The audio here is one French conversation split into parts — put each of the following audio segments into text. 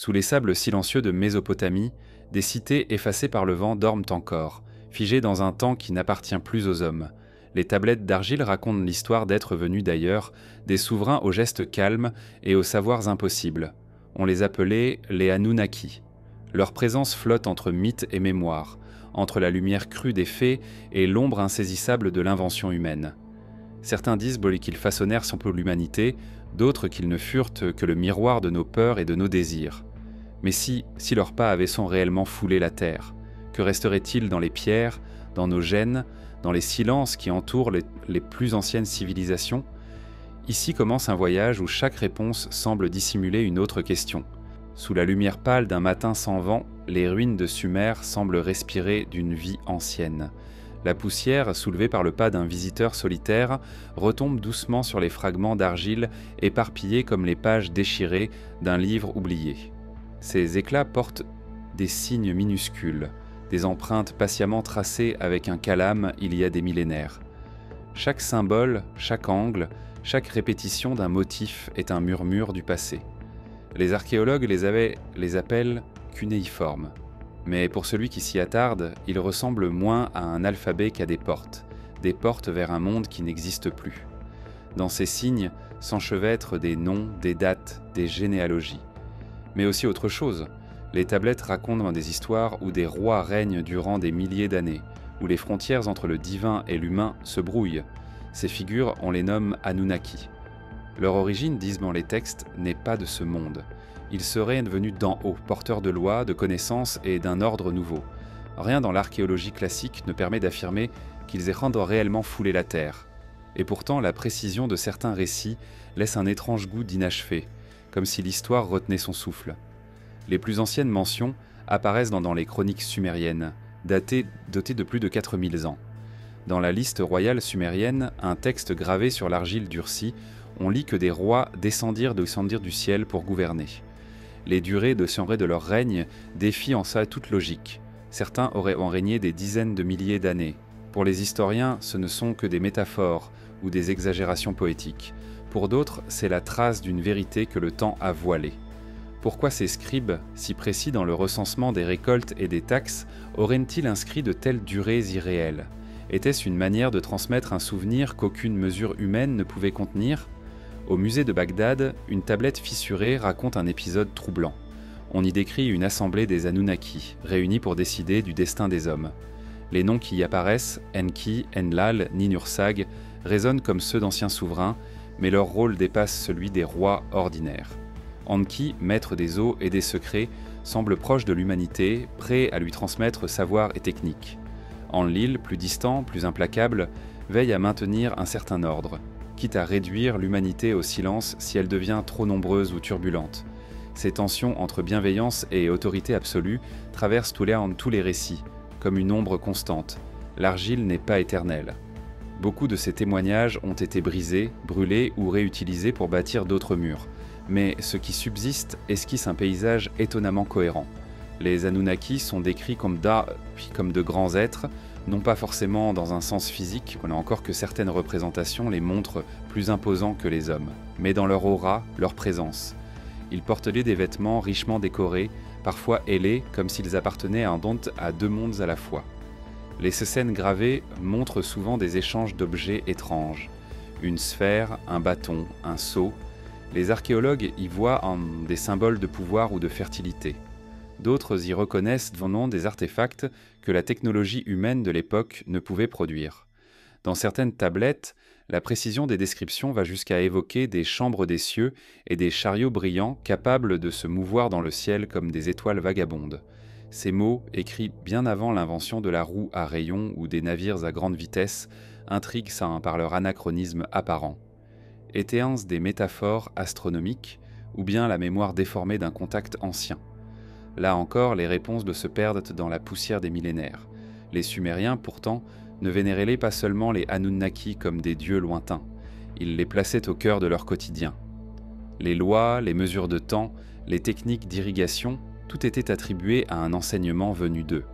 Sous les sables silencieux de Mésopotamie, des cités effacées par le vent dorment encore, figées dans un temps qui n'appartient plus aux hommes. Les tablettes d'argile racontent l'histoire d'êtres venus d'ailleurs, des souverains aux gestes calmes et aux savoirs impossibles. On les appelait les Anunnaki. Leur présence flotte entre mythe et mémoire, entre la lumière crue des fées et l'ombre insaisissable de l'invention humaine. Certains disent qu'ils façonnèrent sans peu l'humanité, d'autres qu'ils ne furent que le miroir de nos peurs et de nos désirs. Mais si leurs pas avaient réellement foulé la terre, que resterait-il dans les pierres, dans nos gènes, dans les silences qui entourent les plus anciennes civilisations? Ici commence un voyage où chaque réponse semble dissimuler une autre question. Sous la lumière pâle d'un matin sans vent, les ruines de Sumer semblent respirer d'une vie ancienne. La poussière, soulevée par le pas d'un visiteur solitaire, retombe doucement sur les fragments d'argile éparpillés comme les pages déchirées d'un livre oublié. Ces éclats portent des signes minuscules, des empreintes patiemment tracées avec un calame il y a des millénaires. Chaque symbole, chaque angle, chaque répétition d'un motif est un murmure du passé. Les archéologues les appellent cunéiformes. Mais pour celui qui s'y attarde, ils ressemblent moins à un alphabet qu'à des portes vers un monde qui n'existe plus. Dans ces signes s'enchevêtrent des noms, des dates, des généalogies. Mais aussi autre chose. Les tablettes racontent des histoires où des rois règnent durant des milliers d'années, où les frontières entre le divin et l'humain se brouillent. Ces figures, on les nomme Anunnaki. Leur origine, disent les textes, n'est pas de ce monde. Ils seraient venus d'en haut, porteurs de lois, de connaissances et d'un ordre nouveau. Rien dans l'archéologie classique ne permet d'affirmer qu'ils aient réellement foulé la terre. Et pourtant, la précision de certains récits laisse un étrange goût d'inachevé, comme si l'histoire retenait son souffle. Les plus anciennes mentions apparaissent dans les chroniques sumériennes, dotées de plus de 4000 ans. Dans la liste royale sumérienne, un texte gravé sur l'argile durcie, on lit que des rois descendirent du ciel pour gouverner. Les durées de leur règne défient en ça toute logique. Certains auraient régné des dizaines de milliers d'années. Pour les historiens, ce ne sont que des métaphores ou des exagérations poétiques. Pour d'autres, c'est la trace d'une vérité que le temps a voilée. Pourquoi ces scribes, si précis dans le recensement des récoltes et des taxes, auraient-ils inscrit de telles durées irréelles? Était-ce une manière de transmettre un souvenir qu'aucune mesure humaine ne pouvait contenir? Au musée de Bagdad, une tablette fissurée raconte un épisode troublant. On y décrit une assemblée des Anunnaki, réunis pour décider du destin des hommes. Les noms qui y apparaissent, Enki, Enlal, Ninhursag, résonnent comme ceux d'anciens souverains, mais leur rôle dépasse celui des rois ordinaires. Enki, maître des eaux et des secrets, semble proche de l'humanité, prêt à lui transmettre savoir et technique. Enlil, plus distant, plus implacable, veille à maintenir un certain ordre, quitte à réduire l'humanité au silence si elle devient trop nombreuse ou turbulente. Ces tensions entre bienveillance et autorité absolue traversent tous les récits, comme une ombre constante. L'argile n'est pas éternelle. Beaucoup de ces témoignages ont été brisés, brûlés ou réutilisés pour bâtir d'autres murs. Mais ce qui subsiste esquisse un paysage étonnamment cohérent. Les Anunnaki sont décrits comme de grands êtres, non pas forcément dans un sens physique, on a encore que certaines représentations les montrent plus imposants que les hommes, mais dans leur aura, leur présence. Ils portaient des vêtements richement décorés, parfois ailés, comme s'ils appartenaient à deux mondes à la fois. Les scènes gravées montrent souvent des échanges d'objets étranges. Une sphère, un bâton, un seau. Les archéologues y voient des symboles de pouvoir ou de fertilité. D'autres y reconnaissent venant des artefacts que la technologie humaine de l'époque ne pouvait produire. Dans certaines tablettes, la précision des descriptions va jusqu'à évoquer des chambres des cieux et des chariots brillants capables de se mouvoir dans le ciel comme des étoiles vagabondes. Ces mots, écrits bien avant l'invention de la roue à rayons ou des navires à grande vitesse, intriguent par leur anachronisme apparent. Étaient-ce des métaphores astronomiques ou bien la mémoire déformée d'un contact ancien? Là encore, les réponses se perdent dans la poussière des millénaires. Les Sumériens, pourtant, ne vénéraient pas seulement les Anunnaki comme des dieux lointains, ils les plaçaient au cœur de leur quotidien. Les lois, les mesures de temps, les techniques d'irrigation, tout était attribué à un enseignement venu d'eux.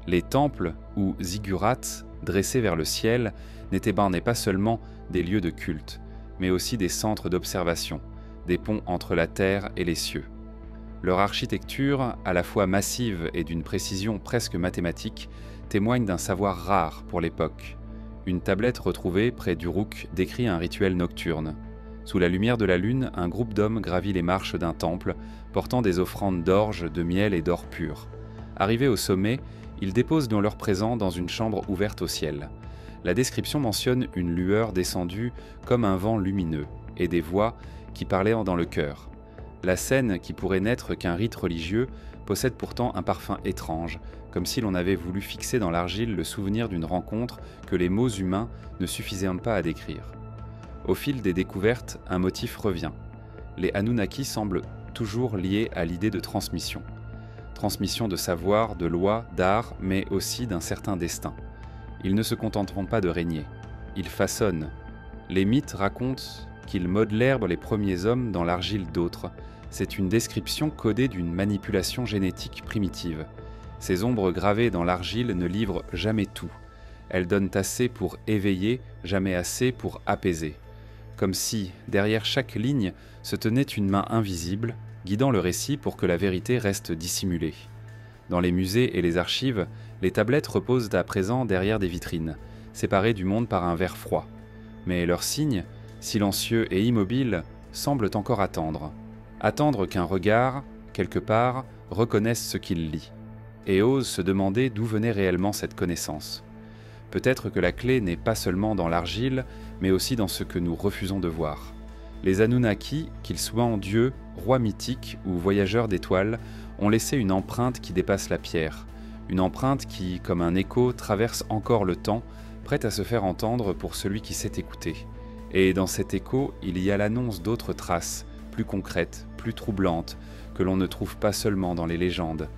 Les temples, ou ziggurats, dressés vers le ciel, n'étaient pas seulement des lieux de culte, mais aussi des centres d'observation, des ponts entre la terre et les cieux. Leur architecture, à la fois massive et d'une précision presque mathématique, témoigne d'un savoir rare pour l'époque. Une tablette retrouvée près d'Uruk décrit un rituel nocturne. Sous la lumière de la lune, un groupe d'hommes gravit les marches d'un temple, portant des offrandes d'orge, de miel et d'or pur. Arrivés au sommet, ils déposent leur présent dans une chambre ouverte au ciel. La description mentionne une lueur descendue comme un vent lumineux, et des voix qui parlaient dans le cœur. La scène, qui pourrait n'être qu'un rite religieux, possède pourtant un parfum étrange, comme si l'on avait voulu fixer dans l'argile le souvenir d'une rencontre que les mots humains ne suffisaient pas à décrire. Au fil des découvertes, un motif revient. Les Anunnaki semblent toujours liés à l'idée de transmission. Transmission de savoir, de lois, d'art, mais aussi d'un certain destin. Ils ne se contenteront pas de régner. Ils façonnent. Les mythes racontent qu'ils modelèrent les premiers hommes dans l'argile d'autres. C'est une description codée d'une manipulation génétique primitive. Ces ombres gravées dans l'argile ne livrent jamais tout. Elles donnent assez pour éveiller, jamais assez pour apaiser. Comme si, derrière chaque ligne, se tenait une main invisible, guidant le récit pour que la vérité reste dissimulée. Dans les musées et les archives, les tablettes reposent à présent derrière des vitrines, séparées du monde par un verre froid. Mais leurs signes, silencieux et immobiles, semblent encore attendre. Attendre qu'un regard, quelque part, reconnaisse ce qu'il lit, et ose se demander d'où venait réellement cette connaissance. Peut-être que la clé n'est pas seulement dans l'argile, mais aussi dans ce que nous refusons de voir. Les Anunnaki, qu'ils soient en dieux, rois mythiques ou voyageurs d'étoiles, ont laissé une empreinte qui dépasse la pierre. Une empreinte qui, comme un écho, traverse encore le temps, prête à se faire entendre pour celui qui sait écouter. Et dans cet écho, il y a l'annonce d'autres traces, plus concrètes, plus troublantes, que l'on ne trouve pas seulement dans les légendes,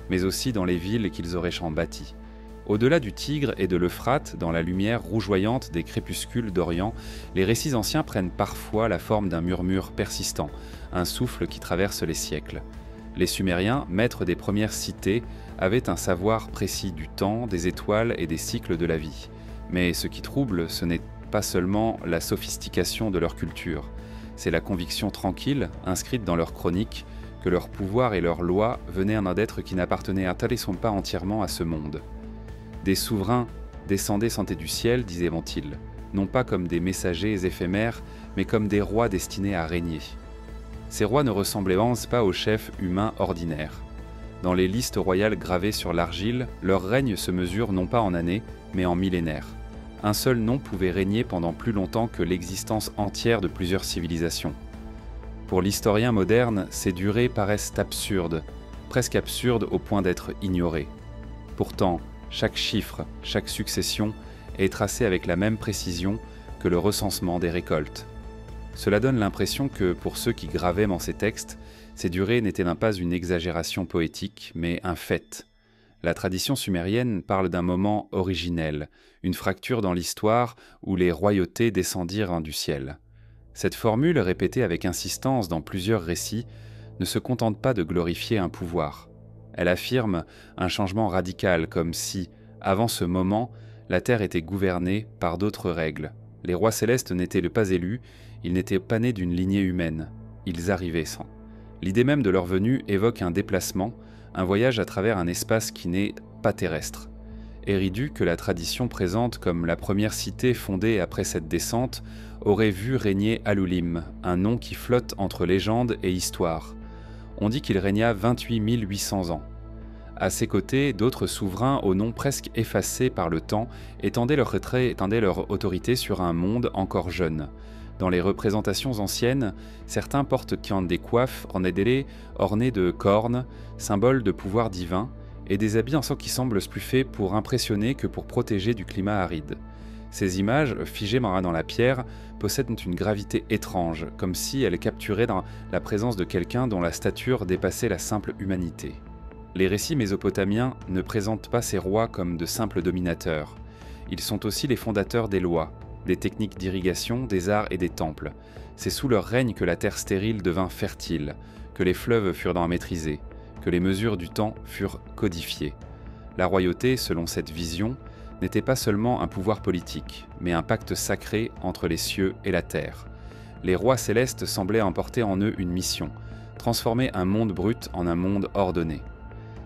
mais aussi dans les villes qu'ils auraient bâties. Au-delà du Tigre et de l'Euphrate, dans la lumière rougeoyante des crépuscules d'Orient, les récits anciens prennent parfois la forme d'un murmure persistant, un souffle qui traverse les siècles. Les Sumériens, maîtres des premières cités, avaient un savoir précis du temps, des étoiles et des cycles de la vie. Mais ce qui trouble, ce n'est pas seulement la sophistication de leur culture, c'est la conviction tranquille, inscrite dans leurs chroniques, que leur pouvoir et leurs lois venaient d'un être qui n'appartenait à tel et son pas entièrement à ce monde. Des souverains descendaient santé du ciel, disaient-ils, non pas comme des messagers éphémères, mais comme des rois destinés à régner. Ces rois ne ressemblaient pas aux chefs humains ordinaires. Dans les listes royales gravées sur l'argile, leur règne se mesure non pas en années, mais en millénaires. Un seul nom pouvait régner pendant plus longtemps que l'existence entière de plusieurs civilisations. Pour l'historien moderne, ces durées paraissent absurdes, presque absurdes au point d'être ignorées. Pourtant, chaque chiffre, chaque succession est tracé avec la même précision que le recensement des récoltes. Cela donne l'impression que, pour ceux qui gravaient dans ces textes, ces durées n'étaient pas une exagération poétique, mais un fait. La tradition sumérienne parle d'un moment originel, une fracture dans l'histoire où les royautés descendirent du ciel. Cette formule, répétée avec insistance dans plusieurs récits, ne se contente pas de glorifier un pouvoir. Elle affirme un changement radical, comme si, avant ce moment, la Terre était gouvernée par d'autres règles. Les rois célestes n'étaient pas élus, ils n'étaient pas nés d'une lignée humaine, ils arrivaient sans. L'idée même de leur venue évoque un déplacement, un voyage à travers un espace qui n'est pas terrestre. Eridu, que la tradition présente comme la première cité fondée après cette descente, aurait vu régner Alulim, un nom qui flotte entre légende et histoire. On dit qu'il régna 28 800 ans. À ses côtés, d'autres souverains au nom presque effacé par le temps étendaient leur autorité sur un monde encore jeune. Dans les représentations anciennes, certains portent des coiffes ornées de cornes, symboles de pouvoir divin, et des habits qui semblent plus faits pour impressionner que pour protéger du climat aride. Ces images, figées dans la pierre, possèdent une gravité étrange, comme si elles capturaient la présence de quelqu'un dont la stature dépassait la simple humanité. Les récits mésopotamiens ne présentent pas ces rois comme de simples dominateurs. Ils sont aussi les fondateurs des lois, des techniques d'irrigation, des arts et des temples. C'est sous leur règne que la terre stérile devint fertile, que les fleuves furent maîtrisés, que les mesures du temps furent codifiées. La royauté, selon cette vision, n'était pas seulement un pouvoir politique, mais un pacte sacré entre les cieux et la terre. Les rois célestes semblaient emporter en eux une mission, transformer un monde brut en un monde ordonné.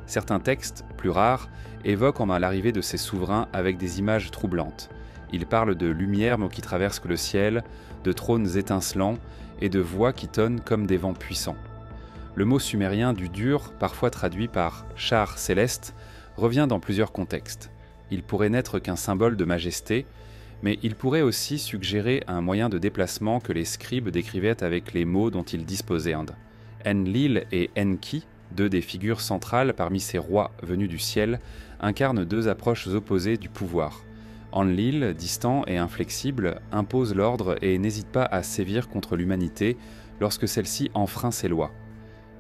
Certains textes, plus rares, évoquent en l'arrivée de ces souverains avec des images troublantes. Ils parlent de lumière qui traverse le ciel, de trônes étincelants et de voix qui tonnent comme des vents puissants. Le mot sumérien du dur, parfois traduit par « char céleste », revient dans plusieurs contextes. Il pourrait n'être qu'un symbole de majesté, mais il pourrait aussi suggérer un moyen de déplacement que les scribes décrivaient avec les mots dont ils disposaient. Enlil et Enki, deux des figures centrales parmi ces rois venus du ciel, incarnent deux approches opposées du pouvoir. Enlil, distant et inflexible, impose l'ordre et n'hésite pas à sévir contre l'humanité lorsque celle-ci enfreint ses lois.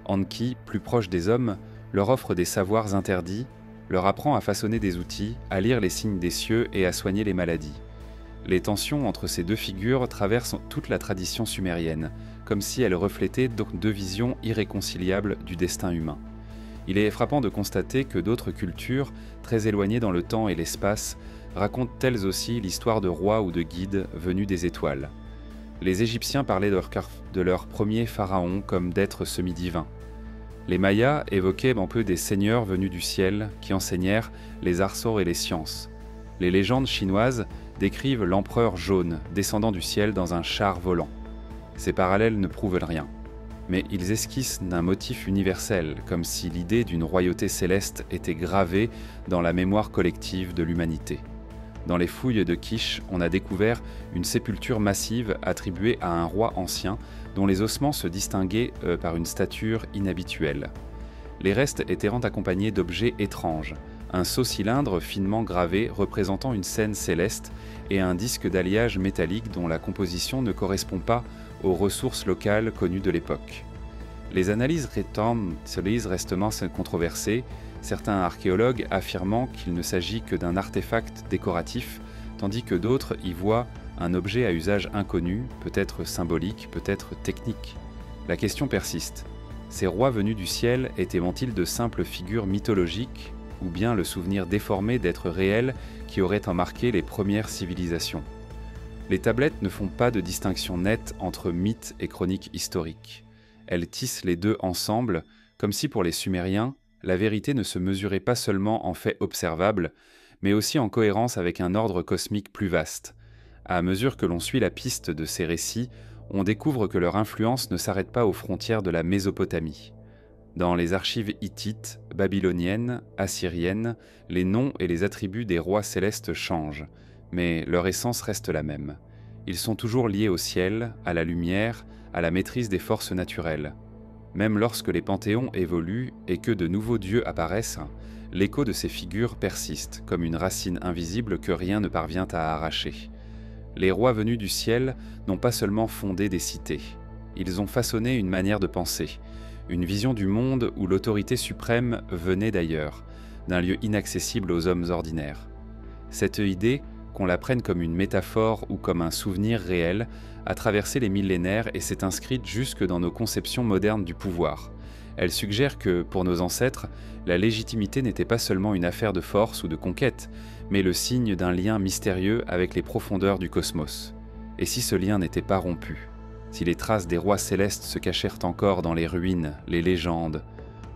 Enki, plus proche des hommes, leur offre des savoirs interdits, leur apprend à façonner des outils, à lire les signes des cieux et à soigner les maladies. Les tensions entre ces deux figures traversent toute la tradition sumérienne, comme si elles reflétaient deux visions irréconciliables du destin humain. Il est frappant de constater que d'autres cultures, très éloignées dans le temps et l'espace, racontent elles aussi l'histoire de rois ou de guides venus des étoiles. Les Égyptiens parlaient de leurs premiers pharaons comme d'êtres semi-divins. Les Mayas évoquaient un peu des seigneurs venus du ciel qui enseignèrent les arts sorts et les sciences. Les légendes chinoises décrivent l'empereur jaune descendant du ciel dans un char volant. Ces parallèles ne prouvent rien, mais ils esquissent d'un motif universel, comme si l'idée d'une royauté céleste était gravée dans la mémoire collective de l'humanité. Dans les fouilles de Kish, on a découvert une sépulture massive attribuée à un roi ancien dont les ossements se distinguaient par une stature inhabituelle. Les restes étaient accompagnés d'objets étranges, un sceau cylindre finement gravé représentant une scène céleste et un disque d'alliage métallique dont la composition ne correspond pas aux ressources locales connues de l'époque. Les analyses restent controversées, certains archéologues affirmant qu'il ne s'agit que d'un artefact décoratif, tandis que d'autres y voient un objet à usage inconnu, peut-être symbolique, peut-être technique. La question persiste. Ces rois venus du ciel étaient-ils de simples figures mythologiques, ou bien le souvenir déformé d'êtres réels qui auraient en marqué les premières civilisations? Les tablettes ne font pas de distinction nette entre mythe et chronique historique. Elles tissent les deux ensemble, comme si pour les Sumériens, la vérité ne se mesurait pas seulement en faits observables, mais aussi en cohérence avec un ordre cosmique plus vaste. À mesure que l'on suit la piste de ces récits, on découvre que leur influence ne s'arrête pas aux frontières de la Mésopotamie. Dans les archives hittites, babyloniennes, assyriennes, les noms et les attributs des rois célestes changent, mais leur essence reste la même. Ils sont toujours liés au ciel, à la lumière, à la maîtrise des forces naturelles. Même lorsque les panthéons évoluent et que de nouveaux dieux apparaissent, l'écho de ces figures persiste, comme une racine invisible que rien ne parvient à arracher. Les rois venus du ciel n'ont pas seulement fondé des cités, ils ont façonné une manière de penser, une vision du monde où l'autorité suprême venait d'ailleurs, d'un lieu inaccessible aux hommes ordinaires. Cette idée, qu'on la prenne comme une métaphore ou comme un souvenir réel, a traversé les millénaires et s'est inscrite jusque dans nos conceptions modernes du pouvoir. Elle suggère que, pour nos ancêtres, la légitimité n'était pas seulement une affaire de force ou de conquête, mais le signe d'un lien mystérieux avec les profondeurs du cosmos. Et si ce lien n'était pas rompu? Si les traces des rois célestes se cachèrent encore dans les ruines, les légendes,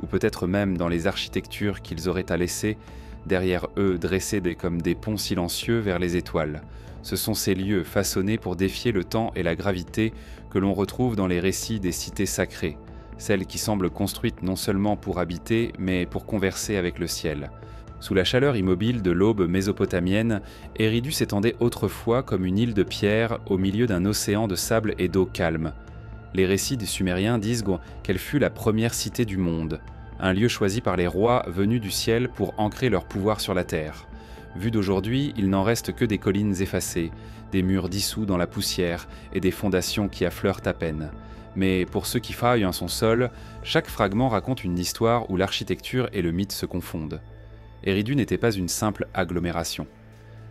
ou peut-être même dans les architectures qu'ils auraient à laisser, derrière eux dressés comme des ponts silencieux vers les étoiles. Ce sont ces lieux façonnés pour défier le temps et la gravité que l'on retrouve dans les récits des cités sacrées, celles qui semblent construites non seulement pour habiter, mais pour converser avec le ciel. Sous la chaleur immobile de l'aube mésopotamienne, Eridu s'étendait autrefois comme une île de pierre au milieu d'un océan de sable et d'eau calme. Les récits des Sumériens disent qu'elle fut la première cité du monde, un lieu choisi par les rois venus du ciel pour ancrer leur pouvoir sur la terre. Vu d'aujourd'hui, il n'en reste que des collines effacées, des murs dissous dans la poussière et des fondations qui affleurent à peine. Mais pour ceux qui faillent en son sol, chaque fragment raconte une histoire où l'architecture et le mythe se confondent. Eridu n'était pas une simple agglomération.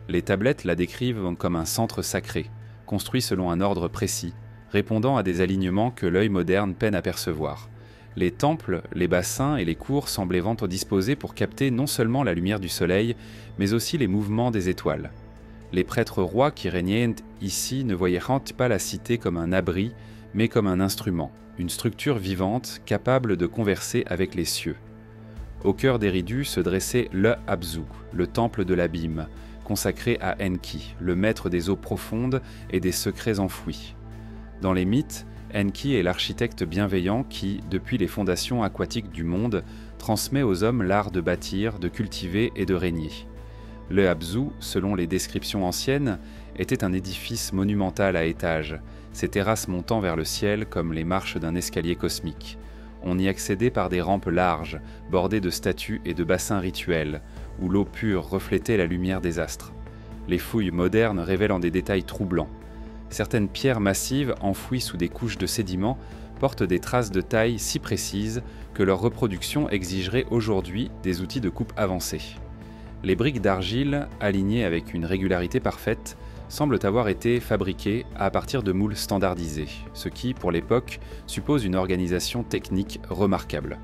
Les tablettes la décrivent comme un centre sacré, construit selon un ordre précis, répondant à des alignements que l'œil moderne peine à percevoir. Les temples, les bassins et les cours semblaient disposés pour capter non seulement la lumière du soleil, mais aussi les mouvements des étoiles. Les prêtres rois qui régnaient ici ne voyaient pas la cité comme un abri, mais comme un instrument, une structure vivante capable de converser avec les cieux. Au cœur d'Eridu se dressait le Abzu, le temple de l'abîme, consacré à Enki, le maître des eaux profondes et des secrets enfouis. Dans les mythes, Enki est l'architecte bienveillant qui, depuis les fondations aquatiques du monde, transmet aux hommes l'art de bâtir, de cultiver et de régner. Le Abzu, selon les descriptions anciennes, était un édifice monumental à étages, ses terrasses montant vers le ciel comme les marches d'un escalier cosmique. On y accédait par des rampes larges, bordées de statues et de bassins rituels, où l'eau pure reflétait la lumière des astres. Les fouilles modernes révèlent en des détails troublants. Certaines pierres massives enfouies sous des couches de sédiments portent des traces de taille si précises que leur reproduction exigerait aujourd'hui des outils de coupe avancés. Les briques d'argile, alignées avec une régularité parfaite, semblent avoir été fabriquées à partir de moules standardisés, ce qui, pour l'époque, suppose une organisation technique remarquable.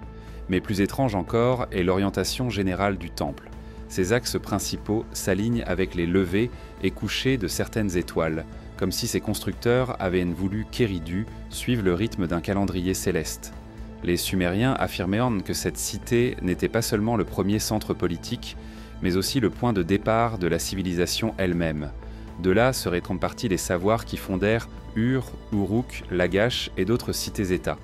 Mais plus étrange encore est l'orientation générale du temple. Ses axes principaux s'alignent avec les levées et couchers de certaines étoiles, comme si ses constructeurs avaient voulu qu'Eridu suive le rythme d'un calendrier céleste. Les Sumériens affirmaient que cette cité n'était pas seulement le premier centre politique, mais aussi le point de départ de la civilisation elle-même. De là seraient en partie les savoirs qui fondèrent Ur, Uruk, Lagash et d'autres cités-États.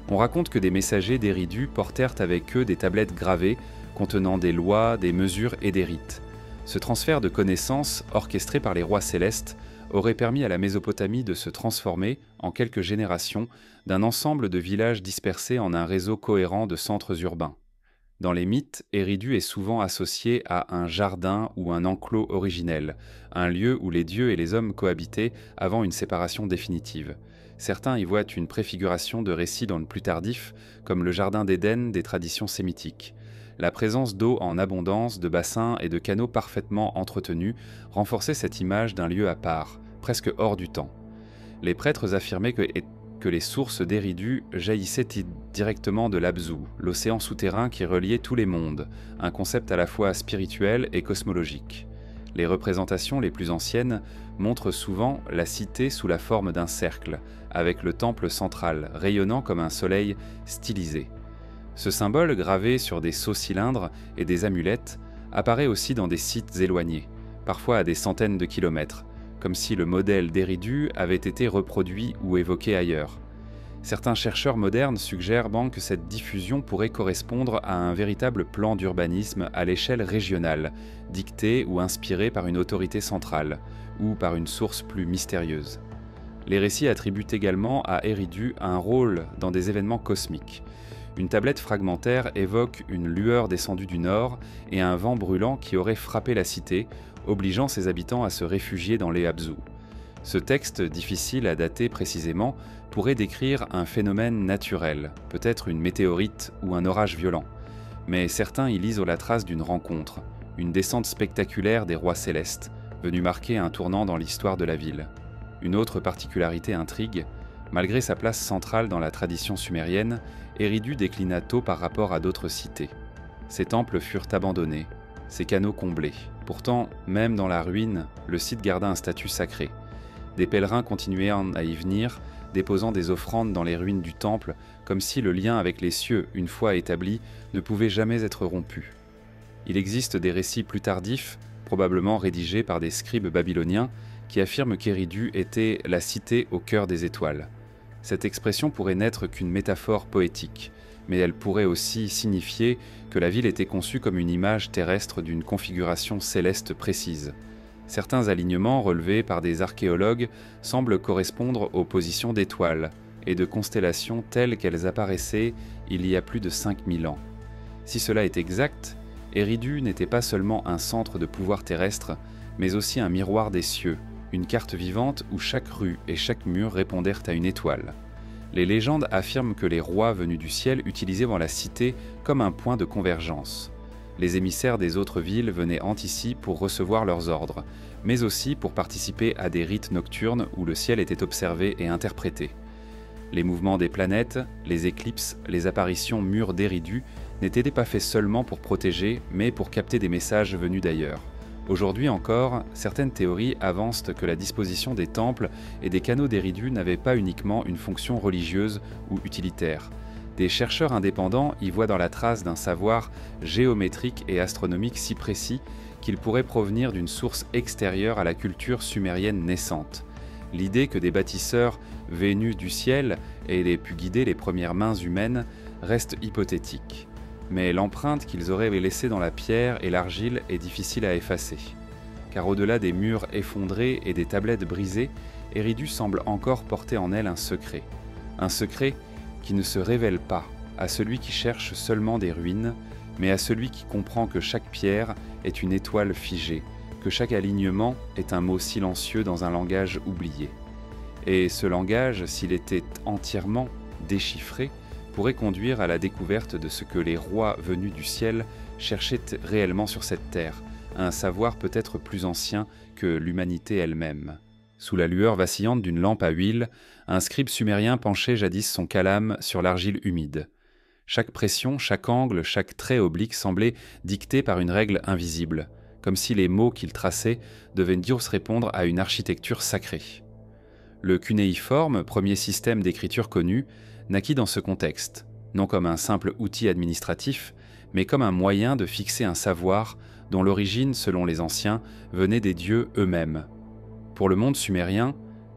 On raconte que des messagers d'Eridu portèrent avec eux des tablettes gravées contenant des lois, des mesures et des rites. Ce transfert de connaissances, orchestré par les rois célestes, aurait permis à la Mésopotamie de se transformer, en quelques générations, d'un ensemble de villages dispersés en un réseau cohérent de centres urbains. Dans les mythes, Eridu est souvent associé à un jardin ou un enclos originel, un lieu où les dieux et les hommes cohabitaient avant une séparation définitive. Certains y voient une préfiguration de récits dans le plus tardif, comme le jardin d'Éden des traditions sémitiques. La présence d'eau en abondance, de bassins et de canaux parfaitement entretenus renforçait cette image d'un lieu à part, presque hors du temps. Les prêtres affirmaient que les sources d'Eridu jaillissaient directement de l'Abzu, l'océan souterrain qui reliait tous les mondes, un concept à la fois spirituel et cosmologique. Les représentations les plus anciennes montrent souvent la cité sous la forme d'un cercle, avec le temple central rayonnant comme un soleil stylisé. Ce symbole, gravé sur des sceaux cylindres et des amulettes, apparaît aussi dans des sites éloignés, parfois à des centaines de kilomètres, comme si le modèle d'Eridu avait été reproduit ou évoqué ailleurs. Certains chercheurs modernes suggèrent que cette diffusion pourrait correspondre à un véritable plan d'urbanisme à l'échelle régionale, dicté ou inspiré par une autorité centrale, ou par une source plus mystérieuse. Les récits attribuent également à Eridu un rôle dans des événements cosmiques. Une tablette fragmentaire évoque une lueur descendue du nord et un vent brûlant qui aurait frappé la cité, obligeant ses habitants à se réfugier dans les Abzu. Ce texte, difficile à dater précisément, pourrait décrire un phénomène naturel, peut-être une météorite ou un orage violent. Mais certains y lisent la trace d'une rencontre, une descente spectaculaire des rois célestes, venue marquer un tournant dans l'histoire de la ville. Une autre particularité intrigue. Malgré sa place centrale dans la tradition sumérienne, Eridu déclina tôt par rapport à d'autres cités. Ses temples furent abandonnés, ses canaux comblés. Pourtant, même dans la ruine, le site garda un statut sacré. Des pèlerins continuaient à y venir, déposant des offrandes dans les ruines du temple, comme si le lien avec les cieux, une fois établi, ne pouvait jamais être rompu. Il existe des récits plus tardifs, probablement rédigés par des scribes babyloniens, qui affirment qu'Eridu était la cité au cœur des étoiles. Cette expression pourrait n'être qu'une métaphore poétique, mais elle pourrait aussi signifier que la ville était conçue comme une image terrestre d'une configuration céleste précise. Certains alignements relevés par des archéologues semblent correspondre aux positions d'étoiles et de constellations telles qu'elles apparaissaient il y a plus de 5000 ans. Si cela est exact, Eridu n'était pas seulement un centre de pouvoir terrestre, mais aussi un miroir des cieux, une carte vivante où chaque rue et chaque mur répondèrent à une étoile. Les légendes affirment que les rois venus du ciel utilisaient la cité comme un point de convergence. Les émissaires des autres villes venaient ici pour recevoir leurs ordres, mais aussi pour participer à des rites nocturnes où le ciel était observé et interprété. Les mouvements des planètes, les éclipses, les apparitions mûres d'Eridu n'étaient pas faits seulement pour protéger, mais pour capter des messages venus d'ailleurs. Aujourd'hui encore, certaines théories avancent que la disposition des temples et des canaux d'éridus n'avait pas uniquement une fonction religieuse ou utilitaire. Des chercheurs indépendants y voient dans la trace d'un savoir géométrique et astronomique si précis qu'il pourrait provenir d'une source extérieure à la culture sumérienne naissante. L'idée que des bâtisseurs venus du ciel aient pu guider les premières mains humaines reste hypothétique. Mais l'empreinte qu'ils auraient laissée dans la pierre et l'argile est difficile à effacer. Car au-delà des murs effondrés et des tablettes brisées, Eridu semble encore porter en elle un secret. Un secret qui ne se révèle pas à celui qui cherche seulement des ruines, mais à celui qui comprend que chaque pierre est une étoile figée, que chaque alignement est un mot silencieux dans un langage oublié. Et ce langage, s'il était entièrement déchiffré, pourrait conduire à la découverte de ce que les rois venus du ciel cherchaient réellement sur cette terre, un savoir peut-être plus ancien que l'humanité elle-même. Sous la lueur vacillante d'une lampe à huile, un scribe sumérien penchait jadis son calame sur l'argile humide. Chaque pression, chaque angle, chaque trait oblique semblait dicté par une règle invisible, comme si les mots qu'il traçait devaient tous répondre à une architecture sacrée. Le cunéiforme, premier système d'écriture connu, naquit dans ce contexte, non comme un simple outil administratif, mais comme un moyen de fixer un savoir dont l'origine, selon les anciens, venait des dieux eux-mêmes. Pour le monde sumérien,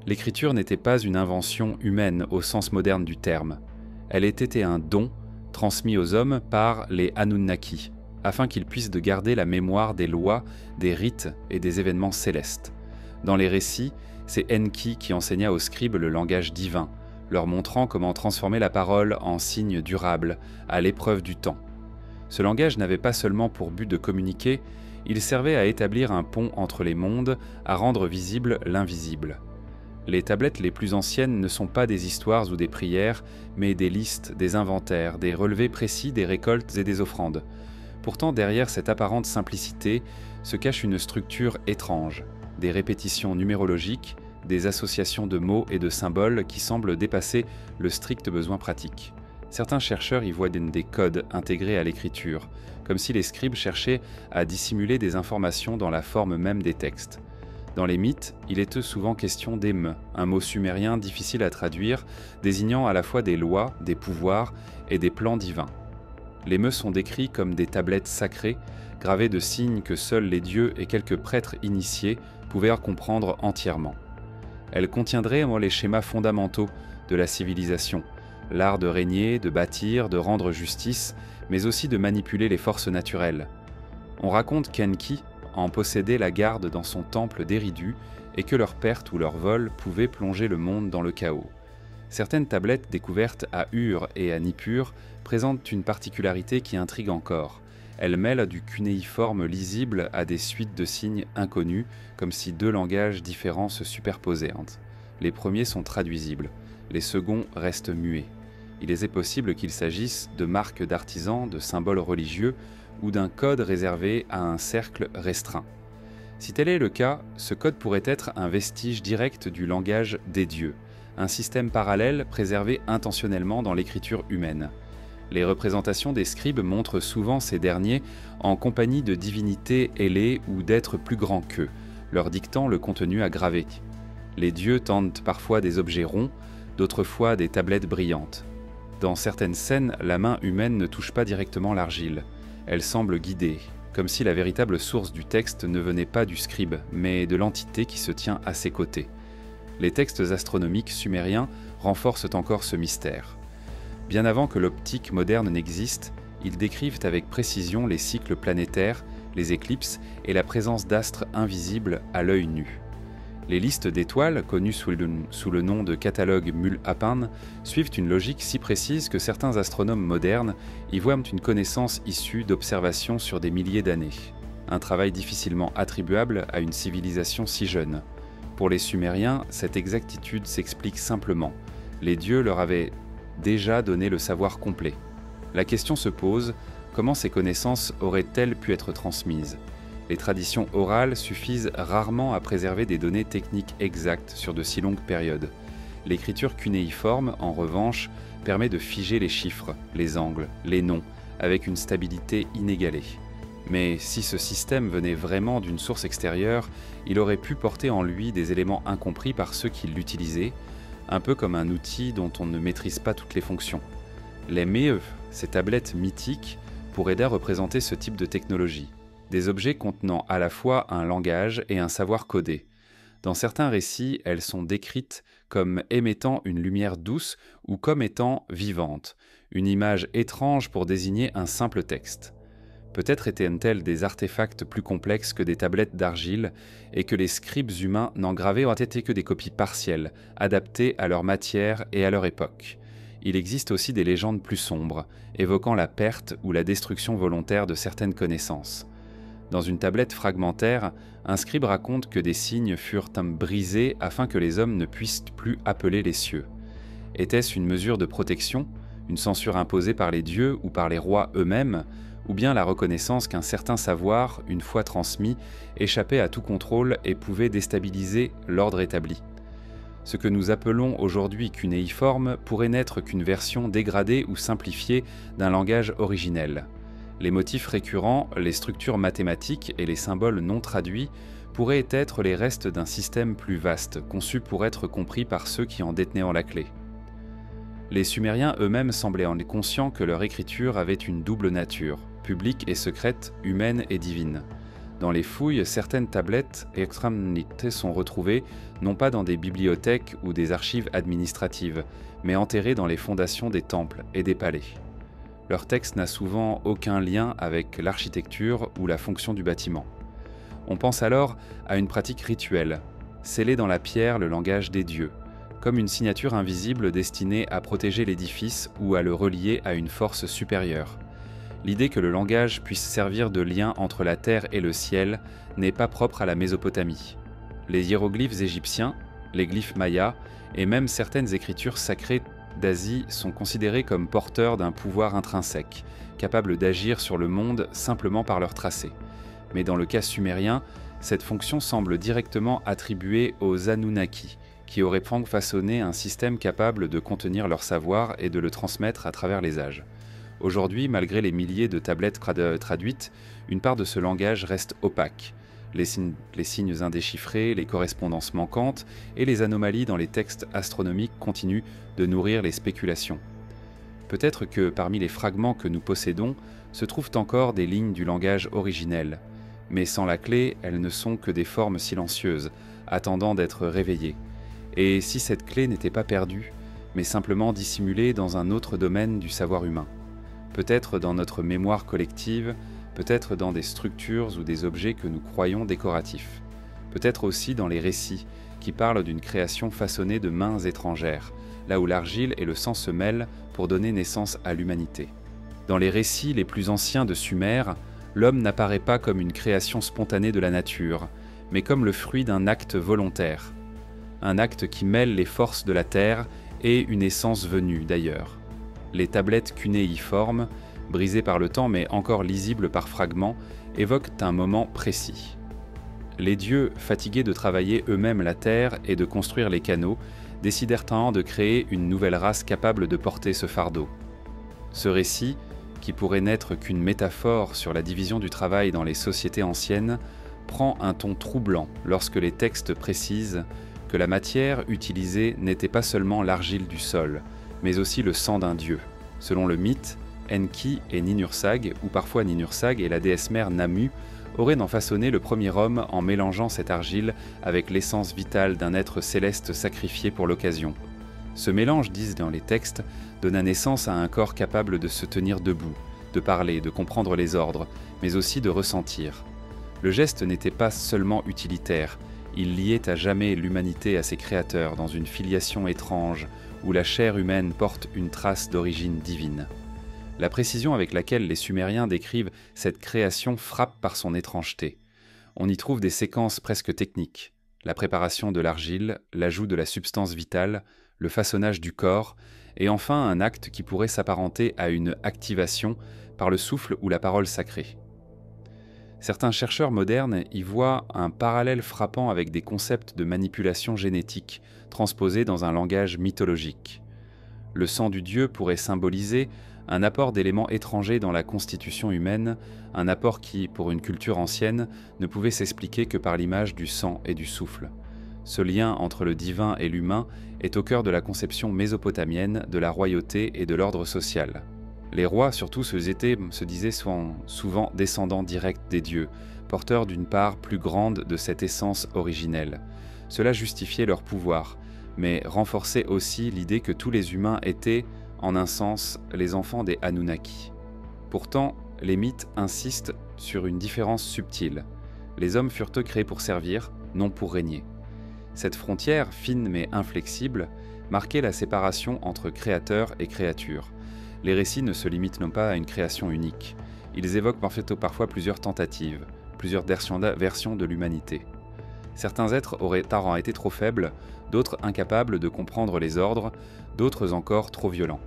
l'écriture n'était pas une invention humaine au sens moderne du terme. Elle était un don transmis aux hommes par les Anunnaki, afin qu'ils puissent de garder la mémoire des lois, des rites et des événements célestes. Dans les récits, c'est Enki qui enseigna aux scribes le langage divin, leur montrant comment transformer la parole en signe durable, à l'épreuve du temps. Ce langage n'avait pas seulement pour but de communiquer, il servait à établir un pont entre les mondes, à rendre visible l'invisible. Les tablettes les plus anciennes ne sont pas des histoires ou des prières, mais des listes, des inventaires, des relevés précis des récoltes et des offrandes. Pourtant, derrière cette apparente simplicité se cache une structure étrange, des répétitions numérologiques, des associations de mots et de symboles qui semblent dépasser le strict besoin pratique. Certains chercheurs y voient des codes intégrés à l'écriture, comme si les scribes cherchaient à dissimuler des informations dans la forme même des textes. Dans les mythes, il est souvent question d'éme, un mot sumérien difficile à traduire, désignant à la fois des lois, des pouvoirs et des plans divins. Les meux sont décrits comme des tablettes sacrées, gravées de signes que seuls les dieux et quelques prêtres initiés pouvaient comprendre entièrement. Elles contiendraient les schémas fondamentaux de la civilisation, l'art de régner, de bâtir, de rendre justice, mais aussi de manipuler les forces naturelles. On raconte qu'Enki en possédait la garde dans son temple d'Eridu et que leur perte ou leur vol pouvait plonger le monde dans le chaos. Certaines tablettes découvertes à Ur et à Nippur présentent une particularité qui intrigue encore. Elles mêlent du cunéiforme lisible à des suites de signes inconnus, comme si deux langages différents se superposaient. Les premiers sont traduisibles, les seconds restent muets. Il est possible qu'il s'agisse de marques d'artisans, de symboles religieux ou d'un code réservé à un cercle restreint. Si tel est le cas, ce code pourrait être un vestige direct du langage des dieux, un système parallèle préservé intentionnellement dans l'écriture humaine. Les représentations des scribes montrent souvent ces derniers en compagnie de divinités ailées ou d'êtres plus grands qu'eux, leur dictant le contenu à graver. Les dieux tendent parfois des objets ronds, d'autres fois des tablettes brillantes. Dans certaines scènes, la main humaine ne touche pas directement l'argile. Elle semble guidée, comme si la véritable source du texte ne venait pas du scribe, mais de l'entité qui se tient à ses côtés. Les textes astronomiques sumériens renforcent encore ce mystère. Bien avant que l'optique moderne n'existe, ils décrivent avec précision les cycles planétaires, les éclipses et la présence d'astres invisibles à l'œil nu. Les listes d'étoiles, connues sous le nom de catalogue Mul-Apan, suivent une logique si précise que certains astronomes modernes y voient une connaissance issue d'observations sur des milliers d'années. Un travail difficilement attribuable à une civilisation si jeune. Pour les Sumériens, cette exactitude s'explique simplement. Les dieux leur avaient déjà donné le savoir complet. La question se pose, comment ces connaissances auraient-elles pu être transmises ? Les traditions orales suffisent rarement à préserver des données techniques exactes sur de si longues périodes. L'écriture cunéiforme, en revanche, permet de figer les chiffres, les angles, les noms, avec une stabilité inégalée. Mais si ce système venait vraiment d'une source extérieure, il aurait pu porter en lui des éléments incompris par ceux qui l'utilisaient, un peu comme un outil dont on ne maîtrise pas toutes les fonctions. Les MEE, ces tablettes mythiques, pourraient d'ailleurs représenter ce type de technologie, des objets contenant à la fois un langage et un savoir codé. Dans certains récits, elles sont décrites comme émettant une lumière douce ou comme étant vivantes, une image étrange pour désigner un simple texte. Peut-être étaient-elles des artefacts plus complexes que des tablettes d'argile et que les scribes humains n'en gravaient ont été que des copies partielles, adaptées à leur matière et à leur époque. Il existe aussi des légendes plus sombres, évoquant la perte ou la destruction volontaire de certaines connaissances. Dans une tablette fragmentaire, un scribe raconte que des signes furent brisés afin que les hommes ne puissent plus appeler les cieux. Était-ce une mesure de protection, une censure imposée par les dieux ou par les rois eux-mêmes, ou bien la reconnaissance qu'un certain savoir, une fois transmis, échappait à tout contrôle et pouvait déstabiliser l'ordre établi? Ce que nous appelons aujourd'hui cunéiforme pourrait n'être qu'une version dégradée ou simplifiée d'un langage originel. Les motifs récurrents, les structures mathématiques et les symboles non traduits pourraient être les restes d'un système plus vaste, conçu pour être compris par ceux qui en détenaient la clé. Les Sumériens eux-mêmes semblaient en être conscients que leur écriture avait une double nature, publique et secrète, humaine et divine. Dans les fouilles, certaines tablettes extramnites sont retrouvées, non pas dans des bibliothèques ou des archives administratives, mais enterrées dans les fondations des temples et des palais. Leur texte n'a souvent aucun lien avec l'architecture ou la fonction du bâtiment. On pense alors à une pratique rituelle, sceller dans la pierre le langage des dieux, comme une signature invisible destinée à protéger l'édifice ou à le relier à une force supérieure. L'idée que le langage puisse servir de lien entre la terre et le ciel n'est pas propre à la Mésopotamie. Les hiéroglyphes égyptiens, les glyphes mayas et même certaines écritures sacrées d'Asie sont considérés comme porteurs d'un pouvoir intrinsèque, capable d'agir sur le monde simplement par leur tracé. Mais dans le cas sumérien, cette fonction semble directement attribuée aux Anunnaki, qui auraient façonné un système capable de contenir leur savoir et de le transmettre à travers les âges. Aujourd'hui, malgré les milliers de tablettes traduites, une part de ce langage reste opaque. Les signes indéchiffrés, les correspondances manquantes et les anomalies dans les textes astronomiques continuent de nourrir les spéculations. Peut-être que parmi les fragments que nous possédons se trouvent encore des lignes du langage originel, mais sans la clé, elles ne sont que des formes silencieuses, attendant d'être réveillées. Et si cette clé n'était pas perdue, mais simplement dissimulée dans un autre domaine du savoir humain? Peut-être dans notre mémoire collective, peut-être dans des structures ou des objets que nous croyons décoratifs. Peut-être aussi dans les récits, qui parlent d'une création façonnée de mains étrangères, là où l'argile et le sang se mêlent pour donner naissance à l'humanité. Dans les récits les plus anciens de Sumer, l'homme n'apparaît pas comme une création spontanée de la nature, mais comme le fruit d'un acte volontaire. Un acte qui mêle les forces de la terre et une essence venue d'ailleurs. Les tablettes cunéiformes, brisées par le temps mais encore lisibles par fragments, évoquent un moment précis. Les dieux, fatigués de travailler eux-mêmes la terre et de construire les canaux, décidèrent alors de créer une nouvelle race capable de porter ce fardeau. Ce récit, qui pourrait n'être qu'une métaphore sur la division du travail dans les sociétés anciennes, prend un ton troublant lorsque les textes précisent que la matière utilisée n'était pas seulement l'argile du sol, mais aussi le sang d'un dieu. Selon le mythe, Enki et Ninursag, ou parfois Ninursag et la déesse mère Namu, auraient façonné le premier homme en mélangeant cette argile avec l'essence vitale d'un être céleste sacrifié pour l'occasion. Ce mélange, disent dans les textes, donna naissance à un corps capable de se tenir debout, de parler, de comprendre les ordres, mais aussi de ressentir. Le geste n'était pas seulement utilitaire, il liait à jamais l'humanité à ses créateurs dans une filiation étrange, où la chair humaine porte une trace d'origine divine. La précision avec laquelle les Sumériens décrivent cette création frappe par son étrangeté. On y trouve des séquences presque techniques, la préparation de l'argile, l'ajout de la substance vitale, le façonnage du corps, et enfin un acte qui pourrait s'apparenter à une activation par le souffle ou la parole sacrée. Certains chercheurs modernes y voient un parallèle frappant avec des concepts de manipulation génétique transposés dans un langage mythologique. Le sang du dieu pourrait symboliser un apport d'éléments étrangers dans la constitution humaine, un apport qui, pour une culture ancienne, ne pouvait s'expliquer que par l'image du sang et du souffle. Ce lien entre le divin et l'humain est au cœur de la conception mésopotamienne de la royauté et de l'ordre social. Les rois, surtout, se disaient souvent descendants directs des dieux, porteurs d'une part plus grande de cette essence originelle. Cela justifiait leur pouvoir, mais renforçait aussi l'idée que tous les humains étaient, en un sens, les enfants des Anunnaki. Pourtant, les mythes insistent sur une différence subtile. Les hommes furent eux créés pour servir, non pour régner. Cette frontière, fine mais inflexible, marquait la séparation entre créateur et créature. Les récits ne se limitent non pas à une création unique. Ils évoquent parfois plusieurs tentatives, plusieurs versions de l'humanité. Certains êtres auraient été trop faibles, d'autres incapables de comprendre les ordres, d'autres encore trop violents.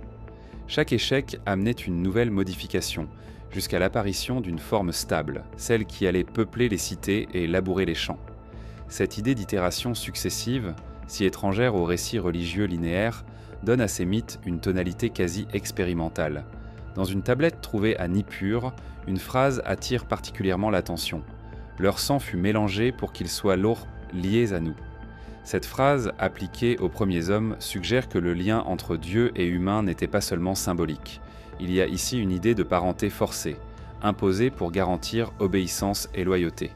Chaque échec amenait une nouvelle modification, jusqu'à l'apparition d'une forme stable, celle qui allait peupler les cités et labourer les champs. Cette idée d'itération successive, si étrangère aux récits religieux linéaires, donne à ces mythes une tonalité quasi expérimentale. Dans une tablette trouvée à Nippur, une phrase attire particulièrement l'attention. « Leur sang fut mélangé pour qu'ils soient liés à nous ». Cette phrase, appliquée aux premiers hommes, suggère que le lien entre Dieu et humain n'était pas seulement symbolique. Il y a ici une idée de parenté forcée, imposée pour garantir obéissance et loyauté.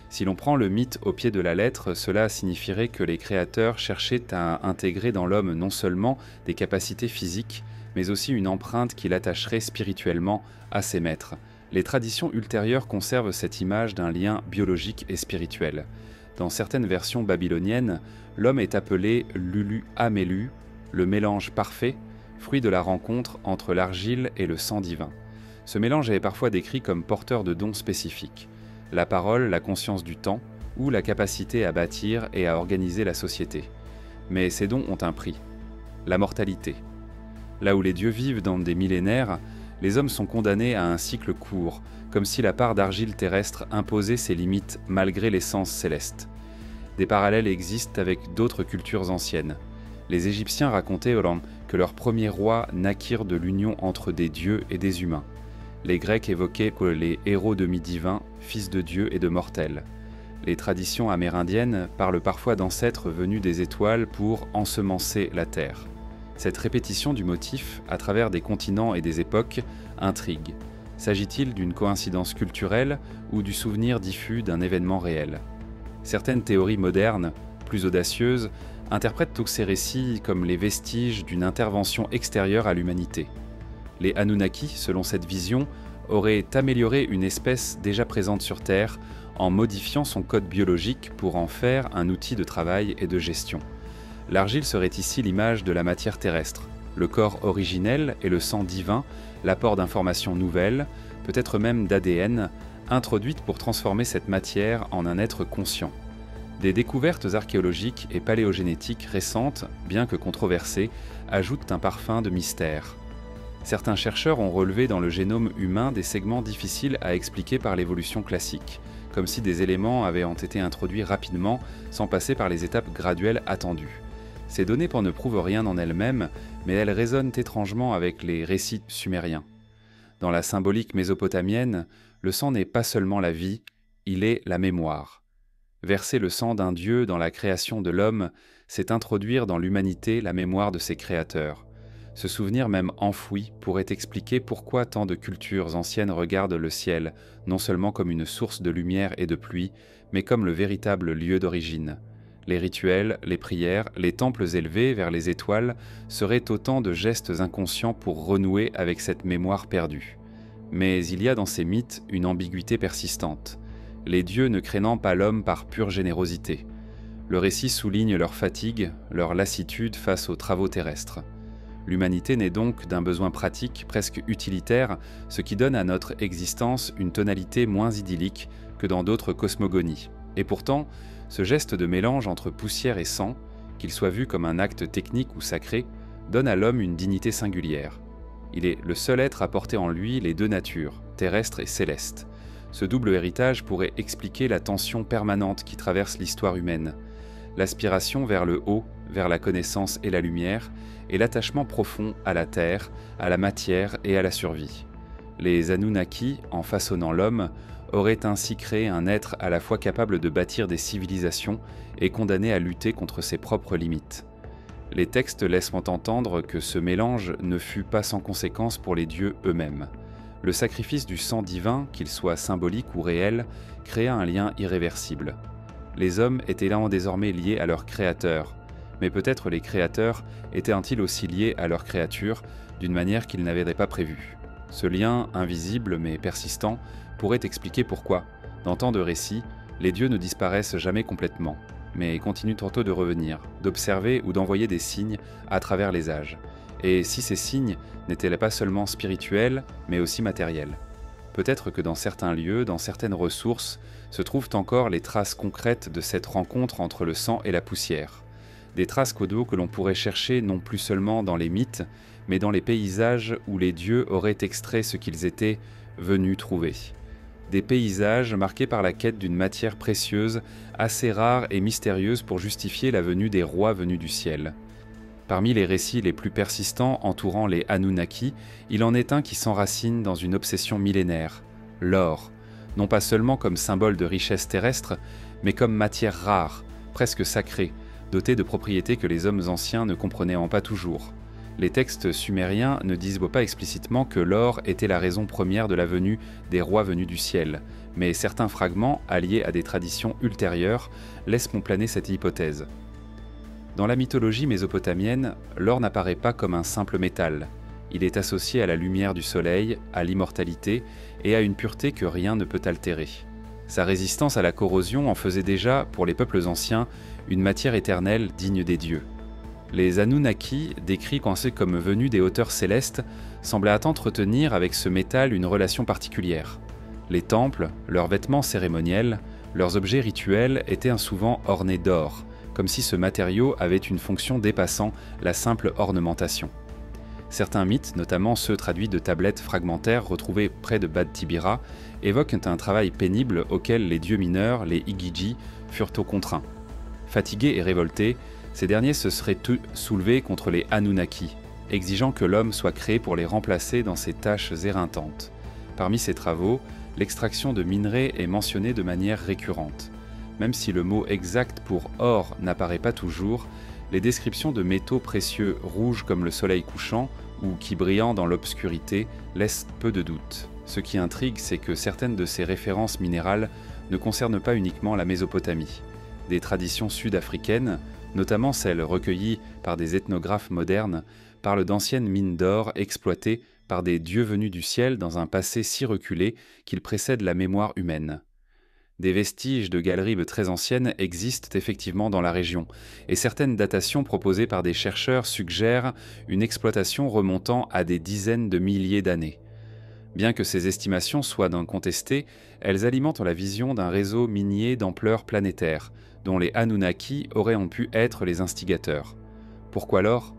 Si l'on prend le mythe au pied de la lettre, cela signifierait que les créateurs cherchaient à intégrer dans l'homme non seulement des capacités physiques, mais aussi une empreinte qui l'attacherait spirituellement à ses maîtres. Les traditions ultérieures conservent cette image d'un lien biologique et spirituel. Dans certaines versions babyloniennes, l'homme est appelé Lulu Amelu, le mélange parfait, fruit de la rencontre entre l'argile et le sang divin. Ce mélange est parfois décrit comme porteur de dons spécifiques. La parole, la conscience du temps, ou la capacité à bâtir et à organiser la société. Mais ces dons ont un prix, la mortalité. Là où les dieux vivent dans des millénaires, les hommes sont condamnés à un cycle court, comme si la part d'argile terrestre imposait ses limites malgré l'essence céleste. Des parallèles existent avec d'autres cultures anciennes. Les Égyptiens racontaient que leurs premiers rois naquirent de l'union entre des dieux et des humains. Les Grecs évoquaient les héros demi-divins, fils de dieux et de mortels. Les traditions amérindiennes parlent parfois d'ancêtres venus des étoiles pour ensemencer la terre. Cette répétition du motif, à travers des continents et des époques, intrigue. S'agit-il d'une coïncidence culturelle ou du souvenir diffus d'un événement réel ? Certaines théories modernes, plus audacieuses, interprètent tous ces récits comme les vestiges d'une intervention extérieure à l'humanité. Les Anunnaki, selon cette vision, auraient amélioré une espèce déjà présente sur Terre en modifiant son code biologique pour en faire un outil de travail et de gestion. L'argile serait ici l'image de la matière terrestre, le corps originel et le sang divin, l'apport d'informations nouvelles, peut-être même d'ADN, introduites pour transformer cette matière en un être conscient. Des découvertes archéologiques et paléogénétiques récentes, bien que controversées, ajoutent un parfum de mystère. Certains chercheurs ont relevé dans le génome humain des segments difficiles à expliquer par l'évolution classique, comme si des éléments avaient été introduits rapidement sans passer par les étapes graduelles attendues. Ces données ne prouvent rien en elles-mêmes, mais elles résonnent étrangement avec les récits sumériens. Dans la symbolique mésopotamienne, le sang n'est pas seulement la vie, il est la mémoire. Verser le sang d'un dieu dans la création de l'homme, c'est introduire dans l'humanité la mémoire de ses créateurs. Ce souvenir même enfoui pourrait expliquer pourquoi tant de cultures anciennes regardent le ciel, non seulement comme une source de lumière et de pluie, mais comme le véritable lieu d'origine. Les rituels, les prières, les temples élevés vers les étoiles seraient autant de gestes inconscients pour renouer avec cette mémoire perdue. Mais il y a dans ces mythes une ambiguïté persistante, les dieux ne craignant pas l'homme par pure générosité. Le récit souligne leur fatigue, leur lassitude face aux travaux terrestres. L'humanité naît donc d'un besoin pratique, presque utilitaire, ce qui donne à notre existence une tonalité moins idyllique que dans d'autres cosmogonies. Et pourtant, ce geste de mélange entre poussière et sang, qu'il soit vu comme un acte technique ou sacré, donne à l'homme une dignité singulière. Il est le seul être à porter en lui les deux natures, terrestre et céleste. Ce double héritage pourrait expliquer la tension permanente qui traverse l'histoire humaine. l'aspiration vers le haut, vers la connaissance et la lumière, et l'attachement profond à la terre, à la matière et à la survie. Les Anunnaki, en façonnant l'homme, auraient ainsi créé un être à la fois capable de bâtir des civilisations et condamné à lutter contre ses propres limites. Les textes laissent entendre que ce mélange ne fut pas sans conséquence pour les dieux eux-mêmes. Le sacrifice du sang divin, qu'il soit symbolique ou réel, créa un lien irréversible. Les hommes étaient là désormais liés à leur créateur, mais peut-être les créateurs étaient-ils aussi liés à leur créature d'une manière qu'ils n'avaient pas prévue. Ce lien, invisible mais persistant, pourrait expliquer pourquoi, dans tant de récits, les dieux ne disparaissent jamais complètement, mais continuent tantôt de revenir, d'observer ou d'envoyer des signes à travers les âges. Et si ces signes n'étaient pas seulement spirituels, mais aussi matériels. Peut-être que dans certains lieux, dans certaines ressources, se trouvent encore les traces concrètes de cette rencontre entre le sang et la poussière. Des traces Kodo que l'on pourrait chercher non plus seulement dans les mythes, mais dans les paysages où les dieux auraient extrait ce qu'ils étaient venus trouver. Des paysages marqués par la quête d'une matière précieuse, assez rare et mystérieuse pour justifier la venue des rois venus du ciel. Parmi les récits les plus persistants entourant les Anunnaki, il en est un qui s'enracine dans une obsession millénaire, l'or, non pas seulement comme symbole de richesse terrestre, mais comme matière rare, presque sacrée, dotée de propriétés que les hommes anciens ne comprenaient pas toujours. Les textes sumériens ne disent pas explicitement que l'or était la raison première de la venue des rois venus du ciel, mais certains fragments, alliés à des traditions ultérieures, laissent planer cette hypothèse. Dans la mythologie mésopotamienne, l'or n'apparaît pas comme un simple métal. Il est associé à la lumière du soleil, à l'immortalité et à une pureté que rien ne peut altérer. Sa résistance à la corrosion en faisait déjà, pour les peuples anciens, une matière éternelle digne des dieux. Les Anunnaki, décrits pensés comme venus des hauteurs célestes, semblaient entretenir avec ce métal une relation particulière. Les temples, leurs vêtements cérémoniels, leurs objets rituels étaient souvent ornés d'or, comme si ce matériau avait une fonction dépassant la simple ornementation. Certains mythes, notamment ceux traduits de tablettes fragmentaires retrouvées près de Bad Tibira, évoquent un travail pénible auquel les dieux mineurs, les Igigi, furent contraints. Fatigués et révoltés, ces derniers se seraient soulevés contre les Anunnaki, exigeant que l'homme soit créé pour les remplacer dans ses tâches éreintantes. Parmi ces travaux, l'extraction de minerais est mentionnée de manière récurrente. Même si le mot exact pour or n'apparaît pas toujours, les descriptions de métaux précieux rouges comme le soleil couchant ou qui brillant dans l'obscurité laissent peu de doute. Ce qui intrigue, c'est que certaines de ces références minérales ne concernent pas uniquement la Mésopotamie. Des traditions sud-africaines, notamment celles recueillies par des ethnographes modernes, parlent d'anciennes mines d'or exploitées par des dieux venus du ciel dans un passé si reculé qu'il précède la mémoire humaine. Des vestiges de galeries très anciennes existent effectivement dans la région, et certaines datations proposées par des chercheurs suggèrent une exploitation remontant à des dizaines de milliers d'années. Bien que ces estimations soient contestées, elles alimentent la vision d'un réseau minier d'ampleur planétaire, dont les Anunnaki auraient pu être les instigateurs. Pourquoi l'or ?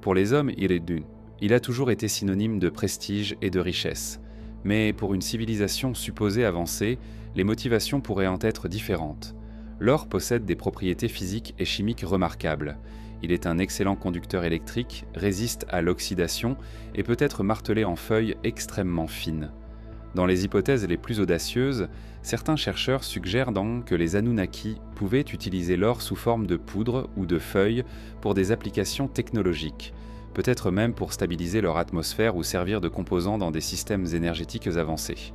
Pour les hommes, il a toujours été synonyme de prestige et de richesse. Mais pour une civilisation supposée avancée, les motivations pourraient en être différentes. L'or possède des propriétés physiques et chimiques remarquables. Il est un excellent conducteur électrique, résiste à l'oxydation et peut être martelé en feuilles extrêmement fines. Dans les hypothèses les plus audacieuses, certains chercheurs suggèrent donc que les Anunnaki pouvaient utiliser l'or sous forme de poudre ou de feuilles pour des applications technologiques, peut-être même pour stabiliser leur atmosphère ou servir de composants dans des systèmes énergétiques avancés.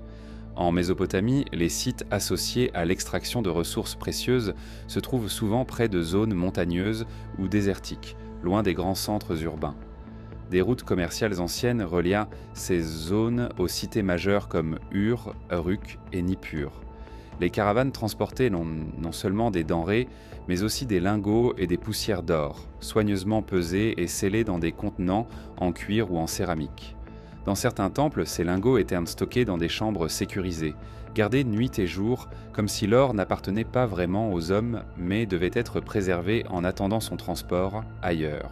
En Mésopotamie, les sites associés à l'extraction de ressources précieuses se trouvent souvent près de zones montagneuses ou désertiques, loin des grands centres urbains. Des routes commerciales anciennes reliaient ces zones aux cités majeures comme Ur, Uruk et Nippur. Les caravanes transportaient non seulement des denrées, mais aussi des lingots et des poussières d'or, soigneusement pesées et scellées dans des contenants en cuir ou en céramique. Dans certains temples, ces lingots étaient stockés dans des chambres sécurisées, gardés nuit et jour, comme si l'or n'appartenait pas vraiment aux hommes, mais devait être préservé en attendant son transport ailleurs.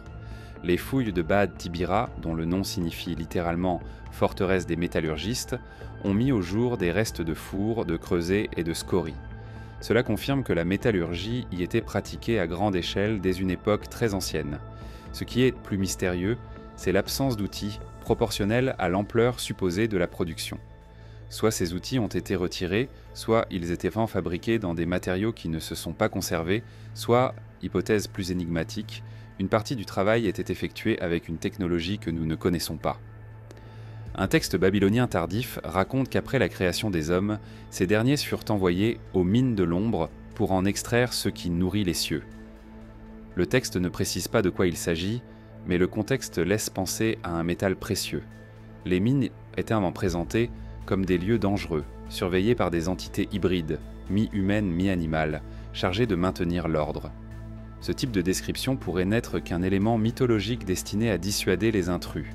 Les fouilles de Bad Tibira, dont le nom signifie littéralement « forteresse des métallurgistes », ont mis au jour des restes de fours, de creusets et de scories. Cela confirme que la métallurgie y était pratiquée à grande échelle dès une époque très ancienne. Ce qui est plus mystérieux, c'est l'absence d'outils proportionnels à l'ampleur supposée de la production. Soit ces outils ont été retirés, soit ils étaient fabriqués dans des matériaux qui ne se sont pas conservés, soit, hypothèse plus énigmatique, une partie du travail était effectuée avec une technologie que nous ne connaissons pas. Un texte babylonien tardif raconte qu'après la création des hommes, ces derniers furent envoyés aux mines de l'ombre pour en extraire ce qui nourrit les cieux. Le texte ne précise pas de quoi il s'agit, mais le contexte laisse penser à un métal précieux. Les mines étaient avant présentées comme des lieux dangereux, surveillés par des entités hybrides, mi-humaines, mi-animales, chargées de maintenir l'ordre. Ce type de description pourrait n'être qu'un élément mythologique destiné à dissuader les intrus,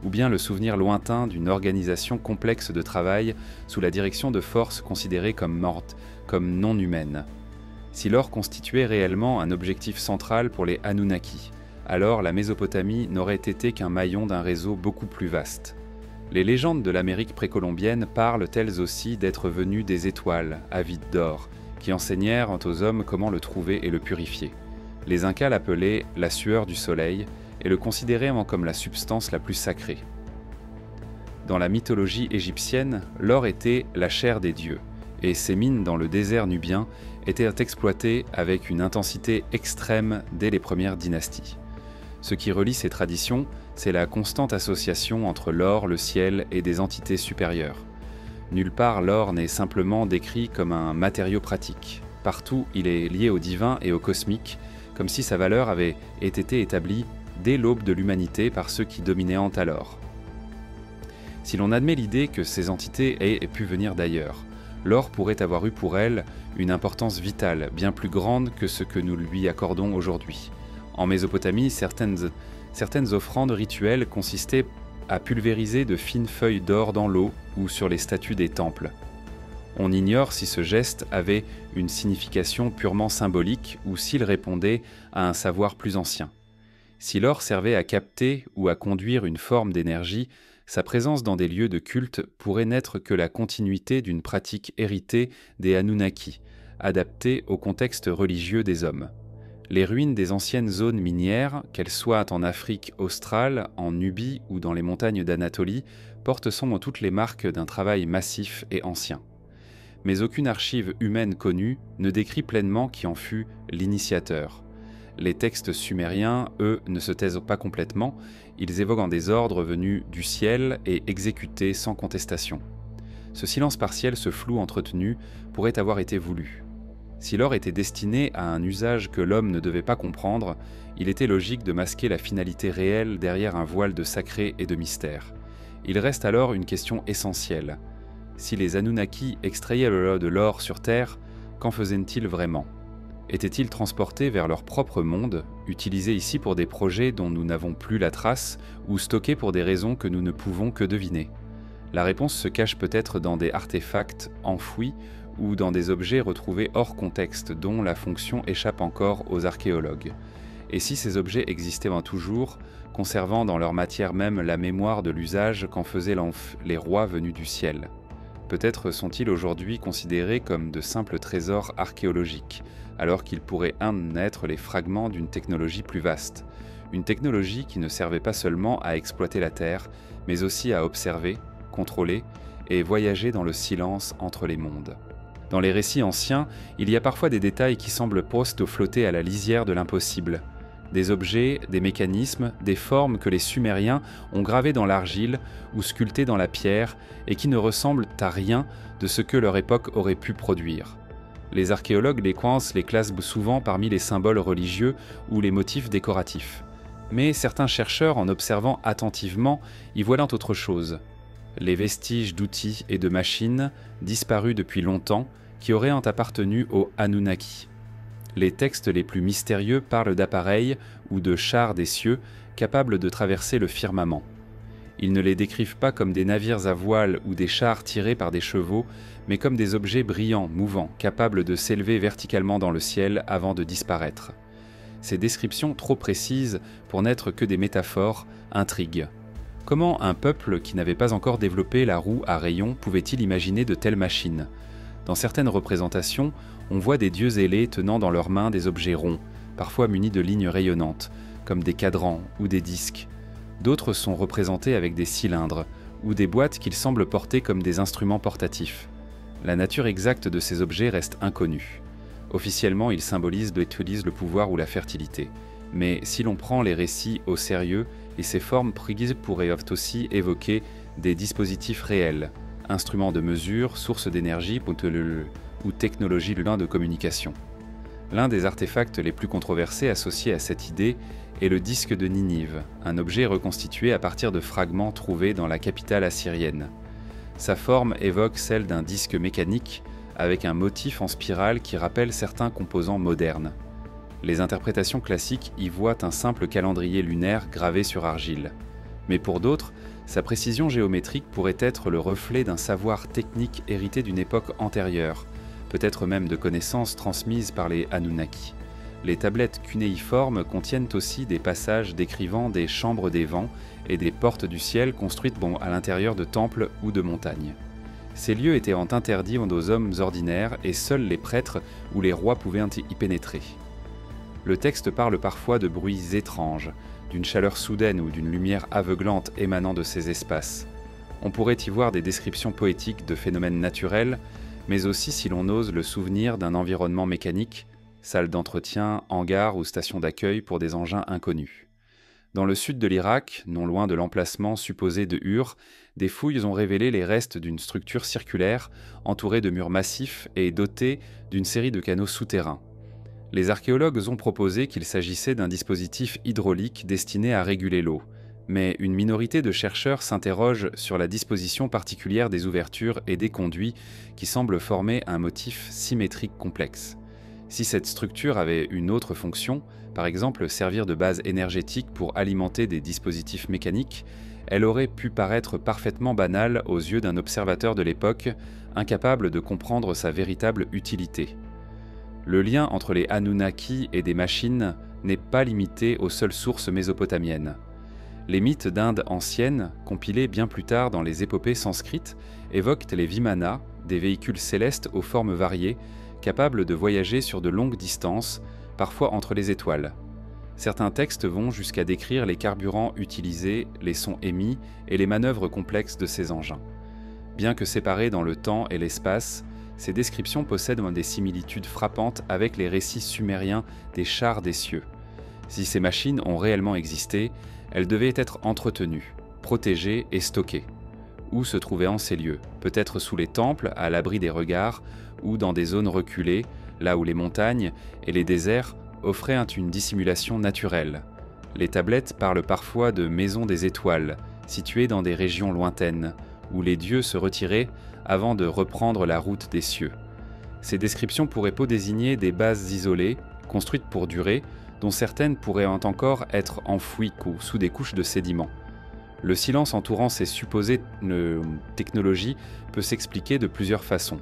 ou bien le souvenir lointain d'une organisation complexe de travail sous la direction de forces considérées comme mortes, comme non humaines. Si l'or constituait réellement un objectif central pour les Anunnaki, alors la Mésopotamie n'aurait été qu'un maillon d'un réseau beaucoup plus vaste. Les légendes de l'Amérique précolombienne parlent elles aussi d'êtres venus des étoiles, avides d'or, qui enseignèrent aux hommes comment le trouver et le purifier. Les Incas l'appelaient la sueur du soleil et le considéraient comme la substance la plus sacrée. Dans la mythologie égyptienne, l'or était la chair des dieux, et ces mines dans le désert nubien étaient exploitées avec une intensité extrême dès les premières dynasties. Ce qui relie ces traditions, c'est la constante association entre l'or, le ciel et des entités supérieures. Nulle part l'or n'est simplement décrit comme un matériau pratique. Partout, il est lié au divin et au cosmique, comme si sa valeur avait été établie dès l'aube de l'humanité par ceux qui dominaient alors. Si l'on admet l'idée que ces entités aient pu venir d'ailleurs, l'or pourrait avoir eu pour elles une importance vitale, bien plus grande que ce que nous lui accordons aujourd'hui. En Mésopotamie, certaines offrandes rituelles consistaient à pulvériser de fines feuilles d'or dans l'eau ou sur les statues des temples. On ignore si ce geste avait une signification purement symbolique ou s'il répondait à un savoir plus ancien. Si l'or servait à capter ou à conduire une forme d'énergie, sa présence dans des lieux de culte pourrait n'être que la continuité d'une pratique héritée des Anunnaki, adaptée au contexte religieux des hommes. Les ruines des anciennes zones minières, qu'elles soient en Afrique australe, en Nubie ou dans les montagnes d'Anatolie, portent somme toutes les marques d'un travail massif et ancien. Mais aucune archive humaine connue ne décrit pleinement qui en fut l'initiateur. Les textes sumériens, eux, ne se taisent pas complètement, ils évoquent des ordres venus du ciel et exécutés sans contestation. Ce silence partiel, ce flou entretenu, pourrait avoir été voulu. Si l'or était destiné à un usage que l'homme ne devait pas comprendre, il était logique de masquer la finalité réelle derrière un voile de sacré et de mystère. Il reste alors une question essentielle. Si les Anunnaki extrayaient de l'or sur Terre, qu'en faisaient-ils vraiment ? Étaient-ils transportés vers leur propre monde, utilisés ici pour des projets dont nous n'avons plus la trace, ou stockés pour des raisons que nous ne pouvons que deviner ? La réponse se cache peut-être dans des artefacts enfouis ou dans des objets retrouvés hors contexte dont la fonction échappe encore aux archéologues. Et si ces objets existaient toujours, conservant dans leur matière même la mémoire de l'usage qu'en faisaient les rois venus du ciel ? Peut-être sont-ils aujourd'hui considérés comme de simples trésors archéologiques, alors qu'ils pourraient être les fragments d'une technologie plus vaste. Une technologie qui ne servait pas seulement à exploiter la Terre, mais aussi à observer, contrôler et voyager dans le silence entre les mondes. Dans les récits anciens, il y a parfois des détails qui semblent presque flotter à la lisière de l'impossible. Des objets, des mécanismes, des formes que les Sumériens ont gravées dans l'argile ou sculptées dans la pierre et qui ne ressemblent à rien de ce que leur époque aurait pu produire. Les archéologues les classent souvent parmi les symboles religieux ou les motifs décoratifs. Mais certains chercheurs, en observant attentivement, y voient autre chose. Les vestiges d'outils et de machines, disparus depuis longtemps, qui auraient appartenu aux Anunnaki. Les textes les plus mystérieux parlent d'appareils ou de chars des cieux capables de traverser le firmament. Ils ne les décrivent pas comme des navires à voile ou des chars tirés par des chevaux, mais comme des objets brillants, mouvants, capables de s'élever verticalement dans le ciel avant de disparaître. Ces descriptions trop précises pour n'être que des métaphores intriguent. Comment un peuple qui n'avait pas encore développé la roue à rayons pouvait-il imaginer de telles machines ? Dans certaines représentations, on voit des dieux ailés tenant dans leurs mains des objets ronds, parfois munis de lignes rayonnantes, comme des cadrans ou des disques. D'autres sont représentés avec des cylindres, ou des boîtes qu'ils semblent porter comme des instruments portatifs. La nature exacte de ces objets reste inconnue. Officiellement, ils symbolisent ou utilisent le pouvoir ou la fertilité. Mais si l'on prend les récits au sérieux, et ces formes prises pourraient aussi évoquer des dispositifs réels, instruments de mesure, sources d'énergie ou technologies de communication. L'un des artefacts les plus controversés associés à cette idée est le disque de Ninive, un objet reconstitué à partir de fragments trouvés dans la capitale assyrienne. Sa forme évoque celle d'un disque mécanique avec un motif en spirale qui rappelle certains composants modernes. Les interprétations classiques y voient un simple calendrier lunaire gravé sur argile. Mais pour d'autres, sa précision géométrique pourrait être le reflet d'un savoir technique hérité d'une époque antérieure, peut-être même de connaissances transmises par les Anunnaki. Les tablettes cunéiformes contiennent aussi des passages décrivant des chambres des vents et des portes du ciel construites à l'intérieur de temples ou de montagnes. Ces lieux étaient interdits aux hommes ordinaires et seuls les prêtres ou les rois pouvaient y pénétrer. Le texte parle parfois de bruits étranges, d'une chaleur soudaine ou d'une lumière aveuglante émanant de ces espaces. On pourrait y voir des descriptions poétiques de phénomènes naturels, mais aussi, si l'on ose, le souvenir d'un environnement mécanique, salle d'entretien, hangar ou station d'accueil pour des engins inconnus. Dans le sud de l'Irak, non loin de l'emplacement supposé de Ur, des fouilles ont révélé les restes d'une structure circulaire entourée de murs massifs et dotée d'une série de canaux souterrains. Les archéologues ont proposé qu'il s'agissait d'un dispositif hydraulique destiné à réguler l'eau, mais une minorité de chercheurs s'interroge sur la disposition particulière des ouvertures et des conduits qui semblent former un motif symétrique complexe. Si cette structure avait une autre fonction, par exemple servir de base énergétique pour alimenter des dispositifs mécaniques, elle aurait pu paraître parfaitement banale aux yeux d'un observateur de l'époque, incapable de comprendre sa véritable utilité. Le lien entre les Anunnaki et des machines n'est pas limité aux seules sources mésopotamiennes. Les mythes d'Inde ancienne, compilés bien plus tard dans les épopées sanskrites, évoquent les Vimana, des véhicules célestes aux formes variées, capables de voyager sur de longues distances, parfois entre les étoiles. Certains textes vont jusqu'à décrire les carburants utilisés, les sons émis et les manœuvres complexes de ces engins. Bien que séparés dans le temps et l'espace, ces descriptions possèdent des similitudes frappantes avec les récits sumériens des chars des cieux. Si ces machines ont réellement existé, elles devaient être entretenues, protégées et stockées. Où se trouvaient ces lieux? Peut-être sous les temples, à l'abri des regards, ou dans des zones reculées, là où les montagnes et les déserts offraient une dissimulation naturelle. Les tablettes parlent parfois de maisons des étoiles, situées dans des régions lointaines, où les dieux se retiraient avant de reprendre la route des cieux. Ces descriptions pourraient désigner des bases isolées, construites pour durer, dont certaines pourraient encore être enfouies sous des couches de sédiments. Le silence entourant ces supposées technologies peut s'expliquer de plusieurs façons.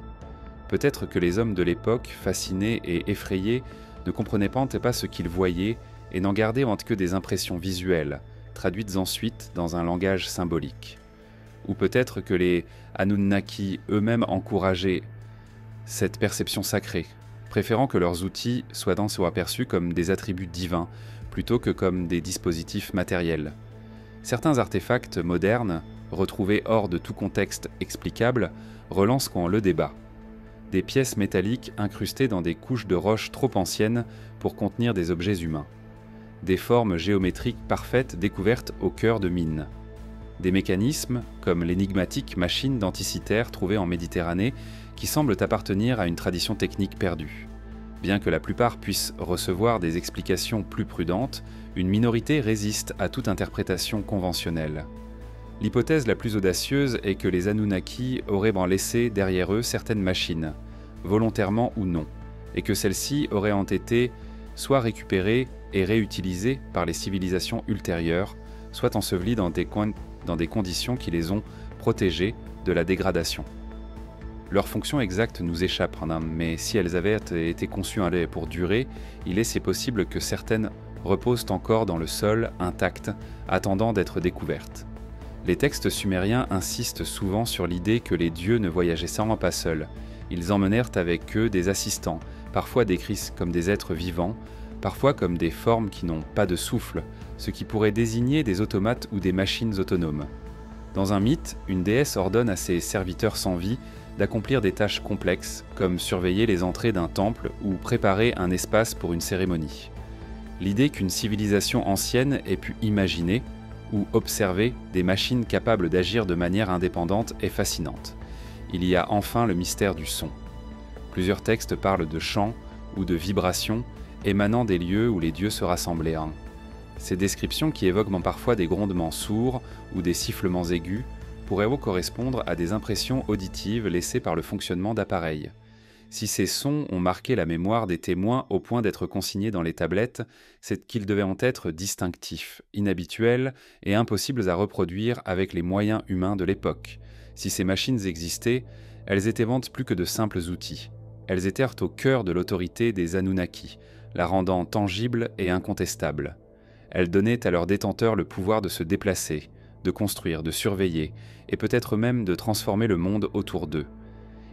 Peut-être que les hommes de l'époque, fascinés et effrayés, ne comprenaient pas ce qu'ils voyaient et n'en gardaient que des impressions visuelles, traduites ensuite dans un langage symbolique. Ou peut-être que les Anunnaki eux-mêmes encourageaient cette perception sacrée, préférant que leurs outils soient perçus comme des attributs divins plutôt que comme des dispositifs matériels. Certains artefacts modernes, retrouvés hors de tout contexte explicable, relancent le débat. Des pièces métalliques incrustées dans des couches de roches trop anciennes pour contenir des objets humains. Des formes géométriques parfaites découvertes au cœur de mines. Des mécanismes, comme l'énigmatique machine denticitaire trouvée en Méditerranée, qui semblent appartenir à une tradition technique perdue. Bien que la plupart puissent recevoir des explications plus prudentes, une minorité résiste à toute interprétation conventionnelle. L'hypothèse la plus audacieuse est que les Anunnaki auraient laissé derrière eux certaines machines, volontairement ou non, et que celles-ci auraient été soit récupérées et réutilisées par les civilisations ultérieures, soit ensevelies dans des conditions qui les ont protégées de la dégradation. Leur fonction exacte nous échappe, mais si elles avaient été conçues pour durer, il est possible que certaines reposent encore dans le sol, intactes, attendant d'être découvertes. Les textes sumériens insistent souvent sur l'idée que les dieux ne voyageaient sûrement pas seuls. Ils emmenèrent avec eux des assistants, parfois décrits comme des êtres vivants, parfois comme des formes qui n'ont pas de souffle, ce qui pourrait désigner des automates ou des machines autonomes. Dans un mythe, une déesse ordonne à ses serviteurs sans vie d'accomplir des tâches complexes, comme surveiller les entrées d'un temple ou préparer un espace pour une cérémonie. L'idée qu'une civilisation ancienne ait pu imaginer ou observer des machines capables d'agir de manière indépendante est fascinante. Il y a enfin le mystère du son. Plusieurs textes parlent de chants ou de vibrations émanant des lieux où les dieux se rassemblaient. Ces descriptions, qui évoquent parfois des grondements sourds ou des sifflements aigus, pourraient correspondre à des impressions auditives laissées par le fonctionnement d'appareils. Si ces sons ont marqué la mémoire des témoins au point d'être consignés dans les tablettes, c'est qu'ils devaient en être distinctifs, inhabituels et impossibles à reproduire avec les moyens humains de l'époque. Si ces machines existaient, elles étaient plus que de simples outils. Elles étaient au cœur de l'autorité des Anunnaki, la rendant tangible et incontestable. Elles donnaient à leurs détenteurs le pouvoir de se déplacer, de construire, de surveiller, et peut-être même de transformer le monde autour d'eux.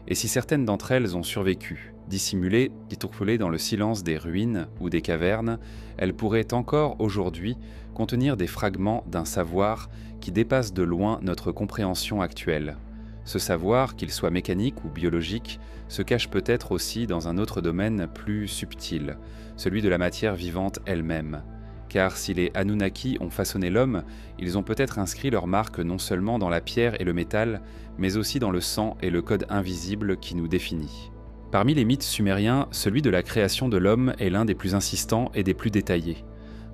Et si certaines d'entre elles ont survécu, dissimulées, étouffolées dans le silence des ruines ou des cavernes, elles pourraient encore aujourd'hui contenir des fragments d'un savoir qui dépasse de loin notre compréhension actuelle. Ce savoir, qu'il soit mécanique ou biologique, se cache peut-être aussi dans un autre domaine plus subtil, celui de la matière vivante elle-même. Car si les Anunnaki ont façonné l'homme, ils ont peut-être inscrit leur marque non seulement dans la pierre et le métal, mais aussi dans le sang et le code invisible qui nous définit. Parmi les mythes sumériens, celui de la création de l'homme est l'un des plus insistants et des plus détaillés.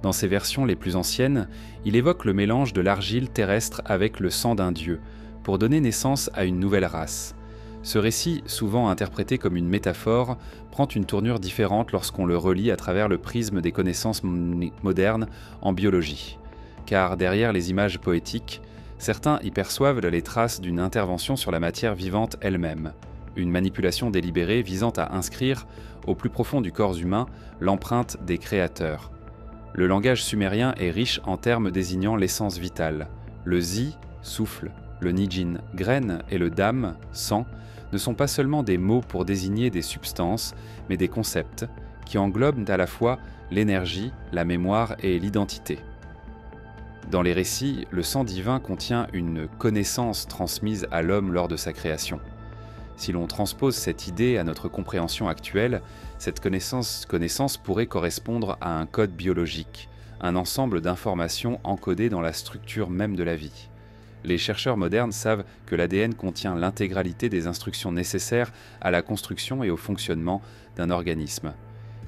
Dans ses versions les plus anciennes, il évoque le mélange de l'argile terrestre avec le sang d'un dieu, pour donner naissance à une nouvelle race. Ce récit, souvent interprété comme une métaphore, prend une tournure différente lorsqu'on le relit à travers le prisme des connaissances modernes en biologie. Car derrière les images poétiques, certains y perçoivent les traces d'une intervention sur la matière vivante elle-même, une manipulation délibérée visant à inscrire, au plus profond du corps humain, l'empreinte des créateurs. Le langage sumérien est riche en termes désignant l'essence vitale. Le zi, souffle, le nijin, graine, et le dam, sang, ne sont pas seulement des mots pour désigner des substances, mais des concepts qui englobent à la fois l'énergie, la mémoire et l'identité. Dans les récits, le sang divin contient une connaissance transmise à l'homme lors de sa création. Si l'on transpose cette idée à notre compréhension actuelle, cette connaissance pourrait correspondre à un code biologique, un ensemble d'informations encodées dans la structure même de la vie. Les chercheurs modernes savent que l'ADN contient l'intégralité des instructions nécessaires à la construction et au fonctionnement d'un organisme.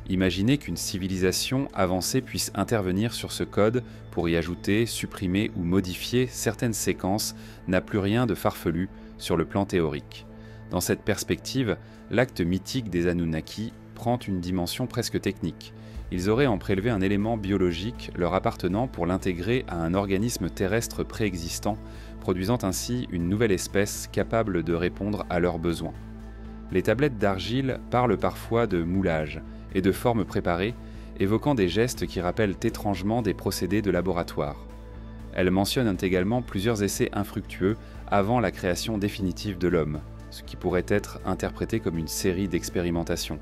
Imaginez qu'une civilisation avancée puisse intervenir sur ce code pour y ajouter, supprimer ou modifier certaines séquences n'a plus rien de farfelu sur le plan théorique. Dans cette perspective, l'acte mythique des Anunnaki prend une dimension presque technique. Ils auraient en prélevé un élément biologique leur appartenant pour l'intégrer à un organisme terrestre préexistant, produisant ainsi une nouvelle espèce capable de répondre à leurs besoins. Les tablettes d'argile parlent parfois de moulage et de formes préparées, évoquant des gestes qui rappellent étrangement des procédés de laboratoire. Elles mentionnent également plusieurs essais infructueux avant la création définitive de l'homme, ce qui pourrait être interprété comme une série d'expérimentations.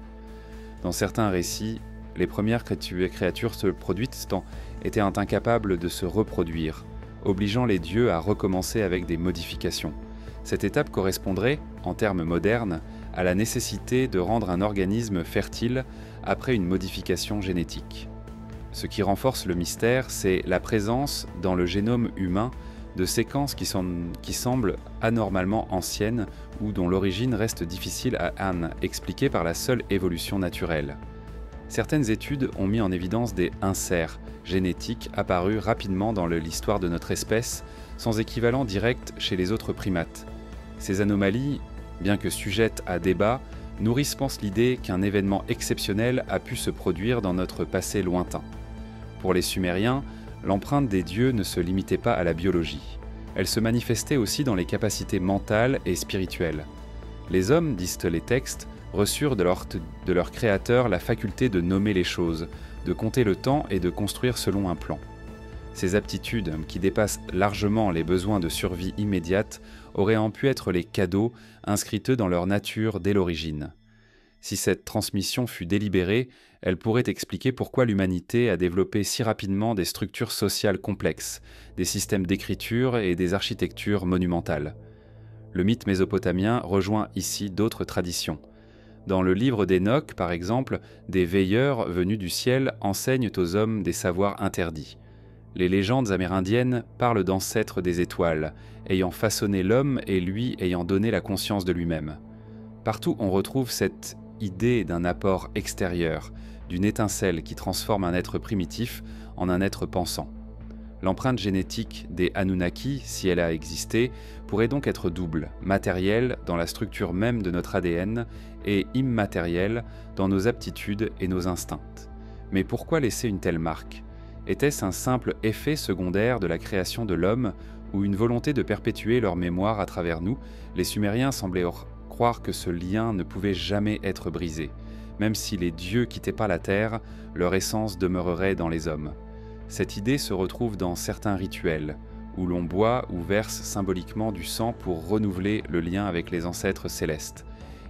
Dans certains récits, les premières créatures produites étaient incapables de se reproduire, obligeant les dieux à recommencer avec des modifications. Cette étape correspondrait, en termes modernes, à la nécessité de rendre un organisme fertile après une modification génétique. Ce qui renforce le mystère, c'est la présence dans le génome humain de séquences qui semblent anormalement anciennes ou dont l'origine reste difficile à expliquer par la seule évolution naturelle. Certaines études ont mis en évidence des inserts génétiques apparus rapidement dans l'histoire de notre espèce, sans équivalent direct chez les autres primates. Ces anomalies, bien que sujettes à débat, nourrissent l'idée qu'un événement exceptionnel a pu se produire dans notre passé lointain. Pour les Sumériens, l'empreinte des dieux ne se limitait pas à la biologie. Elle se manifestait aussi dans les capacités mentales et spirituelles. Les hommes, disent les textes, reçurent de leur créateur la faculté de nommer les choses, de compter le temps et de construire selon un plan. Ces aptitudes, qui dépassent largement les besoins de survie immédiate, auraient pu être les cadeaux inscrits dans leur nature dès l'origine. Si cette transmission fut délibérée, elle pourrait expliquer pourquoi l'humanité a développé si rapidement des structures sociales complexes, des systèmes d'écriture et des architectures monumentales. Le mythe mésopotamien rejoint ici d'autres traditions. Dans le livre d'Enoch, par exemple, des veilleurs venus du ciel enseignent aux hommes des savoirs interdits. Les légendes amérindiennes parlent d'ancêtres des étoiles, ayant façonné l'homme et lui ayant donné la conscience de lui-même. Partout on retrouve cette idée d'un apport extérieur, d'une étincelle qui transforme un être primitif en un être pensant. L'empreinte génétique des Anunnaki, si elle a existé, pourrait donc être double, matérielle dans la structure même de notre ADN et immatérielle dans nos aptitudes et nos instincts. Mais pourquoi laisser une telle marque ? Était-ce un simple effet secondaire de la création de l'homme ou une volonté de perpétuer leur mémoire à travers nous ? Les Sumériens semblaient croire que ce lien ne pouvait jamais être brisé. Même si les dieux quittaient pas la terre, leur essence demeurerait dans les hommes. Cette idée se retrouve dans certains rituels, où l'on boit ou verse symboliquement du sang pour renouveler le lien avec les ancêtres célestes.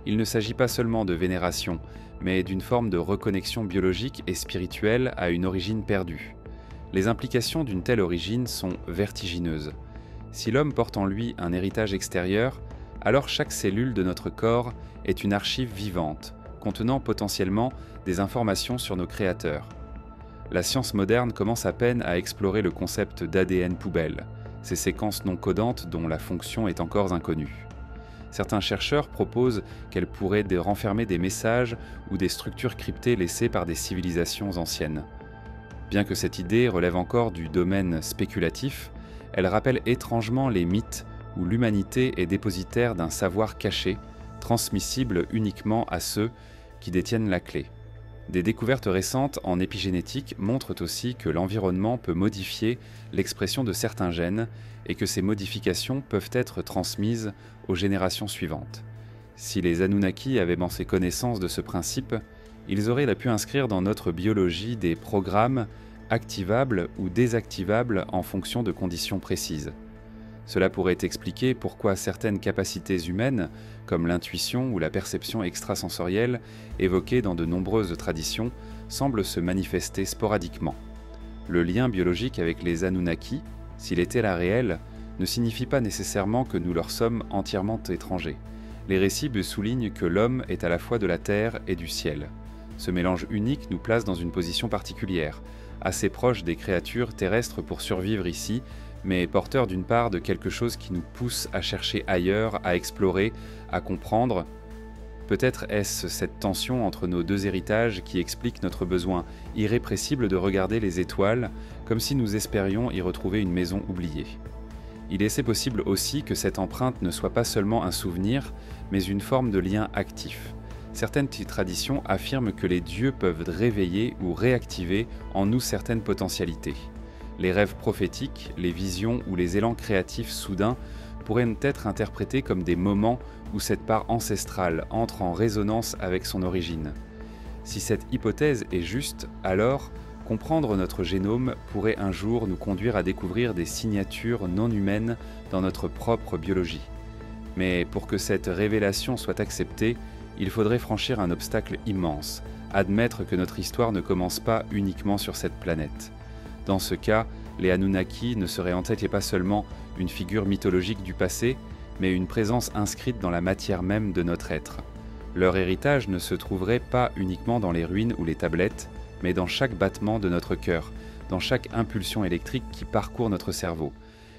Il ne s'agit pas seulement de vénération, mais d'une forme de reconnexion biologique et spirituelle à une origine perdue. Les implications d'une telle origine sont vertigineuses. Si l'homme porte en lui un héritage extérieur, alors chaque cellule de notre corps est une archive vivante, contenant potentiellement des informations sur nos créateurs. La science moderne commence à peine à explorer le concept d'ADN poubelle, ces séquences non codantes dont la fonction est encore inconnue. Certains chercheurs proposent qu'elles pourraient renfermer des messages ou des structures cryptées laissées par des civilisations anciennes. Bien que cette idée relève encore du domaine spéculatif, elle rappelle étrangement les mythes où l'humanité est dépositaire d'un savoir caché, transmissible uniquement à ceux qui détiennent la clé. Des découvertes récentes en épigénétique montrent aussi que l'environnement peut modifier l'expression de certains gènes et que ces modifications peuvent être transmises aux générations suivantes. Si les Anunnaki avaient pensé connaissance de ce principe, ils auraient pu inscrire dans notre biologie des programmes activables ou désactivables en fonction de conditions précises. Cela pourrait expliquer pourquoi certaines capacités humaines, comme l'intuition ou la perception extrasensorielle, évoquées dans de nombreuses traditions, semblent se manifester sporadiquement. Le lien biologique avec les Anunnaki, s'il était là réel, ne signifie pas nécessairement que nous leur sommes entièrement étrangers. Les récits soulignent que l'homme est à la fois de la terre et du ciel. Ce mélange unique nous place dans une position particulière, assez proche des créatures terrestres pour survivre ici, mais porteur d'une part de quelque chose qui nous pousse à chercher ailleurs, à explorer, à comprendre. Peut-être est-ce cette tension entre nos deux héritages qui explique notre besoin irrépressible de regarder les étoiles, comme si nous espérions y retrouver une maison oubliée. Il est possible aussi que cette empreinte ne soit pas seulement un souvenir, mais une forme de lien actif. Certaines traditions affirment que les dieux peuvent réveiller ou réactiver en nous certaines potentialités. Les rêves prophétiques, les visions ou les élans créatifs soudains pourraient être interprétés comme des moments où cette part ancestrale entre en résonance avec son origine. Si cette hypothèse est juste, alors comprendre notre génome pourrait un jour nous conduire à découvrir des signatures non humaines dans notre propre biologie. Mais pour que cette révélation soit acceptée, il faudrait franchir un obstacle immense, admettre que notre histoire ne commence pas uniquement sur cette planète. Dans ce cas, les Anunnaki ne seraient en fait pas seulement une figure mythologique du passé, mais une présence inscrite dans la matière même de notre être. Leur héritage ne se trouverait pas uniquement dans les ruines ou les tablettes, mais dans chaque battement de notre cœur, dans chaque impulsion électrique qui parcourt notre cerveau.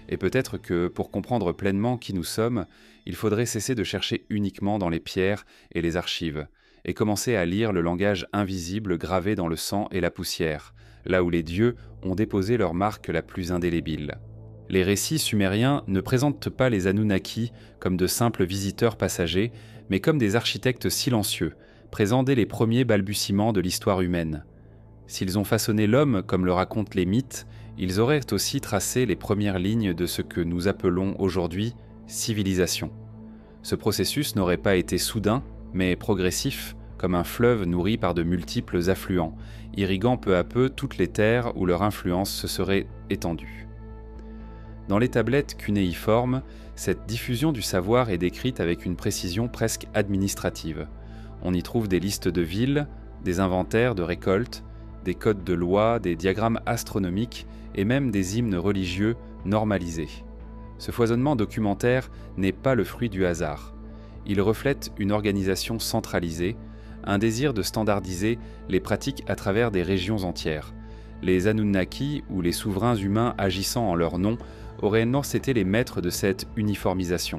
Et peut-être que, pour comprendre pleinement qui nous sommes, il faudrait cesser de chercher uniquement dans les pierres et les archives, et commencer à lire le langage invisible gravé dans le sang et la poussière, là où les dieux ont déposé leur marque la plus indélébile. Les récits sumériens ne présentent pas les Anunnaki comme de simples visiteurs passagers, mais comme des architectes silencieux, présents dès les premiers balbutiements de l'histoire humaine. S'ils ont façonné l'homme comme le racontent les mythes, ils auraient aussi tracé les premières lignes de ce que nous appelons aujourd'hui civilisation. Ce processus n'aurait pas été soudain, mais progressif, comme un fleuve nourri par de multiples affluents, irriguant peu à peu toutes les terres où leur influence se serait étendue. Dans les tablettes cunéiformes, cette diffusion du savoir est décrite avec une précision presque administrative. On y trouve des listes de villes, des inventaires de récoltes, des codes de loi, des diagrammes astronomiques et même des hymnes religieux normalisés. Ce foisonnement documentaire n'est pas le fruit du hasard. Il reflète une organisation centralisée, un désir de standardiser les pratiques à travers des régions entières. Les Anunnaki, ou les souverains humains agissant en leur nom, auraient été les maîtres de cette uniformisation.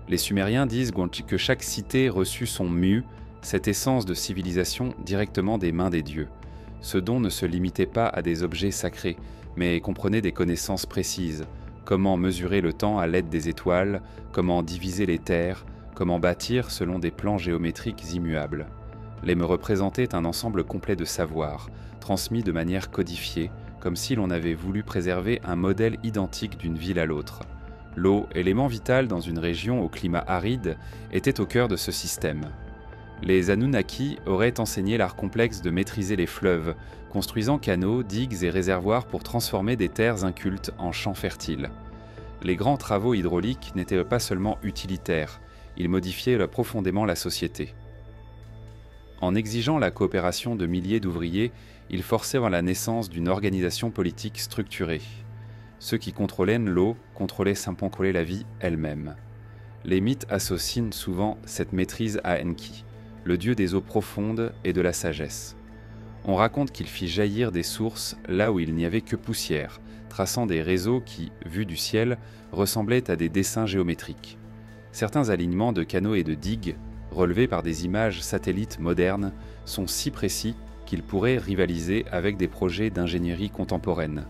Les Sumériens disent que chaque cité reçut son mu, cette essence de civilisation directement des mains des dieux. Ce don ne se limitait pas à des objets sacrés, mais comprenait des connaissances précises. Comment mesurer le temps à l'aide des étoiles, comment diviser les terres, comment bâtir selon des plans géométriques immuables. Les me représentaient un ensemble complet de savoirs, transmis de manière codifiée, comme si l'on avait voulu préserver un modèle identique d'une ville à l'autre. L'eau, élément vital dans une région au climat aride, était au cœur de ce système. Les Anunnaki auraient enseigné l'art complexe de maîtriser les fleuves, construisant canaux, digues et réservoirs pour transformer des terres incultes en champs fertiles. Les grands travaux hydrauliques n'étaient pas seulement utilitaires, ils modifiaient profondément la société. En exigeant la coopération de milliers d'ouvriers, ils forçaient la naissance d'une organisation politique structurée. Ceux qui contrôlaient l'eau contrôlaient la vie elle-même. Les mythes associent souvent cette maîtrise à Enki, le dieu des eaux profondes et de la sagesse. On raconte qu'il fit jaillir des sources là où il n'y avait que poussière, traçant des réseaux qui, vus du ciel, ressemblaient à des dessins géométriques. Certains alignements de canaux et de digues, relevés par des images satellites modernes, sont si précis qu'ils pourraient rivaliser avec des projets d'ingénierie contemporaine.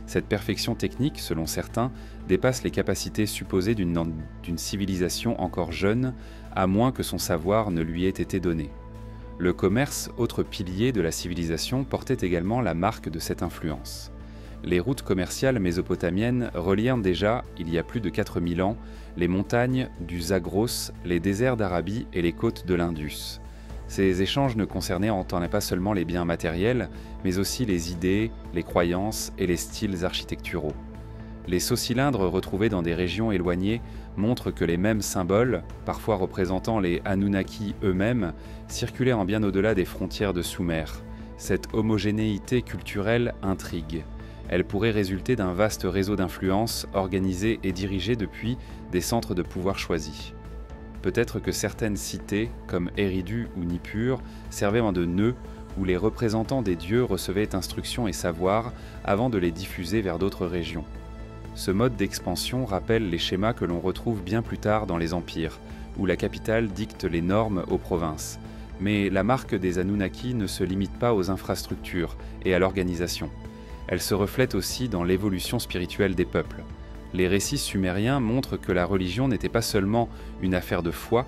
Cette perfection technique, selon certains, dépasse les capacités supposées d'une civilisation encore jeune, à moins que son savoir ne lui ait été donné. Le commerce, autre pilier de la civilisation, portait également la marque de cette influence. Les routes commerciales mésopotamiennes relièrent déjà, il y a plus de 4000 ans, les montagnes du Zagros, les déserts d'Arabie et les côtes de l'Indus. Ces échanges ne concernaient pas seulement les biens matériels, mais aussi les idées, les croyances et les styles architecturaux. Les sceaux cylindres retrouvés dans des régions éloignées montrent que les mêmes symboles, parfois représentant les Anunnaki eux-mêmes, circulaient en bien au-delà des frontières de Sumer. Cette homogénéité culturelle intrigue. Elle pourrait résulter d'un vaste réseau d'influence organisé et dirigé depuis des centres de pouvoir choisis. Peut-être que certaines cités, comme Eridu ou Nippur, servaient de nœuds où les représentants des dieux recevaient instructions et savoirs avant de les diffuser vers d'autres régions. Ce mode d'expansion rappelle les schémas que l'on retrouve bien plus tard dans les empires, où la capitale dicte les normes aux provinces. Mais la marque des Anunnaki ne se limite pas aux infrastructures et à l'organisation. Elle se reflète aussi dans l'évolution spirituelle des peuples. Les récits sumériens montrent que la religion n'était pas seulement une affaire de foi,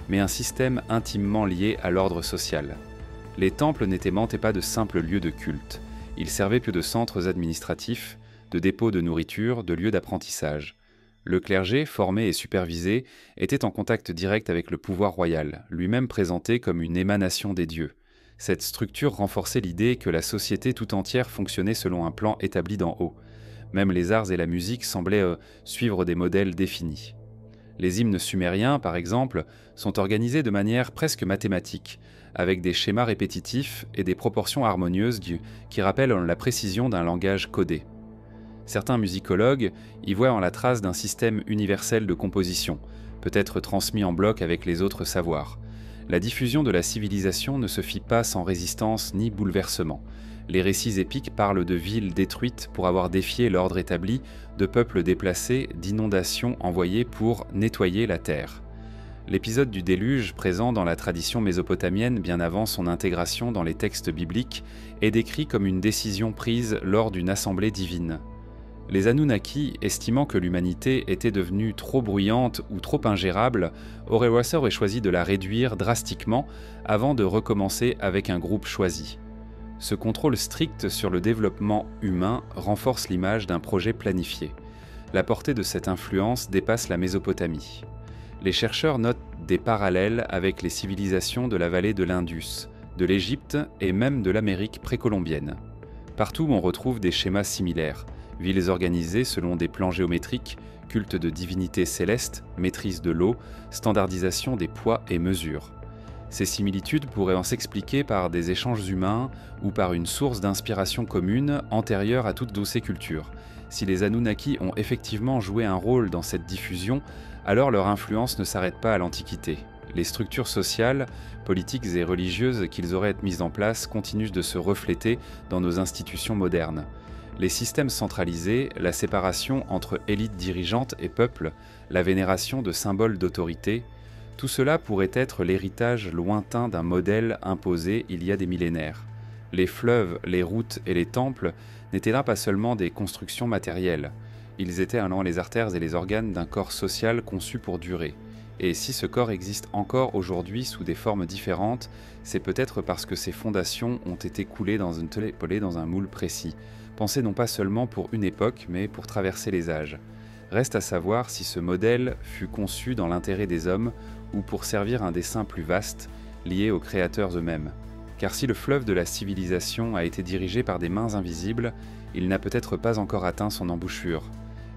mais un système intimement lié à l'ordre social. Les temples n'étaient pas de simples lieux de culte. Ils servaient plus de centres administratifs, de dépôts de nourriture, de lieux d'apprentissage. Le clergé, formé et supervisé, était en contact direct avec le pouvoir royal, lui-même présenté comme une émanation des dieux. Cette structure renforçait l'idée que la société tout entière fonctionnait selon un plan établi d'en haut. Même les arts et la musique semblaient suivre des modèles définis. Les hymnes sumériens, par exemple, sont organisés de manière presque mathématique, avec des schémas répétitifs et des proportions harmonieuses qui rappellent la précision d'un langage codé. Certains musicologues y voient la trace d'un système universel de composition, peut-être transmis en bloc avec les autres savoirs. La diffusion de la civilisation ne se fit pas sans résistance ni bouleversement. Les récits épiques parlent de villes détruites pour avoir défié l'ordre établi, de peuples déplacés, d'inondations envoyées pour nettoyer la terre. L'épisode du déluge, présent dans la tradition mésopotamienne bien avant son intégration dans les textes bibliques, est décrit comme une décision prise lors d'une assemblée divine. Les Anunnaki, estimant que l'humanité était devenue trop bruyante ou trop ingérable, auraient choisi de la réduire drastiquement avant de recommencer avec un groupe choisi. Ce contrôle strict sur le développement humain renforce l'image d'un projet planifié. La portée de cette influence dépasse la Mésopotamie. Les chercheurs notent des parallèles avec les civilisations de la vallée de l'Indus, de l'Égypte et même de l'Amérique précolombienne. Partout on retrouve des schémas similaires. villes organisées selon des plans géométriques, culte de divinités célestes, maîtrise de l'eau, standardisation des poids et mesures. Ces similitudes pourraient en s'expliquer par des échanges humains ou par une source d'inspiration commune antérieure à toute ces cultures. Si les Anunnaki ont effectivement joué un rôle dans cette diffusion, alors leur influence ne s'arrête pas à l'Antiquité. Les structures sociales, politiques et religieuses qu'ils auraient mises en place continuent de se refléter dans nos institutions modernes. Les systèmes centralisés, la séparation entre élites dirigeantes et peuple, la vénération de symboles d'autorité, tout cela pourrait être l'héritage lointain d'un modèle imposé il y a des millénaires. Les fleuves, les routes et les temples n'étaient là pas seulement des constructions matérielles, ils étaient allant les artères et les organes d'un corps social conçu pour durer. Et si ce corps existe encore aujourd'hui sous des formes différentes, c'est peut-être parce que ses fondations ont été coulées dans un moule précis, pensé non pas seulement pour une époque, mais pour traverser les âges. Reste à savoir si ce modèle fut conçu dans l'intérêt des hommes ou pour servir un dessein plus vaste, lié aux créateurs eux-mêmes. Car si le fleuve de la civilisation a été dirigé par des mains invisibles, il n'a peut-être pas encore atteint son embouchure,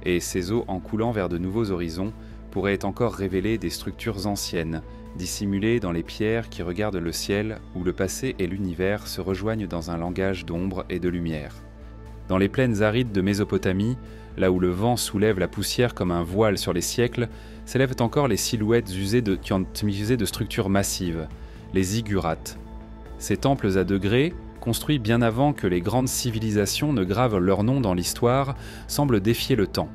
et ses eaux en coulant vers de nouveaux horizons pourraient encore révéler des structures anciennes, dissimulées dans les pierres qui regardent le ciel où le passé et l'univers se rejoignent dans un langage d'ombre et de lumière. Dans les plaines arides de Mésopotamie, là où le vent soulève la poussière comme un voile sur les siècles, s'élèvent encore les silhouettes qui ont usé de structures massives, les ziggurats. Ces temples à degrés, construits bien avant que les grandes civilisations ne gravent leur nom dans l'histoire, semblent défier le temps.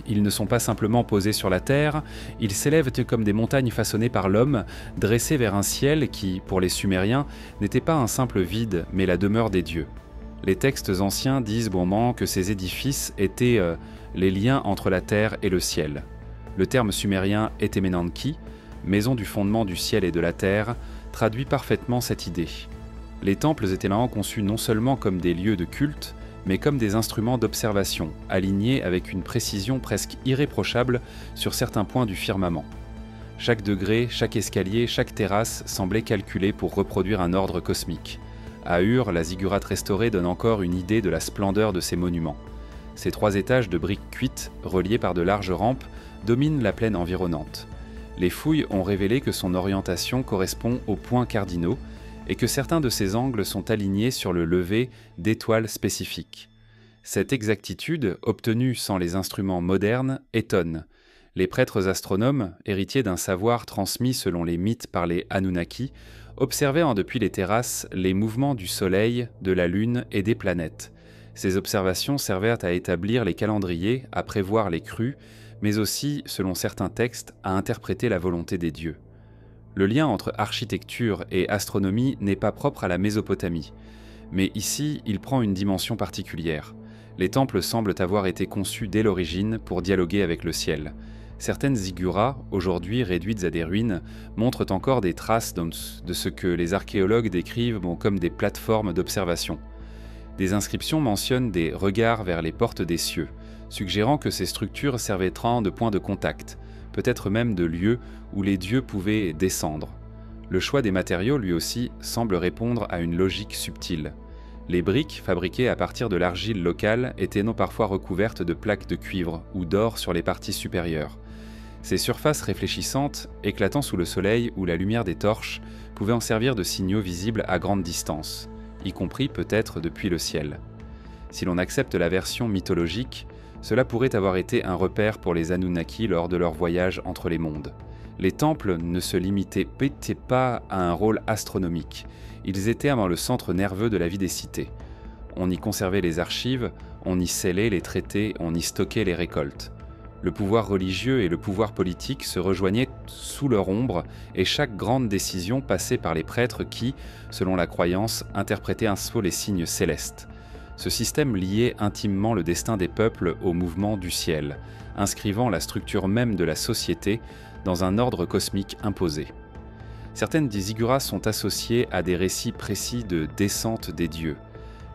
Ils ne sont pas simplement posés sur la terre, ils s'élèvent comme des montagnes façonnées par l'homme, dressées vers un ciel qui, pour les Sumériens, n'était pas un simple vide, mais la demeure des dieux. Les textes anciens disent bonnement que ces édifices étaient les liens entre la terre et le ciel. Le terme sumérien Etemenanki, maison du fondement du ciel et de la terre, traduit parfaitement cette idée. Les temples étaient là conçus non seulement comme des lieux de culte, mais comme des instruments d'observation, alignés avec une précision presque irréprochable sur certains points du firmament. Chaque degré, chaque escalier, chaque terrasse semblait calculé pour reproduire un ordre cosmique. À Ur, la ziggurat restaurée donne encore une idée de la splendeur de ces monuments. Ces 3 étages de briques cuites, reliés par de larges rampes, dominent la plaine environnante. Les fouilles ont révélé que son orientation correspond aux points cardinaux et que certains de ces angles sont alignés sur le lever d'étoiles spécifiques. Cette exactitude, obtenue sans les instruments modernes, étonne. Les prêtres astronomes, héritiers d'un savoir transmis selon les mythes par les Anunnaki, observaient depuis les terrasses les mouvements du Soleil, de la Lune et des planètes. Ces observations servirent à établir les calendriers, à prévoir les crues, mais aussi, selon certains textes, à interpréter la volonté des dieux. Le lien entre architecture et astronomie n'est pas propre à la Mésopotamie, mais ici, il prend une dimension particulière. Les temples semblent avoir été conçus dès l'origine pour dialoguer avec le ciel. Certaines zigguras, aujourd'hui réduites à des ruines, montrent encore des traces de ce que les archéologues décrivent comme des plateformes d'observation. Des inscriptions mentionnent des regards vers les portes des cieux, suggérant que ces structures servaient de points de contact, peut-être même de lieux où les dieux pouvaient descendre. Le choix des matériaux, lui aussi, semble répondre à une logique subtile. Les briques, fabriquées à partir de l'argile locale, étaient parfois recouvertes de plaques de cuivre ou d'or sur les parties supérieures. Ces surfaces réfléchissantes, éclatant sous le soleil ou la lumière des torches, pouvaient en servir de signaux visibles à grande distance, y compris peut-être depuis le ciel. Si l'on accepte la version mythologique, cela pourrait avoir été un repère pour les Anunnaki lors de leur voyage entre les mondes. Les temples ne se limitaient pas à un rôle astronomique, ils étaient avant le centre nerveux de la vie des cités. On y conservait les archives, on y scellait les traités, on y stockait les récoltes. Le pouvoir religieux et le pouvoir politique se rejoignaient sous leur ombre et chaque grande décision passait par les prêtres qui, selon la croyance, interprétaient ainsi les signes célestes. Ce système liait intimement le destin des peuples au mouvement du ciel, inscrivant la structure même de la société dans un ordre cosmique imposé. Certaines des zigguras sont associées à des récits précis de descente des dieux.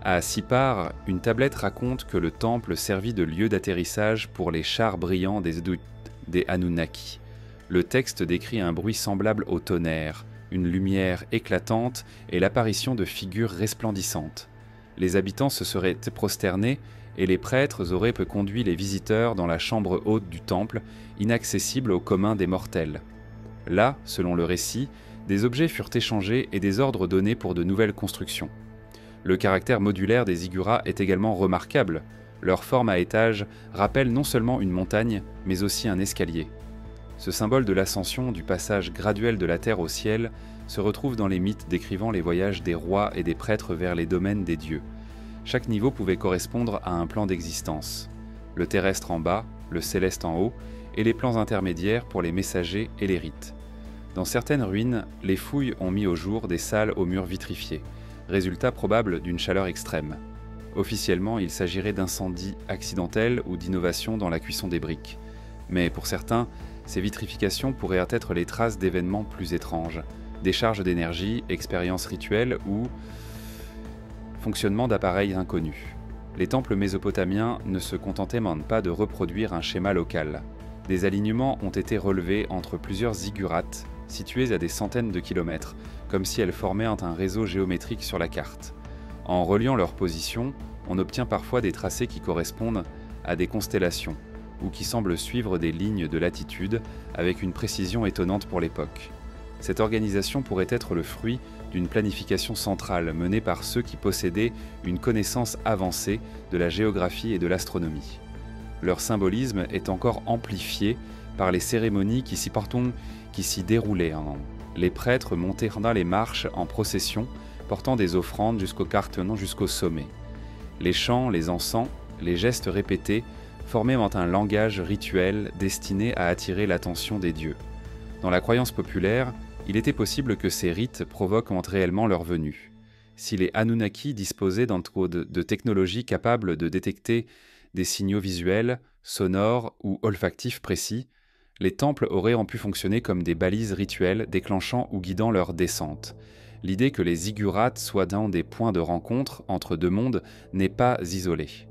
À Sippar, une tablette raconte que le temple servit de lieu d'atterrissage pour les chars brillants des Anunnaki. Le texte décrit un bruit semblable au tonnerre, une lumière éclatante et l'apparition de figures resplendissantes. Les habitants se seraient prosternés et les prêtres auraient peu conduit les visiteurs dans la chambre haute du temple, inaccessible au commun des mortels. Là, selon le récit, des objets furent échangés et des ordres donnés pour de nouvelles constructions. Le caractère modulaire des zigguras est également remarquable. Leur forme à étage rappelle non seulement une montagne, mais aussi un escalier. Ce symbole de l'ascension, du passage graduel de la terre au ciel, se retrouve dans les mythes décrivant les voyages des rois et des prêtres vers les domaines des dieux. Chaque niveau pouvait correspondre à un plan d'existence. Le terrestre en bas, le céleste en haut, et les plans intermédiaires pour les messagers et les rites. Dans certaines ruines, les fouilles ont mis au jour des salles aux murs vitrifiés, résultat probable d'une chaleur extrême. Officiellement, il s'agirait d'incendies accidentels ou d'innovations dans la cuisson des briques. Mais pour certains, ces vitrifications pourraient être les traces d'événements plus étranges, décharges d'énergie, expériences rituelles ou fonctionnement d'appareils inconnus. Les temples mésopotamiens ne se contentaient même pas de reproduire un schéma local. Des alignements ont été relevés entre plusieurs ziggurats situés à des centaines de kilomètres, comme si elles formaient un réseau géométrique sur la carte. En reliant leurs positions, on obtient parfois des tracés qui correspondent à des constellations, ou qui semblent suivre des lignes de latitude avec une précision étonnante pour l'époque. Cette organisation pourrait être le fruit d'une planification centrale menée par ceux qui possédaient une connaissance avancée de la géographie et de l'astronomie. Leur symbolisme est encore amplifié par les cérémonies qui s'y déroulaient. Les prêtres montaient dans les marches en procession, portant des offrandes jusqu'au sommet. Les chants, les encens, les gestes répétés formaient un langage rituel destiné à attirer l'attention des dieux. Dans la croyance populaire, il était possible que ces rites provoquent réellement leur venue. Si les Anunnaki disposaient de technologies capables de détecter des signaux visuels, sonores ou olfactifs précis, les temples auraient pu fonctionner comme des balises rituelles déclenchant ou guidant leur descente. L'idée que les ziggurats soient des points de rencontre entre deux mondes n'est pas isolée.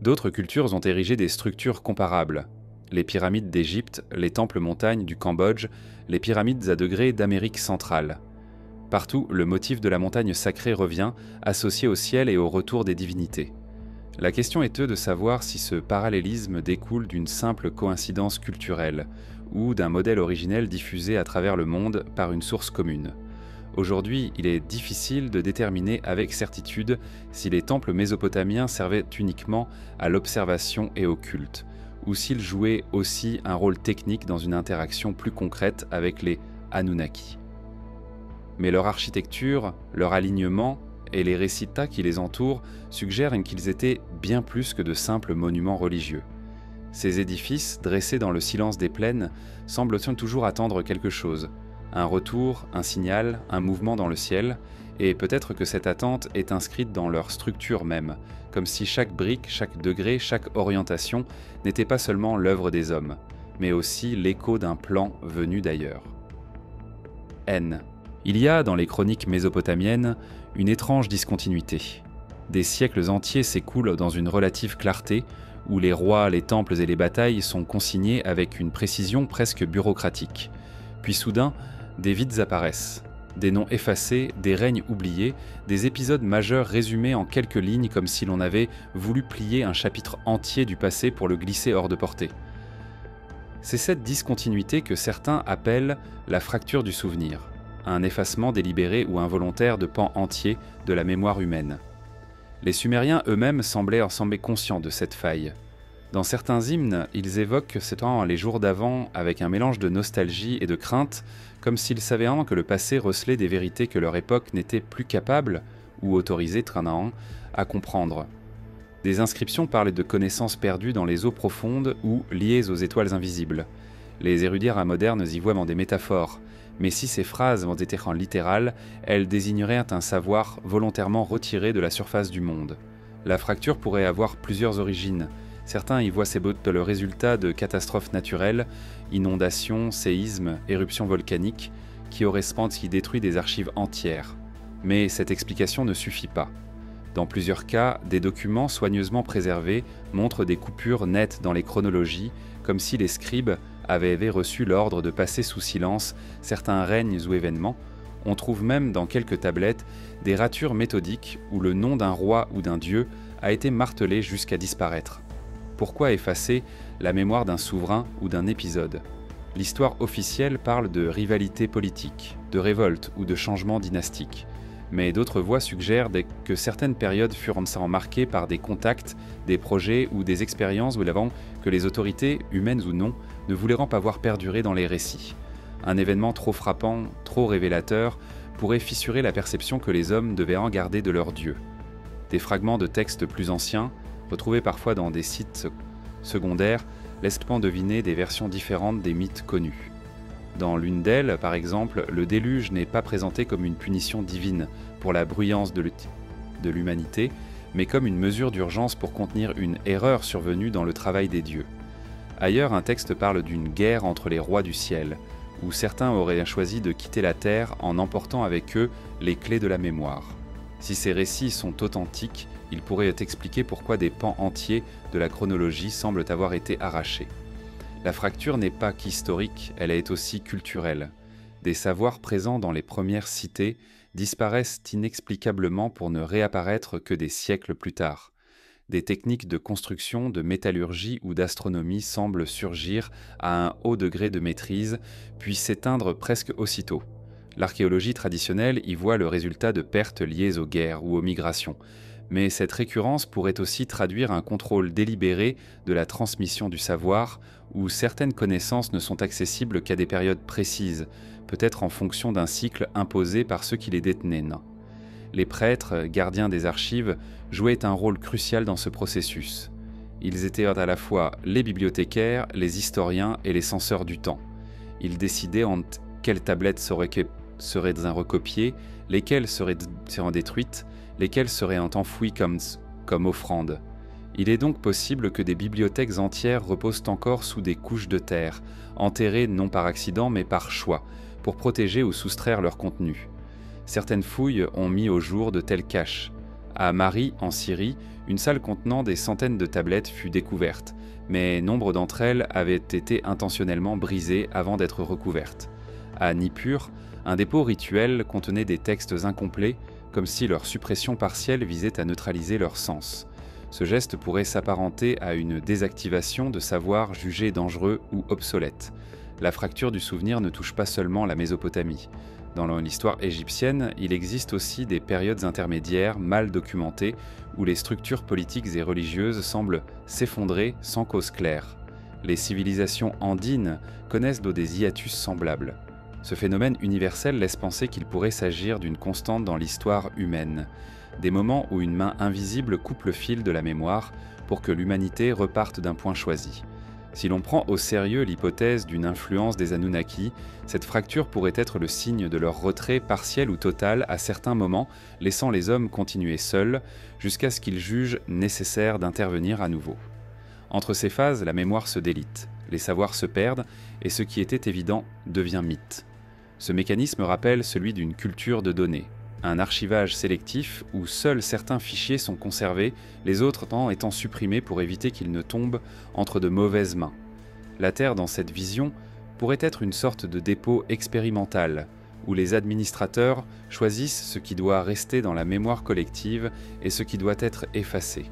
D'autres cultures ont érigé des structures comparables. Les pyramides d'Égypte, les temples montagnes du Cambodge, les pyramides à degrés d'Amérique centrale. Partout, le motif de la montagne sacrée revient, associé au ciel et au retour des divinités. La question est de savoir si ce parallélisme découle d'une simple coïncidence culturelle ou d'un modèle originel diffusé à travers le monde par une source commune. Aujourd'hui, il est difficile de déterminer avec certitude si les temples mésopotamiens servaient uniquement à l'observation et au culte, ou s'ils jouaient aussi un rôle technique dans une interaction plus concrète avec les Anunnaki. Mais leur architecture, leur alignement et les récitats qui les entourent suggèrent qu'ils étaient bien plus que de simples monuments religieux. Ces édifices, dressés dans le silence des plaines, semblent toujours attendre quelque chose, un retour, un signal, un mouvement dans le ciel, et peut-être que cette attente est inscrite dans leur structure même, comme si chaque brique, chaque degré, chaque orientation n'était pas seulement l'œuvre des hommes, mais aussi l'écho d'un plan venu d'ailleurs. N. Il y a dans les chroniques mésopotamiennes une étrange discontinuité. Des siècles entiers s'écoulent dans une relative clarté, où les rois, les temples et les batailles sont consignés avec une précision presque bureaucratique. Puis soudain, des vides apparaissent. Des noms effacés, des règnes oubliés, des épisodes majeurs résumés en quelques lignes comme si l'on avait voulu plier un chapitre entier du passé pour le glisser hors de portée. C'est cette discontinuité que certains appellent la fracture du souvenir, un effacement délibéré ou involontaire de pans entiers de la mémoire humaine. Les Sumériens eux-mêmes semblaient conscients de cette faille. Dans certains hymnes, ils évoquent les jours d'avant avec un mélange de nostalgie et de crainte, comme s'ils savaient que le passé recelait des vérités que leur époque n'était plus capable, ou autorisée à comprendre. Des inscriptions parlent de connaissances perdues dans les eaux profondes ou liées aux étoiles invisibles. Les érudits modernes y voient des métaphores, mais si ces phrases étaient littérales, elles désigneraient un savoir volontairement retiré de la surface du monde. La fracture pourrait avoir plusieurs origines. Certains y voient le résultat de catastrophes naturelles, inondations, séismes, éruptions volcaniques, qui détruit des archives entières. Mais cette explication ne suffit pas. Dans plusieurs cas, des documents soigneusement préservés montrent des coupures nettes dans les chronologies, comme si les scribes avaient reçu l'ordre de passer sous silence certains règnes ou événements. On trouve même dans quelques tablettes des ratures méthodiques où le nom d'un roi ou d'un dieu a été martelé jusqu'à disparaître. Pourquoi effacer la mémoire d'un souverain ou d'un épisode ? L'histoire officielle parle de rivalité politique, de révolte ou de changement dynastique. Mais d'autres voix suggèrent que certaines périodes furent marquées par des contacts, des projets ou des expériences que les autorités, humaines ou non, ne voulaient pas voir perdurer dans les récits. Un événement trop frappant, trop révélateur, pourrait fissurer la perception que les hommes devaient en garder de leur Dieu. Des fragments de textes plus anciens, retrouvés parfois dans des sites secondaires, laissent deviner des versions différentes des mythes connus. Dans l'une d'elles, par exemple, le déluge n'est pas présenté comme une punition divine pour la bruyance de l'humanité, mais comme une mesure d'urgence pour contenir une erreur survenue dans le travail des dieux. Ailleurs, un texte parle d'une guerre entre les rois du ciel, où certains auraient choisi de quitter la terre en emportant avec eux les clés de la mémoire. Si ces récits sont authentiques, ils pourraient expliquer pourquoi des pans entiers de la chronologie semblent avoir été arrachés. La fracture n'est pas qu'historique, elle est aussi culturelle. Des savoirs présents dans les premières cités disparaissent inexplicablement pour ne réapparaître que des siècles plus tard. Des techniques de construction, de métallurgie ou d'astronomie semblent surgir à un haut degré de maîtrise, puis s'éteindre presque aussitôt. L'archéologie traditionnelle y voit le résultat de pertes liées aux guerres ou aux migrations. Mais cette récurrence pourrait aussi traduire un contrôle délibéré de la transmission du savoir, où certaines connaissances ne sont accessibles qu'à des périodes précises, peut-être en fonction d'un cycle imposé par ceux qui les détenaient. Les prêtres, gardiens des archives, jouaient un rôle crucial dans ce processus. Ils étaient à la fois les bibliothécaires, les historiens et les censeurs du temps. Ils décidaient entre quelles tablettes seraient recopiées, lesquelles seraient détruites, lesquelles seraient enfouies comme offrandes. Il est donc possible que des bibliothèques entières reposent encore sous des couches de terre, enterrées non par accident mais par choix, pour protéger ou soustraire leur contenu. Certaines fouilles ont mis au jour de telles caches. À Mari, en Syrie, une salle contenant des centaines de tablettes fut découverte, mais nombre d'entre elles avaient été intentionnellement brisées avant d'être recouvertes. À Nippur, un dépôt rituel contenait des textes incomplets, comme si leur suppression partielle visait à neutraliser leur sens. Ce geste pourrait s'apparenter à une désactivation de savoirs jugés dangereux ou obsolètes. La fracture du souvenir ne touche pas seulement la Mésopotamie. Dans l'histoire égyptienne, il existe aussi des périodes intermédiaires mal documentées où les structures politiques et religieuses semblent s'effondrer sans cause claire. Les civilisations andines connaissent des hiatus semblables. Ce phénomène universel laisse penser qu'il pourrait s'agir d'une constante dans l'histoire humaine, des moments où une main invisible coupe le fil de la mémoire pour que l'humanité reparte d'un point choisi. Si l'on prend au sérieux l'hypothèse d'une influence des Anunnaki, cette fracture pourrait être le signe de leur retrait partiel ou total à certains moments, laissant les hommes continuer seuls, jusqu'à ce qu'ils jugent nécessaire d'intervenir à nouveau. Entre ces phases, la mémoire se délite, les savoirs se perdent, et ce qui était évident devient mythe. Ce mécanisme rappelle celui d'une culture de données, un archivage sélectif où seuls certains fichiers sont conservés, les autres étant supprimés pour éviter qu'ils ne tombent entre de mauvaises mains. La Terre, dans cette vision, pourrait être une sorte de dépôt expérimental, où les administrateurs choisissent ce qui doit rester dans la mémoire collective et ce qui doit être effacé.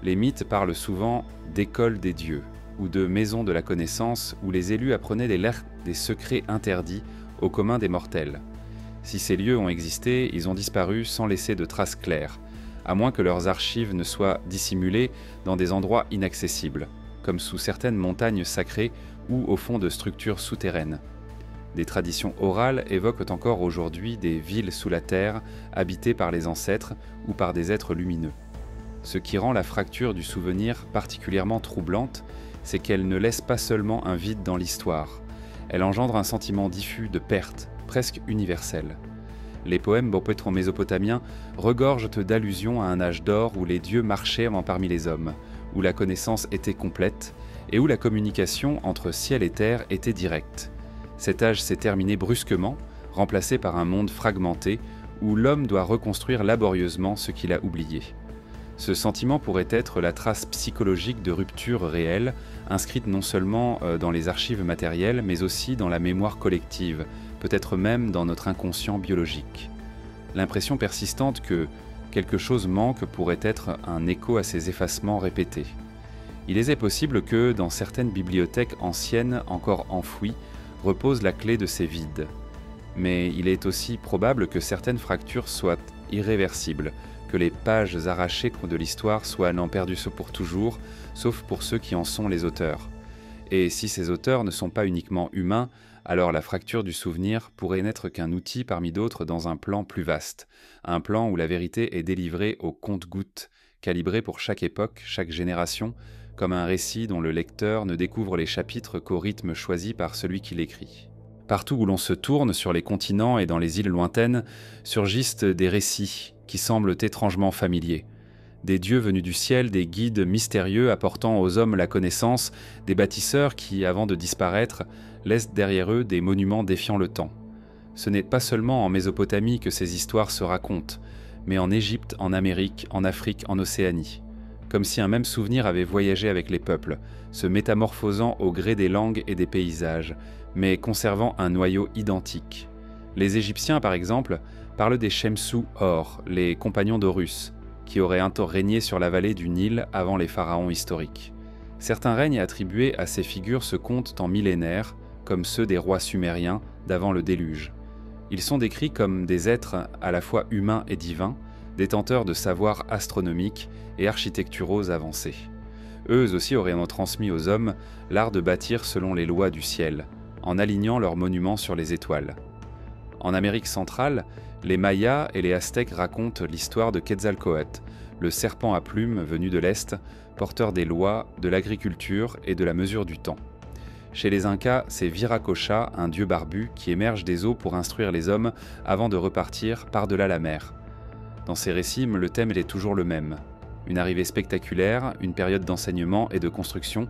Les mythes parlent souvent d'écoles des dieux, ou de maisons de la connaissance où les élus apprenaient des secrets interdits au commun des mortels. Si ces lieux ont existé, ils ont disparu sans laisser de traces claires, à moins que leurs archives ne soient dissimulées dans des endroits inaccessibles, comme sous certaines montagnes sacrées ou au fond de structures souterraines. Des traditions orales évoquent encore aujourd'hui des villes sous la terre, habitées par les ancêtres ou par des êtres lumineux. Ce qui rend la fracture du souvenir particulièrement troublante, c'est qu'elle ne laisse pas seulement un vide dans l'histoire, elle engendre un sentiment diffus de perte, presque universel. Les poèmes mésopotamiens regorgent d'allusions à un âge d'or où les dieux marchaient parmi les hommes, où la connaissance était complète et où la communication entre ciel et terre était directe. Cet âge s'est terminé brusquement, remplacé par un monde fragmenté où l'homme doit reconstruire laborieusement ce qu'il a oublié. Ce sentiment pourrait être la trace psychologique de rupture réelle, inscrite non seulement dans les archives matérielles, mais aussi dans la mémoire collective, peut-être même dans notre inconscient biologique. L'impression persistante que quelque chose manque pourrait être un écho à ces effacements répétés. Il est possible que, dans certaines bibliothèques anciennes encore enfouies, repose la clé de ces vides. Mais il est aussi probable que certaines fractures soient irréversibles, que les pages arrachées de l'histoire soient n'en perdues pour toujours, sauf pour ceux qui en sont les auteurs. Et si ces auteurs ne sont pas uniquement humains, alors la fracture du souvenir pourrait n'être qu'un outil parmi d'autres dans un plan plus vaste, un plan où la vérité est délivrée au compte-gouttes, calibré pour chaque époque, chaque génération, comme un récit dont le lecteur ne découvre les chapitres qu'au rythme choisi par celui qui l'écrit. Partout où l'on se tourne, sur les continents et dans les îles lointaines, surgissent des récits qui semblent étrangement familiers. Des dieux venus du ciel, des guides mystérieux apportant aux hommes la connaissance, des bâtisseurs qui, avant de disparaître, laissent derrière eux des monuments défiant le temps. Ce n'est pas seulement en Mésopotamie que ces histoires se racontent, mais en Égypte, en Amérique, en Afrique, en Océanie. Comme si un même souvenir avait voyagé avec les peuples, se métamorphosant au gré des langues et des paysages, mais conservant un noyau identique. Les Égyptiens, par exemple, parlent des Shemsu Hor, les compagnons d'Horus, qui auraient un temps régné sur la vallée du Nil avant les pharaons historiques. Certains règnes attribués à ces figures se comptent en millénaires, comme ceux des rois sumériens d'avant le déluge. Ils sont décrits comme des êtres à la fois humains et divins, détenteurs de savoirs astronomiques et architecturaux avancés. Eux aussi auraient transmis aux hommes l'art de bâtir selon les lois du ciel, en alignant leurs monuments sur les étoiles. En Amérique centrale, les Mayas et les Aztèques racontent l'histoire de Quetzalcoatl, le serpent à plumes venu de l'Est, porteur des lois, de l'agriculture et de la mesure du temps. Chez les Incas, c'est Viracocha, un dieu barbu, qui émerge des eaux pour instruire les hommes avant de repartir par-delà la mer. Dans ces récits, le thème est toujours le même. Une arrivée spectaculaire, une période d'enseignement et de construction,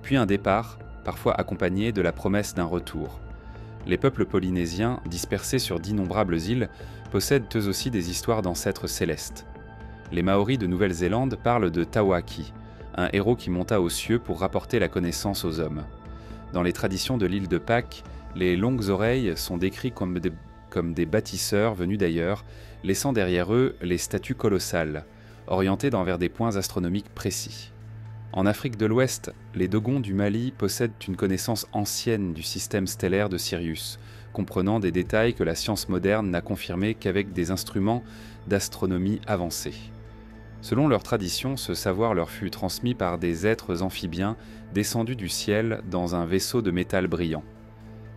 puis un départ, parfois accompagné de la promesse d'un retour. Les peuples polynésiens, dispersés sur d'innombrables îles, possèdent eux aussi des histoires d'ancêtres célestes. Les Maoris de Nouvelle-Zélande parlent de Tawaki, un héros qui monta aux cieux pour rapporter la connaissance aux hommes. Dans les traditions de l'île de Pâques, les longues oreilles sont décrits comme des bâtisseurs venus d'ailleurs, laissant derrière eux les statues colossales, orientées vers des points astronomiques précis. En Afrique de l'Ouest, les Dogons du Mali possèdent une connaissance ancienne du système stellaire de Sirius, comprenant des détails que la science moderne n'a confirmés qu'avec des instruments d'astronomie avancés. Selon leur tradition, ce savoir leur fut transmis par des êtres amphibiens descendus du ciel dans un vaisseau de métal brillant.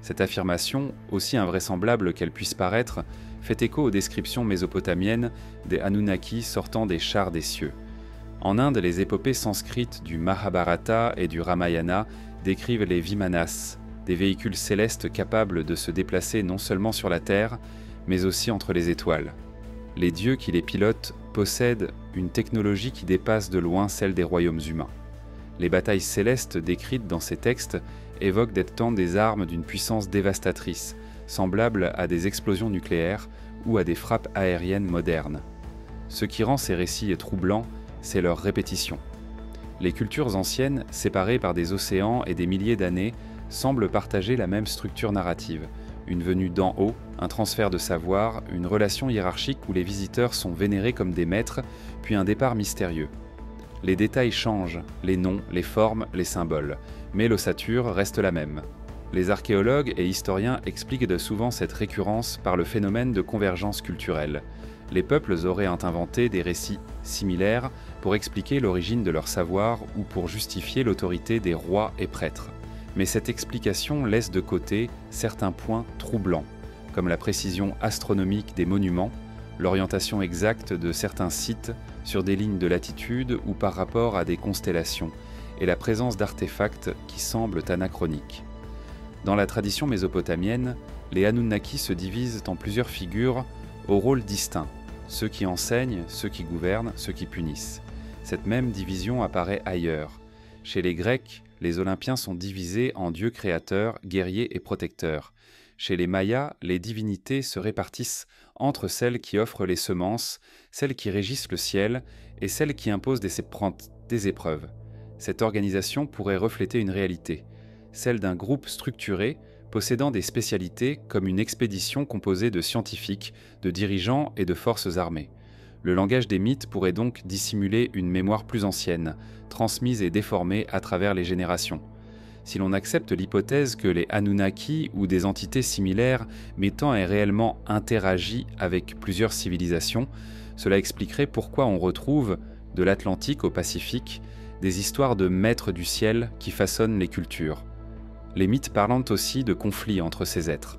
Cette affirmation, aussi invraisemblable qu'elle puisse paraître, fait écho aux descriptions mésopotamiennes des Anunnaki sortant des chars des cieux. En Inde, les épopées sanskrites du Mahabharata et du Ramayana décrivent les Vimanas, des véhicules célestes capables de se déplacer non seulement sur la Terre, mais aussi entre les étoiles. Les dieux qui les pilotent possèdent une technologie qui dépasse de loin celle des royaumes humains. Les batailles célestes décrites dans ces textes évoquent des armes d'une puissance dévastatrice, semblables à des explosions nucléaires ou à des frappes aériennes modernes. Ce qui rend ces récits troublants, c'est leur répétition. Les cultures anciennes, séparées par des océans et des milliers d'années, semblent partager la même structure narrative, une venue d'en haut, un transfert de savoir, une relation hiérarchique où les visiteurs sont vénérés comme des maîtres, puis un départ mystérieux. Les détails changent, les noms, les formes, les symboles, mais l'ossature reste la même. Les archéologues et historiens expliquent souvent cette récurrence par le phénomène de convergence culturelle. Les peuples auraient inventé des récits similaires pour expliquer l'origine de leur savoir ou pour justifier l'autorité des rois et prêtres. Mais cette explication laisse de côté certains points troublants, comme la précision astronomique des monuments, l'orientation exacte de certains sites sur des lignes de latitude ou par rapport à des constellations, et la présence d'artefacts qui semblent anachroniques. Dans la tradition mésopotamienne, les Anunnaki se divisent en plusieurs figures aux rôles distincts, ceux qui enseignent, ceux qui gouvernent, ceux qui punissent. Cette même division apparaît ailleurs. Chez les Grecs, les Olympiens sont divisés en dieux créateurs, guerriers et protecteurs. Chez les Mayas, les divinités se répartissent entre celles qui offrent les semences, celles qui régissent le ciel et celles qui imposent des épreuves. Cette organisation pourrait refléter une réalité, celle d'un groupe structuré, possédant des spécialités comme une expédition composée de scientifiques, de dirigeants et de forces armées. Le langage des mythes pourrait donc dissimuler une mémoire plus ancienne, transmise et déformée à travers les générations. Si l'on accepte l'hypothèse que les Anunnaki ou des entités similaires mettant aient réellement interagi avec plusieurs civilisations, cela expliquerait pourquoi on retrouve, de l'Atlantique au Pacifique, des histoires de maîtres du ciel qui façonnent les cultures. Les mythes parlent aussi de conflits entre ces êtres.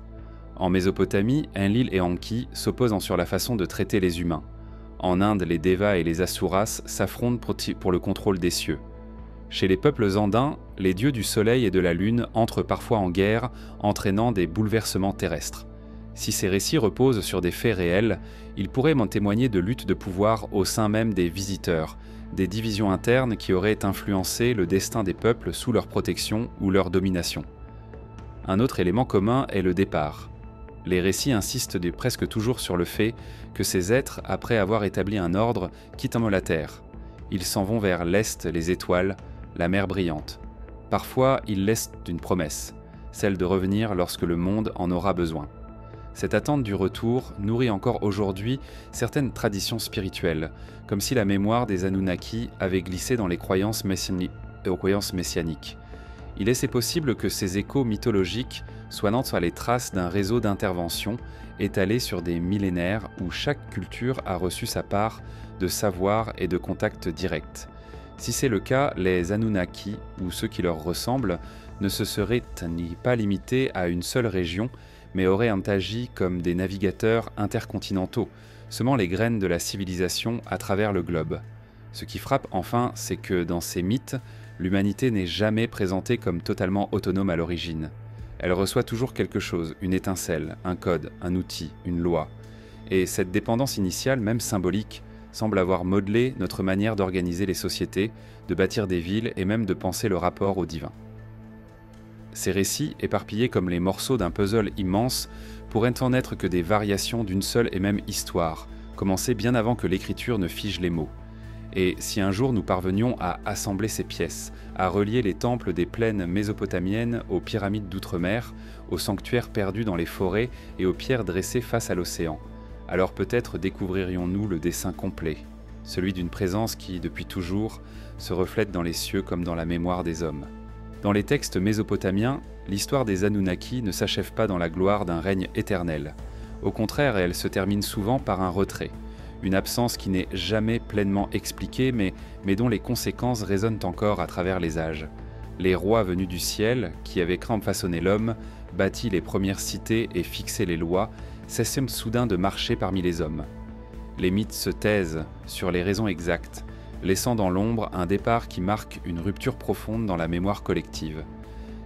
En Mésopotamie, Enlil et Enki s'opposent sur la façon de traiter les humains. En Inde, les Devas et les Asuras s'affrontent pour le contrôle des cieux. Chez les peuples andins, les dieux du soleil et de la lune entrent parfois en guerre, entraînant des bouleversements terrestres. Si ces récits reposent sur des faits réels, ils pourraient m'en témoigner de luttes de pouvoir au sein même des visiteurs, des divisions internes qui auraient influencé le destin des peuples sous leur protection ou leur domination. Un autre élément commun est le départ. Les récits insistent presque toujours sur le fait que ces êtres, après avoir établi un ordre, quittent la Terre. Ils s'en vont vers l'Est, les étoiles, la mer brillante. Parfois, ils laissent une promesse, celle de revenir lorsque le monde en aura besoin. Cette attente du retour nourrit encore aujourd'hui certaines traditions spirituelles, comme si la mémoire des Anunnaki avait glissé dans les croyances messianiques. Il est possible que ces échos mythologiques soient nés sur les traces d'un réseau d'intervention étalé sur des millénaires où chaque culture a reçu sa part de savoir et de contact direct. Si c'est le cas, les Anunnaki, ou ceux qui leur ressemblent, ne se seraient pas limités à une seule région, mais auraient agi comme des navigateurs intercontinentaux, semant les graines de la civilisation à travers le globe. Ce qui frappe enfin, c'est que dans ces mythes, l'humanité n'est jamais présentée comme totalement autonome à l'origine. Elle reçoit toujours quelque chose, une étincelle, un code, un outil, une loi. Et cette dépendance initiale, même symbolique, semble avoir modelé notre manière d'organiser les sociétés, de bâtir des villes et même de penser le rapport au divin. Ces récits, éparpillés comme les morceaux d'un puzzle immense, pourraient en être que des variations d'une seule et même histoire, commencée bien avant que l'écriture ne fige les mots. Et si un jour nous parvenions à assembler ces pièces, à relier les temples des plaines mésopotamiennes aux pyramides d'outre-mer, aux sanctuaires perdus dans les forêts et aux pierres dressées face à l'océan, alors peut-être découvririons-nous le dessin complet, celui d'une présence qui, depuis toujours, se reflète dans les cieux comme dans la mémoire des hommes. Dans les textes mésopotamiens, l'histoire des Anunnaki ne s'achève pas dans la gloire d'un règne éternel. Au contraire, elle se termine souvent par un retrait, une absence qui n'est jamais pleinement expliquée, mais dont les conséquences résonnent encore à travers les âges. Les rois venus du ciel, qui avaient craint de façonner l'homme, bâti les premières cités et fixé les lois, cessent soudain de marcher parmi les hommes. Les mythes se taisent sur les raisons exactes, laissant dans l'ombre un départ qui marque une rupture profonde dans la mémoire collective.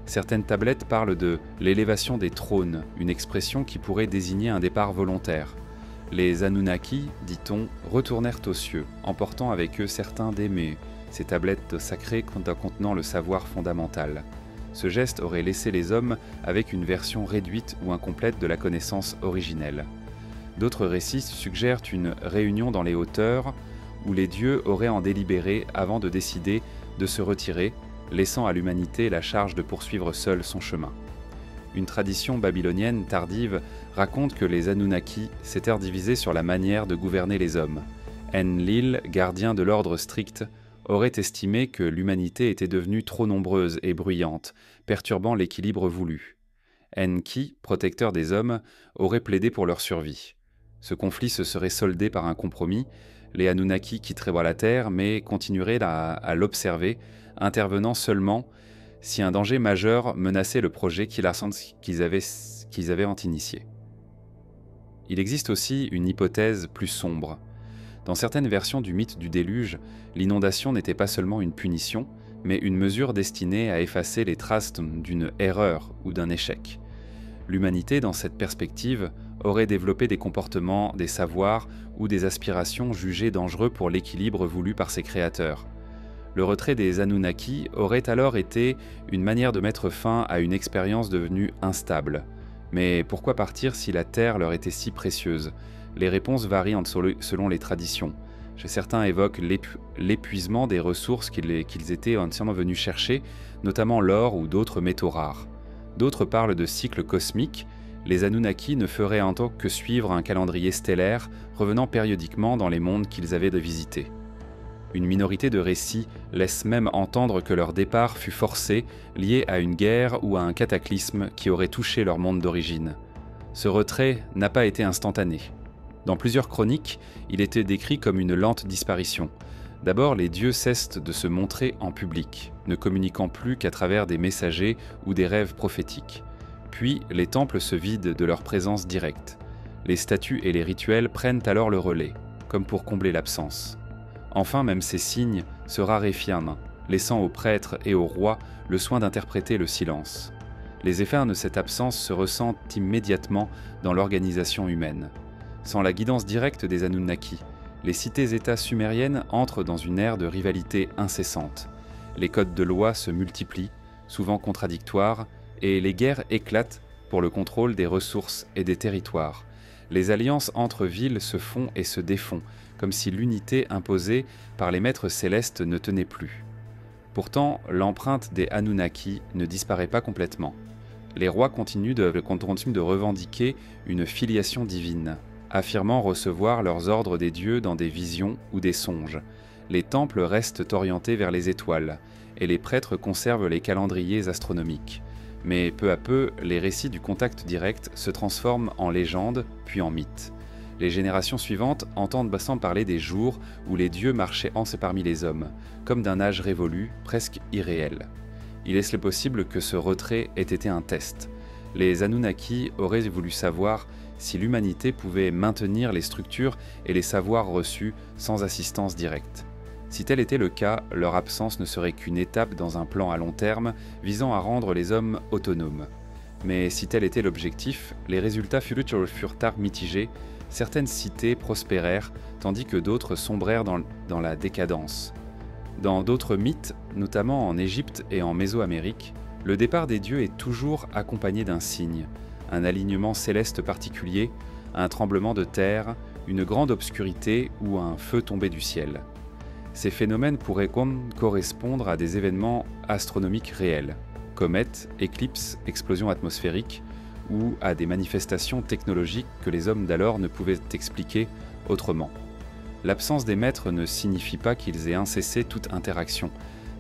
Certaines tablettes parlent de l'élévation des trônes, une expression qui pourrait désigner un départ volontaire. Les Anunnaki, dit-on, retournèrent aux cieux, emportant avec eux certains d'eux, ces tablettes sacrées contenant le savoir fondamental. Ce geste aurait laissé les hommes avec une version réduite ou incomplète de la connaissance originelle. D'autres récits suggèrent une réunion dans les hauteurs, où les dieux auraient en délibéré avant de décider de se retirer, laissant à l'humanité la charge de poursuivre seule son chemin. Une tradition babylonienne tardive raconte que les Anunnaki s'étaient divisés sur la manière de gouverner les hommes. Enlil, gardien de l'ordre strict, aurait estimé que l'humanité était devenue trop nombreuse et bruyante, perturbant l'équilibre voulu. Enki, protecteur des hommes, aurait plaidé pour leur survie. Ce conflit se serait soldé par un compromis. Les Anunnaki quitteraient la Terre, mais continueraient à l'observer, intervenant seulement si un danger majeur menaçait le projet qu'ils avaient initié. Il existe aussi une hypothèse plus sombre. Dans certaines versions du mythe du déluge, l'inondation n'était pas seulement une punition, mais une mesure destinée à effacer les traces d'une erreur ou d'un échec. L'humanité, dans cette perspective, aurait développé des comportements, des savoirs ou des aspirations jugées dangereux pour l'équilibre voulu par ses créateurs. Le retrait des Anunnaki aurait alors été une manière de mettre fin à une expérience devenue instable. Mais pourquoi partir si la Terre leur était si précieuse ? Les réponses varient selon les traditions. Certains évoquent l'épuisement des ressources qu'ils étaient entièrement venus chercher, notamment l'or ou d'autres métaux rares. D'autres parlent de cycles cosmiques. Les Anunnaki ne feraient en tant que suivre un calendrier stellaire revenant périodiquement dans les mondes qu'ils avaient de visiter. Une minorité de récits laisse même entendre que leur départ fut forcé, lié à une guerre ou à un cataclysme qui aurait touché leur monde d'origine. Ce retrait n'a pas été instantané. Dans plusieurs chroniques, il était décrit comme une lente disparition. D'abord, les dieux cessent de se montrer en public, ne communiquant plus qu'à travers des messagers ou des rêves prophétiques. Puis, les temples se vident de leur présence directe. Les statues et les rituels prennent alors le relais, comme pour combler l'absence. Enfin, même ces signes se raréfient un, laissant aux prêtres et aux rois le soin d'interpréter le silence. Les effets de cette absence se ressentent immédiatement dans l'organisation humaine. Sans la guidance directe des Anunnaki, les cités-États sumériennes entrent dans une ère de rivalité incessante. Les codes de loi se multiplient, souvent contradictoires, et les guerres éclatent pour le contrôle des ressources et des territoires. Les alliances entre villes se font et se défont, comme si l'unité imposée par les maîtres célestes ne tenait plus. Pourtant, l'empreinte des Anunnaki ne disparaît pas complètement. Les rois continuent de revendiquer une filiation divine, affirmant recevoir leurs ordres des dieux dans des visions ou des songes. Les temples restent orientés vers les étoiles, et les prêtres conservent les calendriers astronomiques. Mais peu à peu, les récits du contact direct se transforment en légendes, puis en mythes. Les générations suivantes entendent parler des jours où les dieux marchaient parmi les hommes, comme d'un âge révolu, presque irréel. Il est possible que ce retrait ait été un test. Les Anunnaki auraient voulu savoir si l'humanité pouvait maintenir les structures et les savoirs reçus sans assistance directe. Si tel était le cas, leur absence ne serait qu'une étape dans un plan à long terme visant à rendre les hommes autonomes. Mais si tel était l'objectif, les résultats furent tard mitigés. Certaines cités prospérèrent, tandis que d'autres sombrèrent dans la décadence. Dans d'autres mythes, notamment en Égypte et en Mésoamérique, le départ des dieux est toujours accompagné d'un signe, un alignement céleste particulier, un tremblement de terre, une grande obscurité ou un feu tombé du ciel. Ces phénomènes pourraient correspondre à des événements astronomiques réels, comètes, éclipses, explosions atmosphériques, ou à des manifestations technologiques que les hommes d'alors ne pouvaient expliquer autrement. L'absence des maîtres ne signifie pas qu'ils aient cessé toute interaction.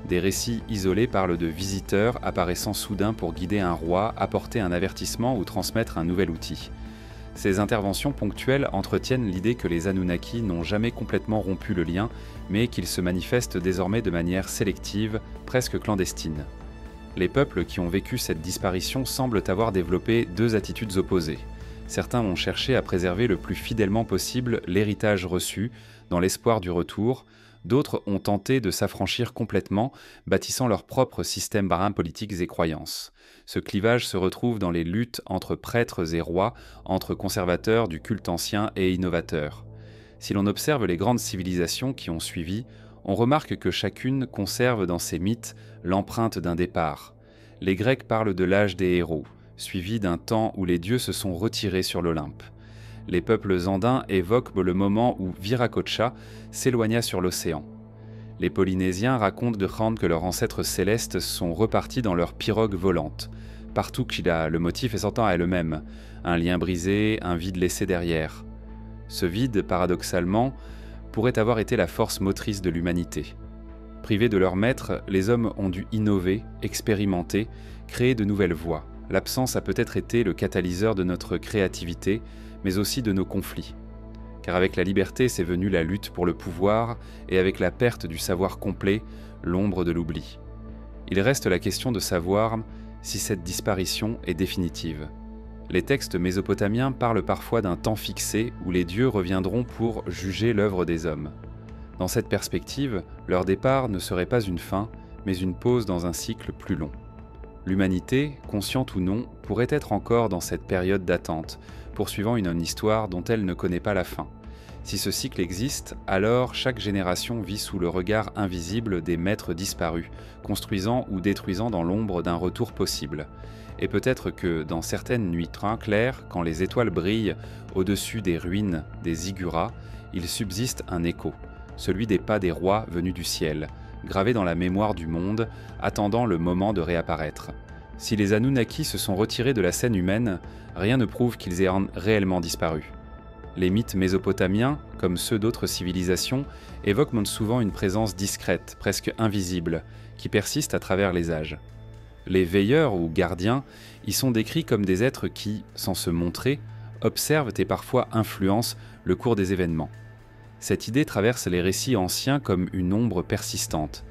Des récits isolés parlent de visiteurs apparaissant soudain pour guider un roi, apporter un avertissement ou transmettre un nouvel outil. Ces interventions ponctuelles entretiennent l'idée que les Anunnaki n'ont jamais complètement rompu le lien, mais qu'ils se manifestent désormais de manière sélective, presque clandestine. Les peuples qui ont vécu cette disparition semblent avoir développé deux attitudes opposées. Certains ont cherché à préserver le plus fidèlement possible l'héritage reçu, dans l'espoir du retour. D'autres ont tenté de s'affranchir complètement, bâtissant leurs propres systèmes politiques et croyances. Ce clivage se retrouve dans les luttes entre prêtres et rois, entre conservateurs du culte ancien et innovateurs. Si l'on observe les grandes civilisations qui ont suivi, on remarque que chacune conserve dans ses mythes l'empreinte d'un départ. Les Grecs parlent de l'âge des héros, suivi d'un temps où les dieux se sont retirés sur l'Olympe. Les peuples andins évoquent le moment où Viracocha s'éloigna sur l'océan. Les Polynésiens racontent de Khan que leurs ancêtres célestes sont repartis dans leur pirogue volante. Partout qu'il a, le motif est s'entend à elle-même, un lien brisé, un vide laissé derrière. Ce vide, paradoxalement, pourrait avoir été la force motrice de l'humanité. Privés de leur maître, les hommes ont dû innover, expérimenter, créer de nouvelles voies. L'absence a peut-être été le catalyseur de notre créativité, mais aussi de nos conflits. Car avec la liberté, c'est venu la lutte pour le pouvoir, et avec la perte du savoir complet, l'ombre de l'oubli. Il reste la question de savoir si cette disparition est définitive. Les textes mésopotamiens parlent parfois d'un temps fixé où les dieux reviendront pour juger l'œuvre des hommes. Dans cette perspective, leur départ ne serait pas une fin, mais une pause dans un cycle plus long. L'humanité, consciente ou non, pourrait être encore dans cette période d'attente, poursuivant une histoire dont elle ne connaît pas la fin. Si ce cycle existe, alors chaque génération vit sous le regard invisible des maîtres disparus, construisant ou détruisant dans l'ombre d'un retour possible. Et peut-être que, dans certaines nuits claires, quand les étoiles brillent au-dessus des ruines des zigguras, il subsiste un écho, celui des pas des rois venus du ciel, gravé dans la mémoire du monde, attendant le moment de réapparaître. Si les Anunnaki se sont retirés de la scène humaine, rien ne prouve qu'ils aient réellement disparu. Les mythes mésopotamiens, comme ceux d'autres civilisations, évoquent souvent une présence discrète, presque invisible, qui persiste à travers les âges. Les veilleurs ou gardiens y sont décrits comme des êtres qui, sans se montrer, observent et parfois influencent le cours des événements. Cette idée traverse les récits anciens comme une ombre persistante,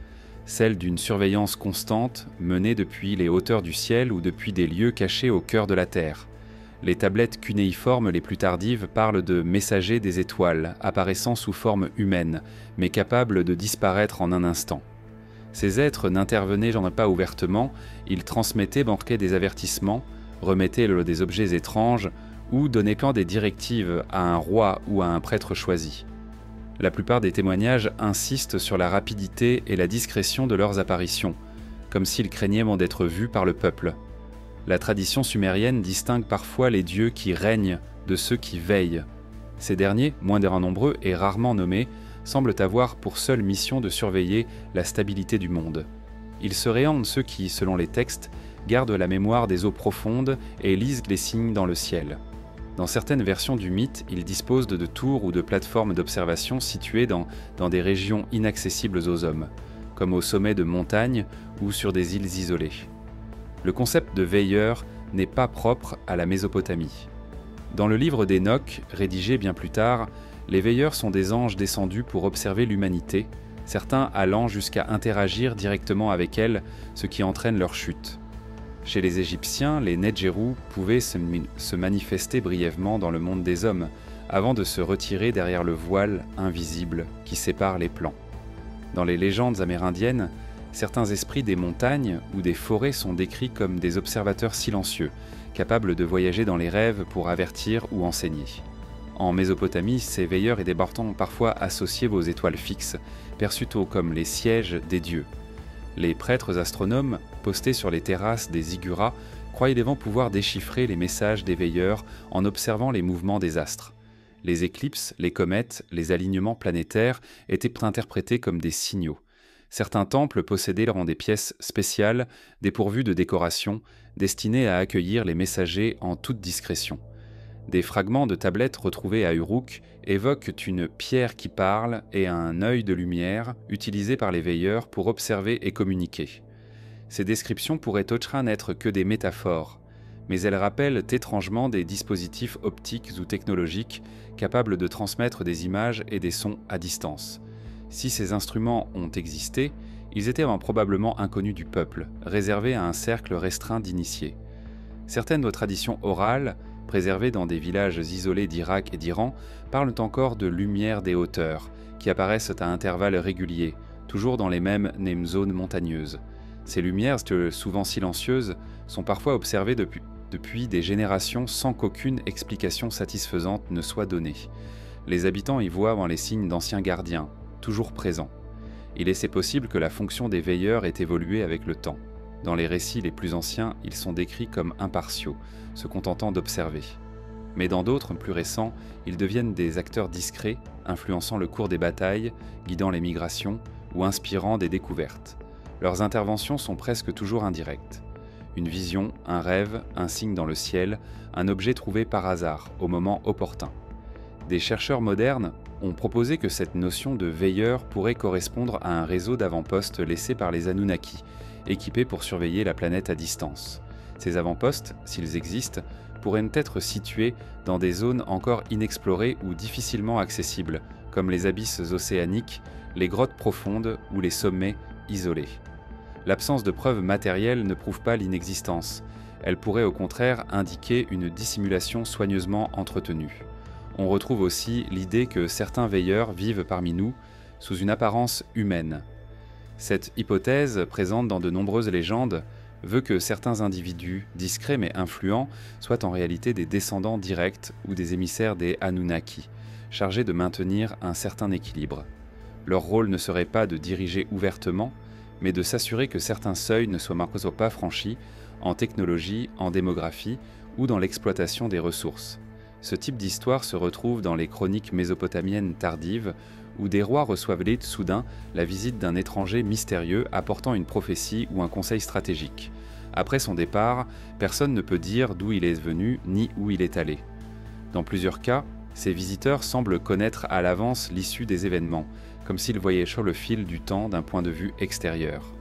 celle d'une surveillance constante menée depuis les hauteurs du ciel ou depuis des lieux cachés au cœur de la terre. Les tablettes cunéiformes les plus tardives parlent de messagers des étoiles, apparaissant sous forme humaine, mais capables de disparaître en un instant. Ces êtres n'intervenaient pas ouvertement, ils transmettaient des avertissements, remettaient des objets étranges ou donnaient des directives à un roi ou à un prêtre choisi. La plupart des témoignages insistent sur la rapidité et la discrétion de leurs apparitions, comme s'ils craignaient d'être vus par le peuple. La tradition sumérienne distingue parfois les dieux qui règnent de ceux qui veillent. Ces derniers, moins nombreux et rarement nommés, semblent avoir pour seule mission de surveiller la stabilité du monde. Ils seraient un de ceux qui, selon les textes, gardent la mémoire des eaux profondes et lisent les signes dans le ciel. Dans certaines versions du mythe, ils disposent de tours ou de plateformes d'observation situées dans des régions inaccessibles aux hommes, comme au sommet de montagnes ou sur des îles isolées. Le concept de veilleur n'est pas propre à la Mésopotamie. Dans le livre d'Enoch, rédigé bien plus tard, les veilleurs sont des anges descendus pour observer l'humanité, certains allant jusqu'à interagir directement avec elle, ce qui entraîne leur chute. Chez les Égyptiens, les Nedjeru pouvaient se manifester brièvement dans le monde des hommes, avant de se retirer derrière le voile invisible qui sépare les plans. Dans les légendes amérindiennes, certains esprits des montagnes ou des forêts sont décrits comme des observateurs silencieux, capables de voyager dans les rêves pour avertir ou enseigner. En Mésopotamie, ces veilleurs étaient parfois associés aux étoiles fixes, perçues comme les sièges des dieux. Les prêtres astronomes, postés sur les terrasses des zigguras, croyaient pouvoir déchiffrer les messages des veilleurs en observant les mouvements des astres. Les éclipses, les comètes, les alignements planétaires étaient interprétés comme des signaux. Certains temples possédaient des pièces spéciales, dépourvues de décoration, destinées à accueillir les messagers en toute discrétion. Des fragments de tablettes retrouvés à Uruk évoquent une pierre qui parle et un œil de lumière utilisé par les veilleurs pour observer et communiquer. Ces descriptions pourraient n'être que des métaphores, mais elles rappellent étrangement des dispositifs optiques ou technologiques capables de transmettre des images et des sons à distance. Si ces instruments ont existé, ils étaient probablement inconnus du peuple, réservés à un cercle restreint d'initiés. Certaines traditions orales, préservées dans des villages isolés d'Irak et d'Iran, parlent encore de lumière des hauteurs, qui apparaissent à intervalles réguliers, toujours dans les mêmes zones montagneuses. Ces lumières, souvent silencieuses, sont parfois observées depuis des générations sans qu'aucune explication satisfaisante ne soit donnée. Les habitants y voient les signes d'anciens gardiens, toujours présents. Il est possible que la fonction des veilleurs ait évolué avec le temps. Dans les récits les plus anciens, ils sont décrits comme impartiaux, se contentant d'observer. Mais dans d'autres, plus récents, ils deviennent des acteurs discrets, influençant le cours des batailles, guidant les migrations ou inspirant des découvertes. Leurs interventions sont presque toujours indirectes. Une vision, un rêve, un signe dans le ciel, un objet trouvé par hasard, au moment opportun. Des chercheurs modernes ont proposé que cette notion de veilleur pourrait correspondre à un réseau d'avant-postes laissés par les Anunnaki, équipés pour surveiller la planète à distance. Ces avant-postes, s'ils existent, pourraient être situés dans des zones encore inexplorées ou difficilement accessibles, comme les abysses océaniques, les grottes profondes ou les sommets isolés. L'absence de preuves matérielles ne prouve pas l'inexistence. Elle pourrait au contraire indiquer une dissimulation soigneusement entretenue. On retrouve aussi l'idée que certains veilleurs vivent parmi nous sous une apparence humaine. Cette hypothèse, présente dans de nombreuses légendes, veut que certains individus, discrets mais influents, soient en réalité des descendants directs ou des émissaires des Anunnaki, chargés de maintenir un certain équilibre. Leur rôle ne serait pas de diriger ouvertement, mais de s'assurer que certains seuils ne soient pas franchis en technologie, en démographie ou dans l'exploitation des ressources. Ce type d'histoire se retrouve dans les chroniques mésopotamiennes tardives, où des rois reçoivent soudain la visite d'un étranger mystérieux apportant une prophétie ou un conseil stratégique. Après son départ, personne ne peut dire d'où il est venu ni où il est allé. Dans plusieurs cas, ces visiteurs semblent connaître à l'avance l'issue des événements, comme s'ils voyaient sur le fil du temps d'un point de vue extérieur.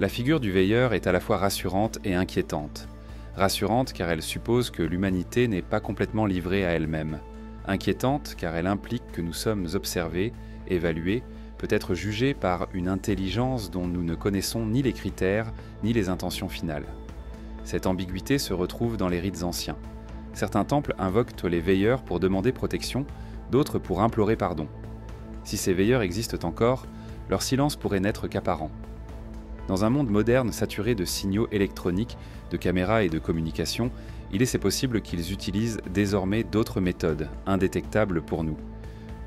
La figure du veilleur est à la fois rassurante et inquiétante. Rassurante car elle suppose que l'humanité n'est pas complètement livrée à elle-même. Inquiétante car elle implique que nous sommes observés, évalués, peut-être jugés par une intelligence dont nous ne connaissons ni les critères ni les intentions finales. Cette ambiguïté se retrouve dans les rites anciens. Certains temples invoquent les veilleurs pour demander protection, d'autres pour implorer pardon. Si ces veilleurs existent encore, leur silence pourrait n'être qu'apparent. Dans un monde moderne saturé de signaux électroniques, de caméras et de communications, il est possible qu'ils utilisent désormais d'autres méthodes, indétectables pour nous.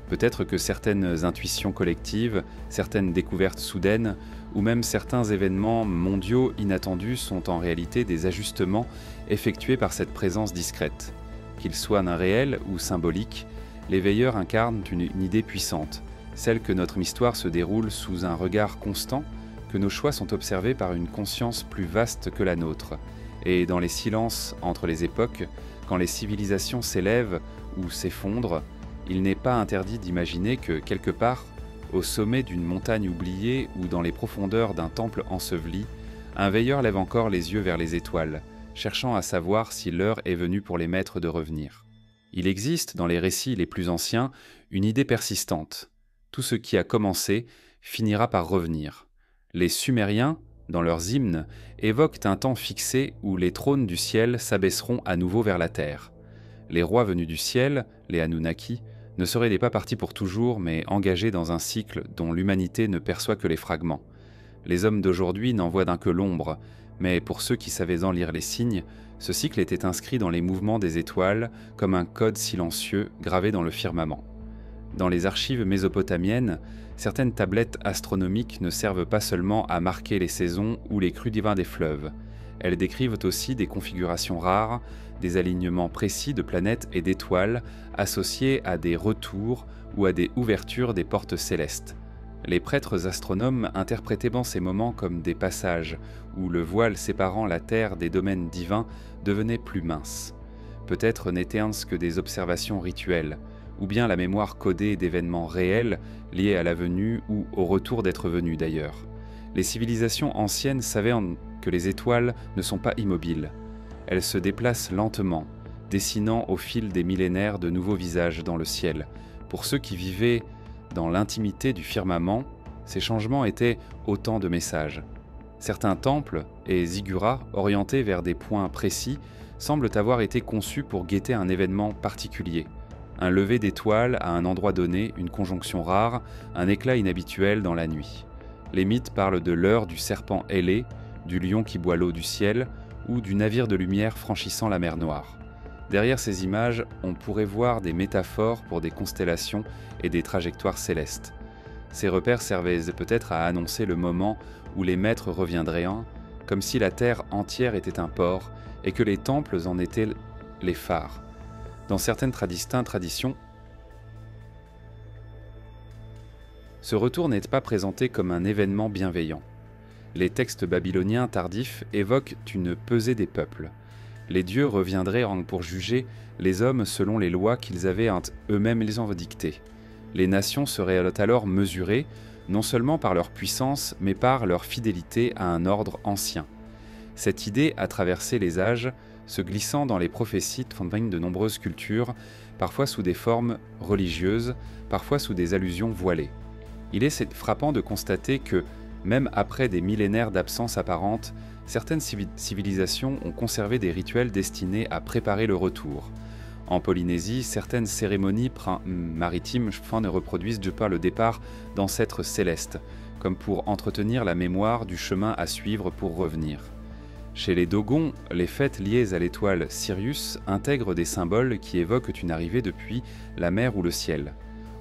Peut-être que certaines intuitions collectives, certaines découvertes soudaines, ou même certains événements mondiaux inattendus sont en réalité des ajustements effectués par cette présence discrète. Qu'ils soient d'un réel ou symbolique, les veilleurs incarnent une idée puissante, celle que notre histoire se déroule sous un regard constant, que nos choix sont observés par une conscience plus vaste que la nôtre, et dans les silences entre les époques, quand les civilisations s'élèvent ou s'effondrent, il n'est pas interdit d'imaginer que, quelque part, au sommet d'une montagne oubliée ou dans les profondeurs d'un temple enseveli, un veilleur lève encore les yeux vers les étoiles, cherchant à savoir si l'heure est venue pour les maîtres de revenir. Il existe, dans les récits les plus anciens, une idée persistante. Tout ce qui a commencé finira par revenir. Les Sumériens, dans leurs hymnes, évoquent un temps fixé où les trônes du ciel s'abaisseront à nouveau vers la terre. Les rois venus du ciel, les Anunnaki, ne seraient pas partis pour toujours, mais engagés dans un cycle dont l'humanité ne perçoit que les fragments. Les hommes d'aujourd'hui n'en voient d'un que l'ombre, mais pour ceux qui savaient en lire les signes, ce cycle était inscrit dans les mouvements des étoiles comme un code silencieux gravé dans le firmament. Dans les archives mésopotamiennes, certaines tablettes astronomiques ne servent pas seulement à marquer les saisons ou les crus divins des fleuves. Elles décrivent aussi des configurations rares, des alignements précis de planètes et d'étoiles associés à des retours ou à des ouvertures des portes célestes. Les prêtres astronomes interprétaient ces moments comme des passages où le voile séparant la Terre des domaines divins devenait plus mince. Peut-être n'étaient-ce que des observations rituelles, ou bien la mémoire codée d'événements réels liés à la venue ou au retour d'être venus d'ailleurs. Les civilisations anciennes savaient que les étoiles ne sont pas immobiles. Elles se déplacent lentement, dessinant au fil des millénaires de nouveaux visages dans le ciel. Pour ceux qui vivaient dans l'intimité du firmament, ces changements étaient autant de messages. Certains temples et zigguras orientés vers des points précis semblent avoir été conçus pour guetter un événement particulier. Un lever d'étoiles à un endroit donné, une conjonction rare, un éclat inhabituel dans la nuit. Les mythes parlent de l'heure du serpent ailé, du lion qui boit l'eau du ciel ou du navire de lumière franchissant la mer Noire. Derrière ces images, on pourrait voir des métaphores pour des constellations et des trajectoires célestes. Ces repères servaient peut-être à annoncer le moment où les maîtres reviendraient, comme si la terre entière était un port et que les temples en étaient les phares. Dans certaines traditions, ce retour n'est pas présenté comme un événement bienveillant. Les textes babyloniens tardifs évoquent une pesée des peuples. Les dieux reviendraient pour juger les hommes selon les lois qu'ils avaient eux-mêmes les dictées. Les nations seraient alors mesurées, non seulement par leur puissance, mais par leur fidélité à un ordre ancien. Cette idée a traversé les âges, se glissant dans les prophéties de nombreuses cultures, parfois sous des formes religieuses, parfois sous des allusions voilées. Il est frappant de constater que, même après des millénaires d'absence apparente, certaines civilisations ont conservé des rituels destinés à préparer le retour. En Polynésie, certaines cérémonies maritimes reproduisent le départ d'ancêtres célestes, comme pour entretenir la mémoire du chemin à suivre pour revenir. Chez les Dogons, les fêtes liées à l'étoile Sirius intègrent des symboles qui évoquent une arrivée depuis la mer ou le ciel.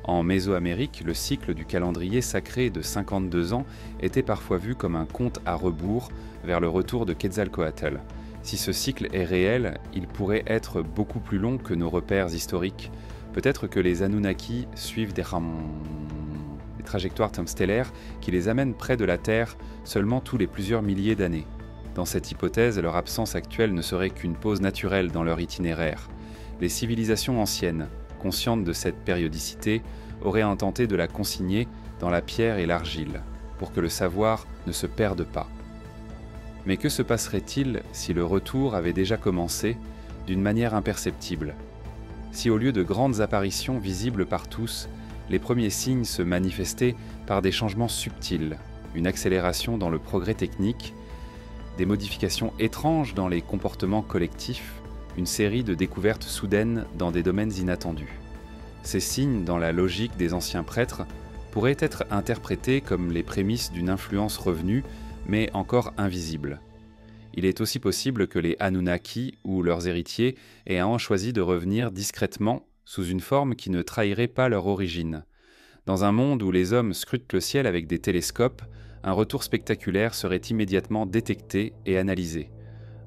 En Mésoamérique, le cycle du calendrier sacré de 52 ans était parfois vu comme un compte à rebours vers le retour de Quetzalcoatl. Si ce cycle est réel, il pourrait être beaucoup plus long que nos repères historiques. Peut-être que les Anunnaki suivent des trajectoires stellaires qui les amènent près de la Terre seulement tous les plusieurs milliers d'années. Dans cette hypothèse, leur absence actuelle ne serait qu'une pause naturelle dans leur itinéraire. Les civilisations anciennes, conscientes de cette périodicité, auraient intenté de la consigner dans la pierre et l'argile, pour que le savoir ne se perde pas. Mais que se passerait-il si le retour avait déjà commencé d'une manière imperceptible? Si au lieu de grandes apparitions visibles par tous, les premiers signes se manifestaient par des changements subtils, une accélération dans le progrès technique, des modifications étranges dans les comportements collectifs, une série de découvertes soudaines dans des domaines inattendus. Ces signes, dans la logique des anciens prêtres, pourraient être interprétés comme les prémices d'une influence revenue, mais encore invisible. Il est aussi possible que les Anunnaki ou leurs héritiers aient choisi de revenir discrètement sous une forme qui ne trahirait pas leur origine. Dans un monde où les hommes scrutent le ciel avec des télescopes, un retour spectaculaire serait immédiatement détecté et analysé.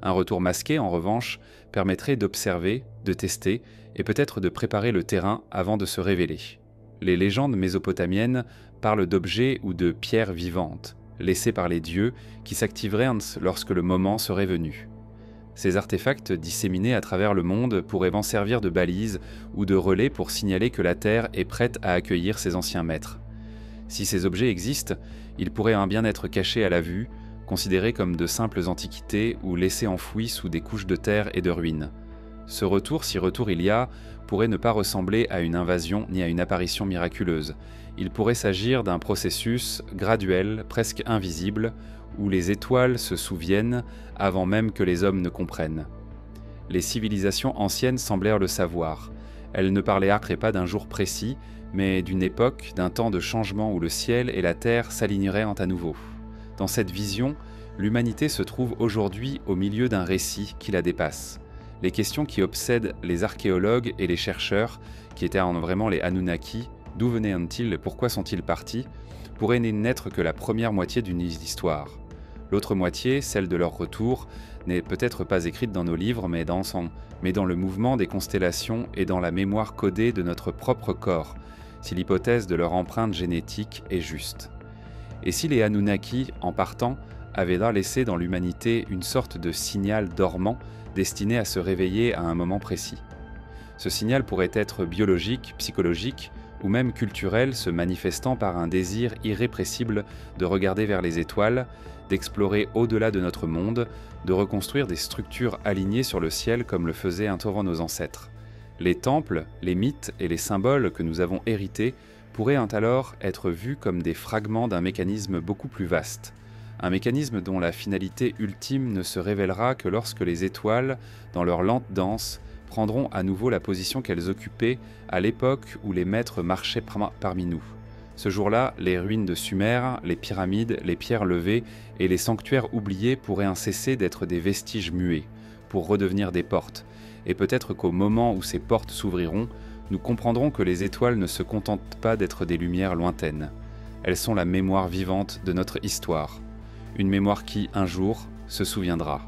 Un retour masqué, en revanche, permettrait d'observer, de tester et peut-être de préparer le terrain avant de se révéler. Les légendes mésopotamiennes parlent d'objets ou de pierres vivantes, laissées par les dieux, qui s'activeraient lorsque le moment serait venu. Ces artefacts disséminés à travers le monde pourraient en servir de balises ou de relais pour signaler que la Terre est prête à accueillir ses anciens maîtres. Si ces objets existent, ils pourraient bien être cachés à la vue, considérés comme de simples antiquités ou laissés enfouis sous des couches de terre et de ruines. Ce retour, si retour il y a, pourrait ne pas ressembler à une invasion ni à une apparition miraculeuse. Il pourrait s'agir d'un processus graduel, presque invisible, où les étoiles se souviennent avant même que les hommes ne comprennent. Les civilisations anciennes semblèrent le savoir. Elles ne parlaient après pas d'un jour précis, mais d'une époque, d'un temps de changement où le ciel et la terre s'aligneraient à nouveau. Dans cette vision, l'humanité se trouve aujourd'hui au milieu d'un récit qui la dépasse. Les questions qui obsèdent les archéologues et les chercheurs, qui étaient vraiment les Anunnaki, d'où venaient-ils et pourquoi sont-ils partis, pourraient n'être que la première moitié d'une histoire. L'autre moitié, celle de leur retour, n'est peut-être pas écrite dans nos livres, mais dans le mouvement des constellations et dans la mémoire codée de notre propre corps, si l'hypothèse de leur empreinte génétique est juste. Et si les Anunnaki, en partant, avaient laissé dans l'humanité une sorte de signal dormant destiné à se réveiller à un moment précis. Ce signal pourrait être biologique, psychologique ou même culturel, se manifestant par un désir irrépressible de regarder vers les étoiles, d'explorer au-delà de notre monde, de reconstruire des structures alignées sur le ciel comme le faisaient un torrent nos ancêtres. Les temples, les mythes et les symboles que nous avons hérités pourraient alors être vus comme des fragments d'un mécanisme beaucoup plus vaste. Un mécanisme dont la finalité ultime ne se révélera que lorsque les étoiles, dans leur lente danse, prendront à nouveau la position qu'elles occupaient à l'époque où les maîtres marchaient parmi nous. Ce jour-là, les ruines de Sumer, les pyramides, les pierres levées et les sanctuaires oubliés pourraient cesser d'être des vestiges muets, pour redevenir des portes. Et peut-être qu'au moment où ces portes s'ouvriront, nous comprendrons que les étoiles ne se contentent pas d'être des lumières lointaines. Elles sont la mémoire vivante de notre histoire. Une mémoire qui, un jour, se souviendra.